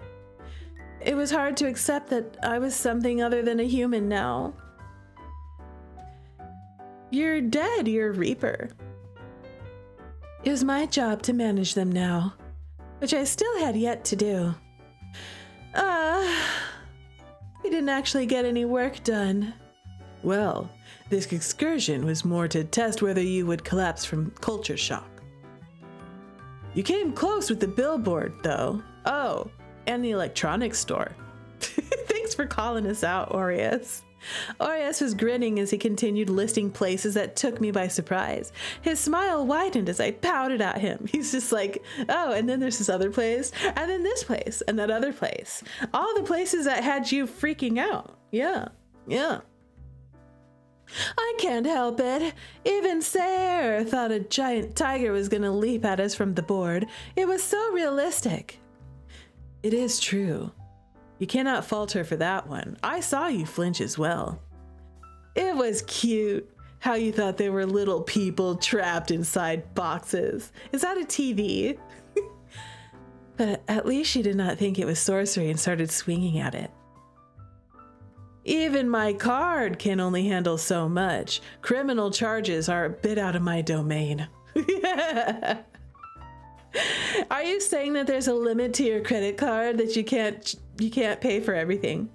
It was hard to accept that I was something other than a human now. You're dead, you're a Reaper. It was my job to manage them now, which I still had yet to do. We didn't actually get any work done. Well, this excursion was more to test whether you would collapse from culture shock. You came close with the billboard, though. Oh, and the electronics store. Thanks for calling us out, Aries. Aries was grinning as he continued listing places that took me by surprise. His smile widened as I pouted at him. He's just like, oh, and then there's this other place, and then this place, and that other place. All the places that had you freaking out. Yeah. I can't help it. Even Sayre thought a giant tiger was gonna leap at us from the board. It was so realistic. It is true. You cannot fault her for that one. I saw you flinch as well. It was cute how you thought they were little people trapped inside boxes. Is that a TV? But at least she did not think it was sorcery and started swinging at it. Even my card can only handle so much. Criminal charges are a bit out of my domain. Are you saying that there's a limit to your credit card, that you can't pay for everything?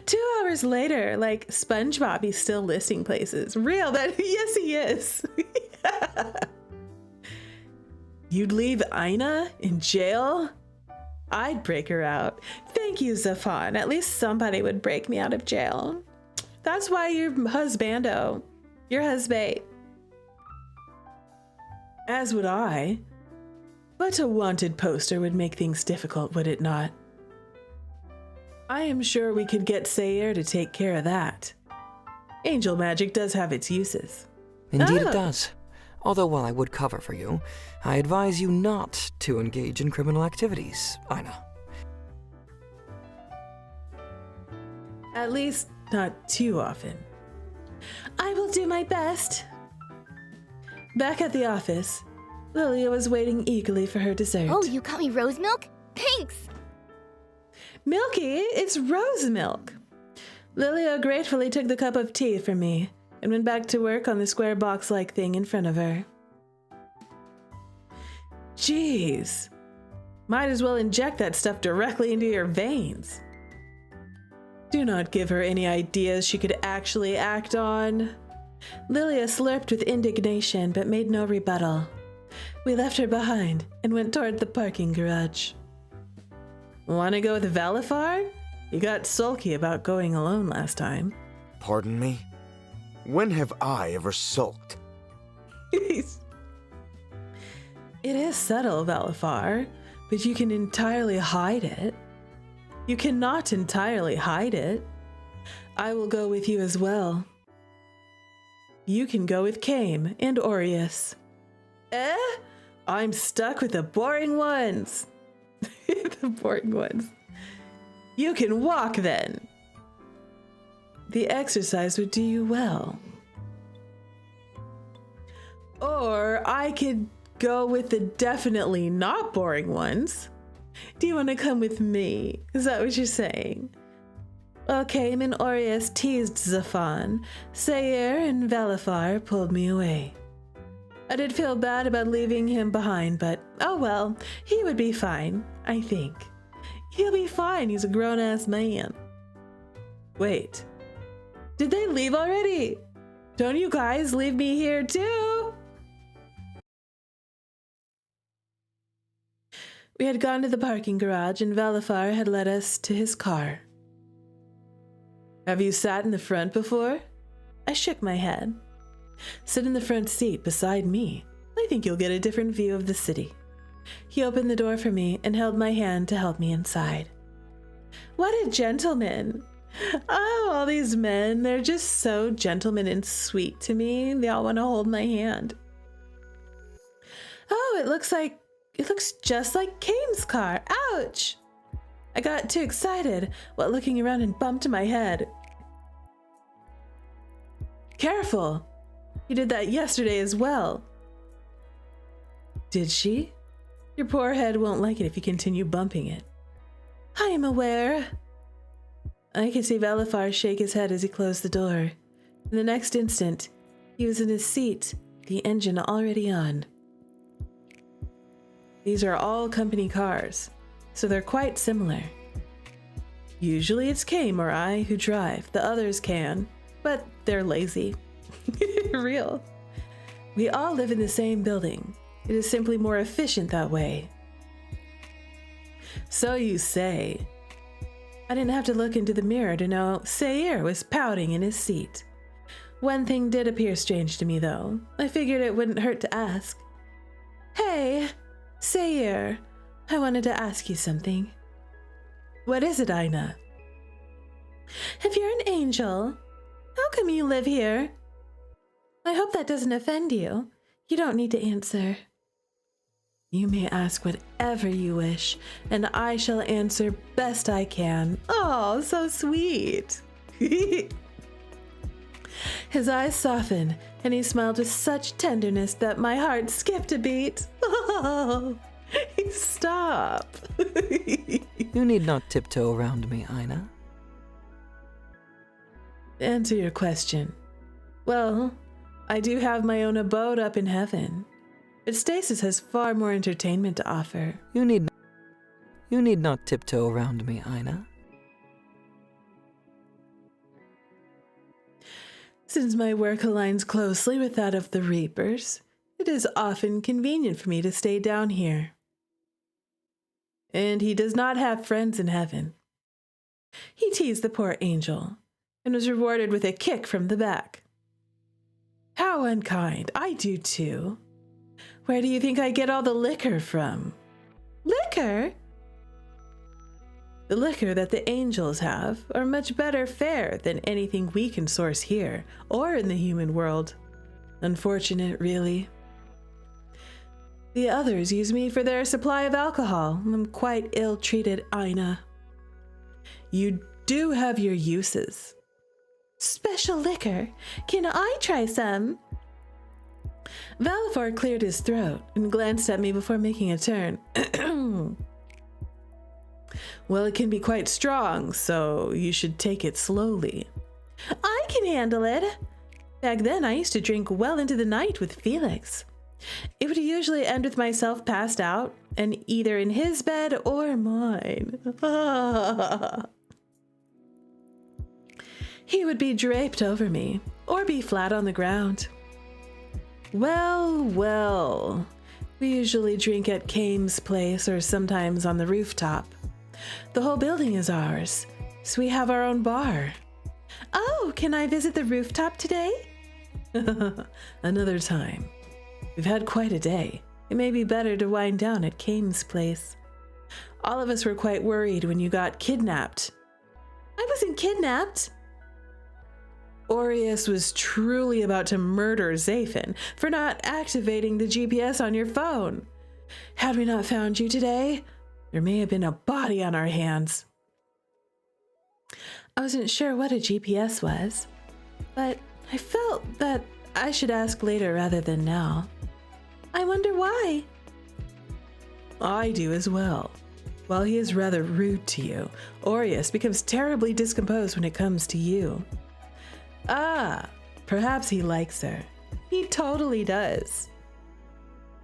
2 hours later, like SpongeBob, he's still listing places. Real, that yes he is. You'd leave Aina in jail? I'd break her out. Thank you, Zafan. At least somebody would break me out of jail. That's why you're husbando. You're husband. As would I. But a wanted poster would make things difficult, would it not? I am sure we could get Sayre to take care of that. Angel magic does have its uses. Indeed it does. Although while I would cover for you, I advise you not to engage in criminal activities, Aina. At least not too often. I will do my best. Back at the office, Lilia was waiting eagerly for her dessert. Oh, you got me Rosemilk? Thanks! Milky, it's Rosemilk. Lilia gratefully took the cup of tea from me and went back to work on the square box-like thing in front of her. Jeez. Might as well inject that stuff directly into your veins. Do not give her any ideas she could actually act on. Lilia slurped with indignation but made no rebuttal. We left her behind and went toward the parking garage. Want to go with Valifar? You got sulky about going alone last time. Pardon me? When have I ever sulked? It is subtle, Valifar, but you can entirely hide it. You cannot entirely hide it. I will go with you as well. You can go with Kame and Aureus. I'm stuck with the boring ones. The boring ones. You can walk then. The exercise would do you well. Or I could go with the definitely not boring ones. Do you want to come with me? Is that what you're saying? Well, Kame and Aureus teased Zafan. Sayer and Valifar pulled me away. I did feel bad about leaving him behind, but oh well, he would be fine, I think. He'll be fine, he's a grown-ass man. Wait, did they leave already? Don't you guys leave me here too? We had gone to the parking garage and Valifar had led us to his car. Have you sat in the front before? I shook my head. Sit in the front seat beside me. I think you'll get a different view of the city. He opened the door for me and held my hand to help me inside. What a gentleman! Oh, all these men, they're just so gentleman and sweet to me. They all want to hold my hand. Oh, it looks just like Kane's car. Ouch! I got too excited while looking around and bumped my head. Careful! You did that yesterday as well. Did she? Your poor head won't like it if you continue bumping it. I am aware. I could see Valifar shake his head as he closed the door. In the next instant, he was in his seat, the engine already on. These are all company cars, so they're quite similar. Usually it's Kame or I who drive, the others can, but they're lazy. Real. We all live in the same building. It is simply more efficient that way. So you say. I didn't have to look into the mirror to know Sayer was pouting in his seat. One thing did appear strange to me, though. I figured it wouldn't hurt to ask. Hey, Sayer, I wanted to ask you something. What is it, Aina? If you're an angel, how come you live here? I hope that doesn't offend you. You don't need to answer. You may ask whatever you wish, and I shall answer best I can. Oh, so sweet. His eyes softened, and he smiled with such tenderness that my heart skipped a beat. Oh, stop. You need not tiptoe around me, Aina. Answer your question. Well, I do have my own abode up in heaven, but Stasis has far more entertainment to offer. You need not tiptoe around me, Aina. Since my work aligns closely with that of the Reapers, it is often convenient for me to stay down here. And he does not have friends in heaven. He teased the poor angel, and was rewarded with a kick from the back. How unkind. I do too. Where do you think I get all the liquor from? Liquor? The liquor that the angels have are much better fare than anything we can source here or in the human world. Unfortunate, really. The others use me for their supply of alcohol. I'm quite ill-treated, Aina. You do have your uses. Special liquor. Can I try some? Valifar cleared his throat and glanced at me before making a turn. Well, it can be quite strong, so you should take it slowly. I can handle it. Back then, I used to drink well into the night with Felix. It would usually end with myself passed out, and either in his bed or mine. He would be draped over me, or be flat on the ground. Well, well. We usually drink at Kame's place or sometimes on the rooftop. The whole building is ours, so we have our own bar. Oh, can I visit the rooftop today? Another time. We've had quite a day. It may be better to wind down at Kame's place. All of us were quite worried when you got kidnapped. I wasn't kidnapped. Aries was truly about to murder Zaphin for not activating the GPS on your phone. Had we not found you today, there may have been a body on our hands. I wasn't sure what a GPS was, but I felt that I should ask later rather than now. I wonder why. I do as well. While he is rather rude to you, Aries becomes terribly discomposed when it comes to you. Ah, perhaps he likes her. He totally does.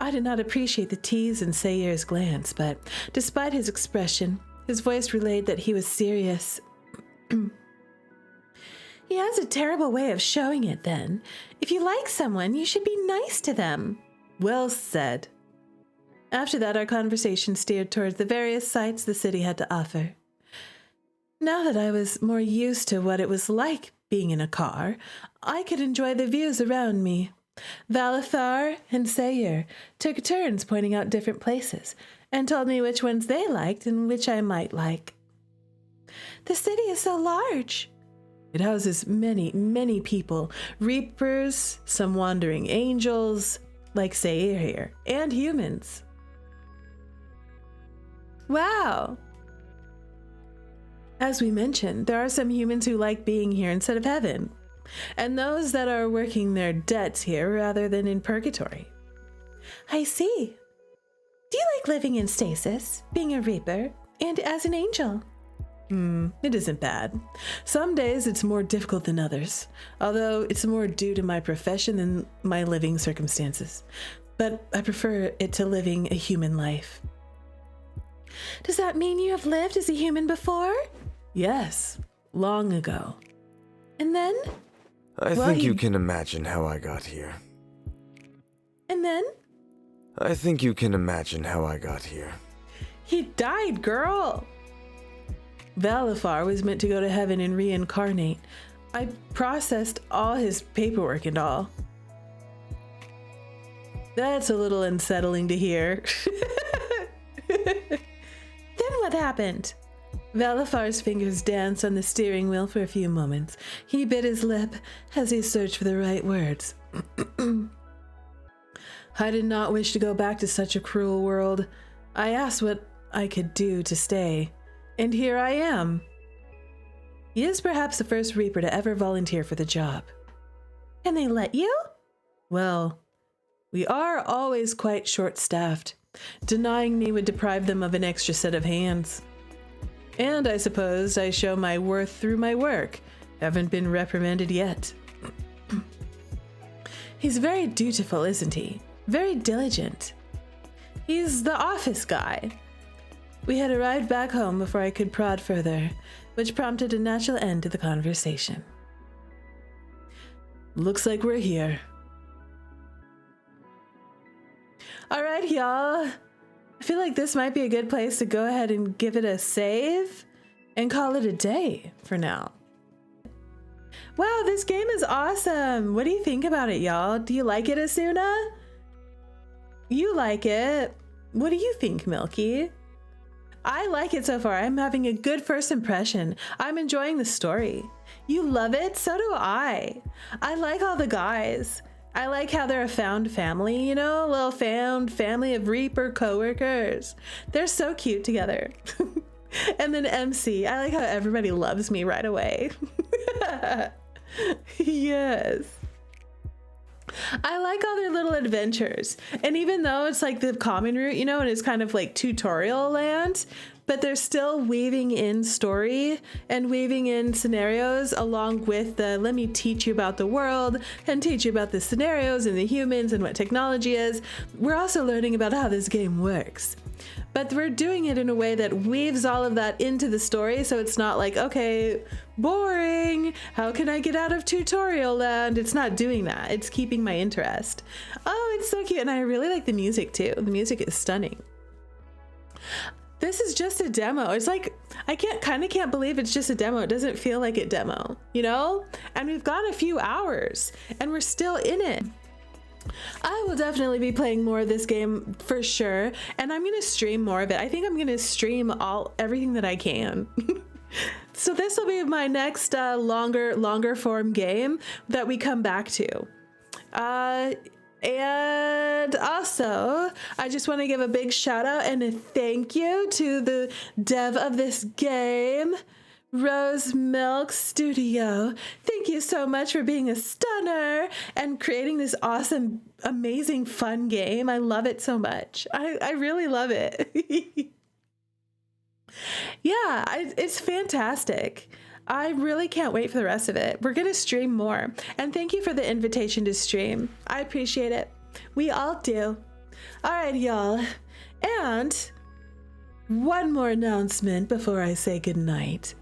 I did not appreciate the tease in Sayer's glance, but despite his expression, his voice relayed that he was serious. He has a terrible way of showing it then. If you like someone, you should be nice to them. Well said. After that, our conversation steered towards the various sights the city had to offer. Now that I was more used to what it was like being in a car, I could enjoy the views around me. Valithar and Sayer took turns pointing out different places and told me which ones they liked and which I might like. The city is so large. It houses many, many people, reapers, some wandering angels, like Sayer here, and humans. Wow. As we mentioned, there are some humans who like being here instead of heaven, and those that are working their debts here rather than in purgatory. I see. Do you like living in stasis, being a reaper, and as an angel? It isn't bad. Some days it's more difficult than others, although it's more due to my profession than my living circumstances. But I prefer it to living a human life. Does that mean you have lived as a human before? Yes, long ago. And then? I think you can imagine how I got here. And then? I think you can imagine how I got here. He died, girl! Valithar was meant to go to heaven and reincarnate. I processed all his paperwork and all. That's a little unsettling to hear. Then what happened? Valithar's fingers danced on the steering wheel for a few moments. He bit his lip as he searched for the right words. I did not wish to go back to such a cruel world. I asked what I could do to stay, and here I am. He is perhaps the first Reaper to ever volunteer for the job. And they let you? Well, we are always quite short-staffed. Denying me would deprive them of an extra set of hands. And I suppose I show my worth through my work. Haven't been reprimanded yet. He's very dutiful, isn't he? Very diligent. He's the office guy. We had arrived back home before I could prod further, which prompted a natural end to the conversation. Looks like we're here. All right, y'all. I feel like this might be a good place to go ahead and give it a save and call it a day for now. Wow, this game is awesome. What do you think about it, y'all? Do you like it, Asuna? You like it. What do you think, Milky? I like it so far. I'm having a good first impression. I'm enjoying the story. You love it? So do I. I like all the guys. I like how they're a found family, you know, a little found family of Reaper coworkers. They're so cute together. And then MC, I like how everybody loves me right away. Yes. I like all their little adventures. And even though it's like the common route, you know, and it's kind of like tutorial land, but they're still weaving in story and weaving in scenarios along with the let me teach you about the world and teach you about the scenarios and the humans and what technology is. We're also learning about how this game works. But we're doing it in a way that weaves all of that into the story, so it's not like, okay, boring, how can I get out of tutorial land? It's not doing that. It's keeping my interest. Oh, it's so cute, and I really like the music too. The music is stunning. This is just a demo. It's like, I can't believe it's just a demo. It doesn't feel like a demo, you know? And we've got a few hours, and we're still in it. I will definitely be playing more of this game for sure, and I'm gonna stream more of it. I think I'm gonna stream everything that I can. So this will be my next longer form game that we come back to. And also, I just want to give a big shout out and a thank you to the dev of this game, Rosemilk Studio. Thank you so much for being a stunner and creating this awesome, amazing, fun game. I love it so much. I really love it. Yeah, it's fantastic. I really can't wait for the rest of it. We're going to stream more. And thank you for the invitation to stream. I appreciate it. We all do. All right, y'all. And one more announcement before I say goodnight.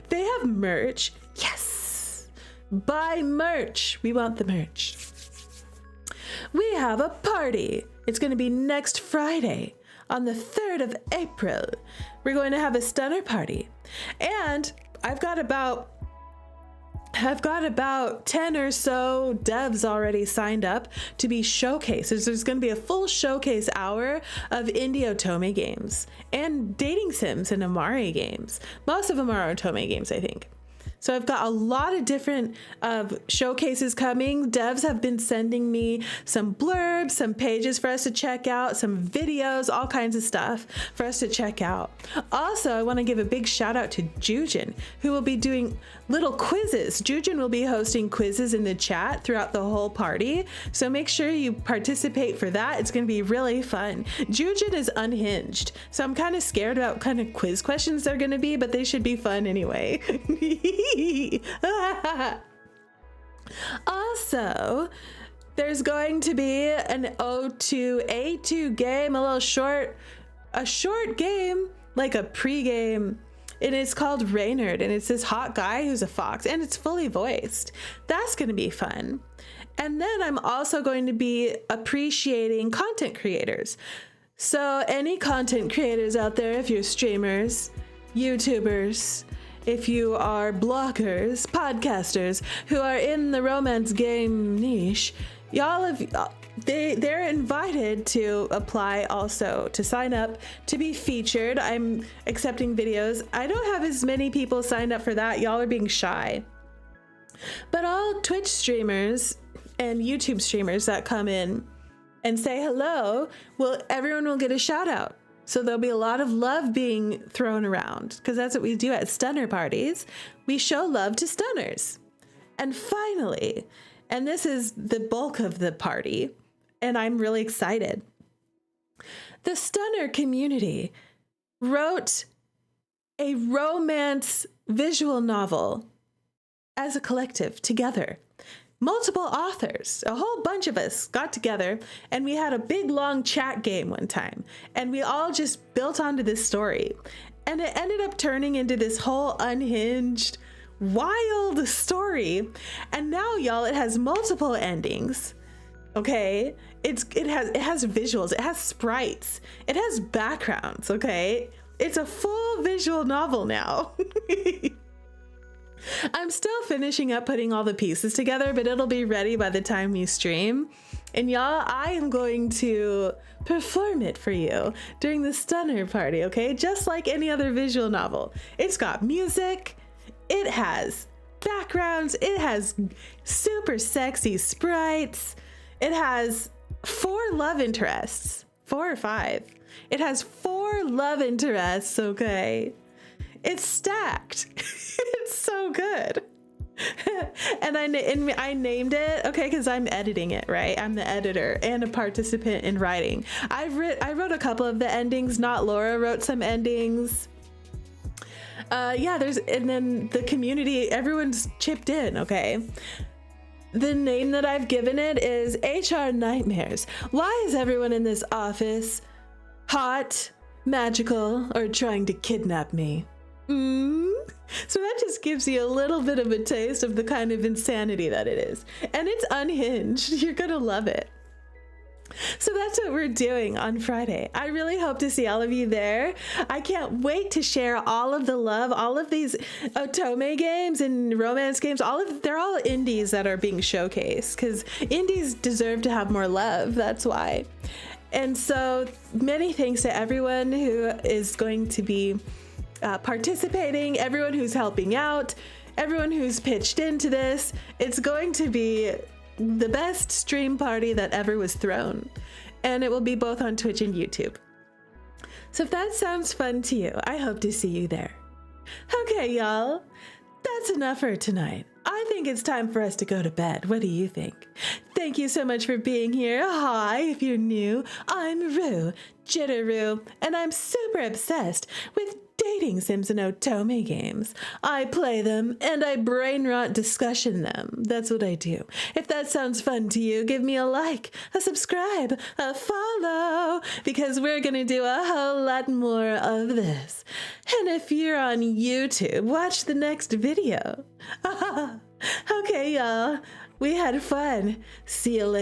They have merch. Yes. Buy merch. We want the merch. We have a party. It's going to be next Friday on the 3rd of April. We're going to have a stunner party. And I've got about 10 or so devs already signed up to be showcases. There's going to be a full showcase hour of indie Otome games and dating sims and Amari games. Most of them are Otome games, I think. So I've got a lot of different showcases coming. Devs have been sending me some blurbs, some pages for us to check out, some videos, all kinds of stuff for us to check out. Also, I want to give a big shout out to Jujin, who will be doing little quizzes. Jujin will be hosting quizzes in the chat throughout the whole party. So make sure you participate for that. It's going to be really fun. Jujin is unhinged. So I'm kind of scared about what kind of quiz questions they're going to be, but they should be fun anyway. Also, there's going to be an O2A2 game, a short game, like a pre-game. And it's called Reynard, and it's this hot guy who's a fox, and it's fully voiced. That's going to be fun. And then I'm also going to be appreciating content creators. So any content creators out there, if you're streamers, YouTubers, if you are bloggers, podcasters who are in the romance game niche, they're invited to apply also, to sign up, to be featured. I'm accepting videos. I don't have as many people signed up for that. Y'all are being shy. But all Twitch streamers and YouTube streamers that come in and say hello, everyone will get a shout out. So there'll be a lot of love being thrown around, because that's what we do at stunner parties. We show love to stunners. And finally, and this is the bulk of the party, and I'm really excited, the stunner community wrote a romance visual novel as a collective together. Multiple authors, a whole bunch of us got together, and we had a big long chat game one time, and we all just built onto this story, and it ended up turning into this whole unhinged, wild story. And now, y'all, it has multiple endings. Okay, it has visuals, it has sprites, it has backgrounds. Okay, it's a full visual novel now. I'm still finishing up putting all the pieces together, but it'll be ready by the time we stream. And y'all, I am going to perform it for you during the stunner party, okay? Just like any other visual novel. It's got music, it has backgrounds, it has super sexy sprites, it has 4 love interests, 4 or 5. It has 4 love interests, okay? It's stacked. It's so good. And I named it, okay, because I'm editing it, right? I'm the editor and a participant in writing. I wrote a couple of the endings. Not Laura wrote some endings. Yeah, and then the community, everyone's chipped in, okay? The name that I've given it is HR Nightmares. Why is everyone in this office hot, magical, or trying to kidnap me? So that just gives you a little bit of a taste of the kind of insanity that it is. And it's unhinged. You're gonna love it. So that's what we're doing on Friday. I really hope to see all of you there. I can't wait to share all of the love, all of these Otome games and romance games. They're all indies that are being showcased because indies deserve to have more love. That's why. And so many thanks to everyone who is going to be participating, everyone who's helping out, everyone who's pitched into this. It's going to be the best stream party that ever was thrown, and it will be both on Twitch and YouTube. So if that sounds fun to you, I hope to see you there. Okay, y'all, that's enough for tonight. I think it's time for us to go to bed. What do you think? Thank you so much for being here. Hi, if you're new, I'm Rue, Jitterrue, and I'm super obsessed with dating sims and Otome games. I play them and I brain rot discussion them. That's what I do. If that sounds fun to you, give me a like, a subscribe, a follow, because we're gonna do a whole lot more of this. And if you're on YouTube, watch the next video. Okay, y'all, we had fun. See you later.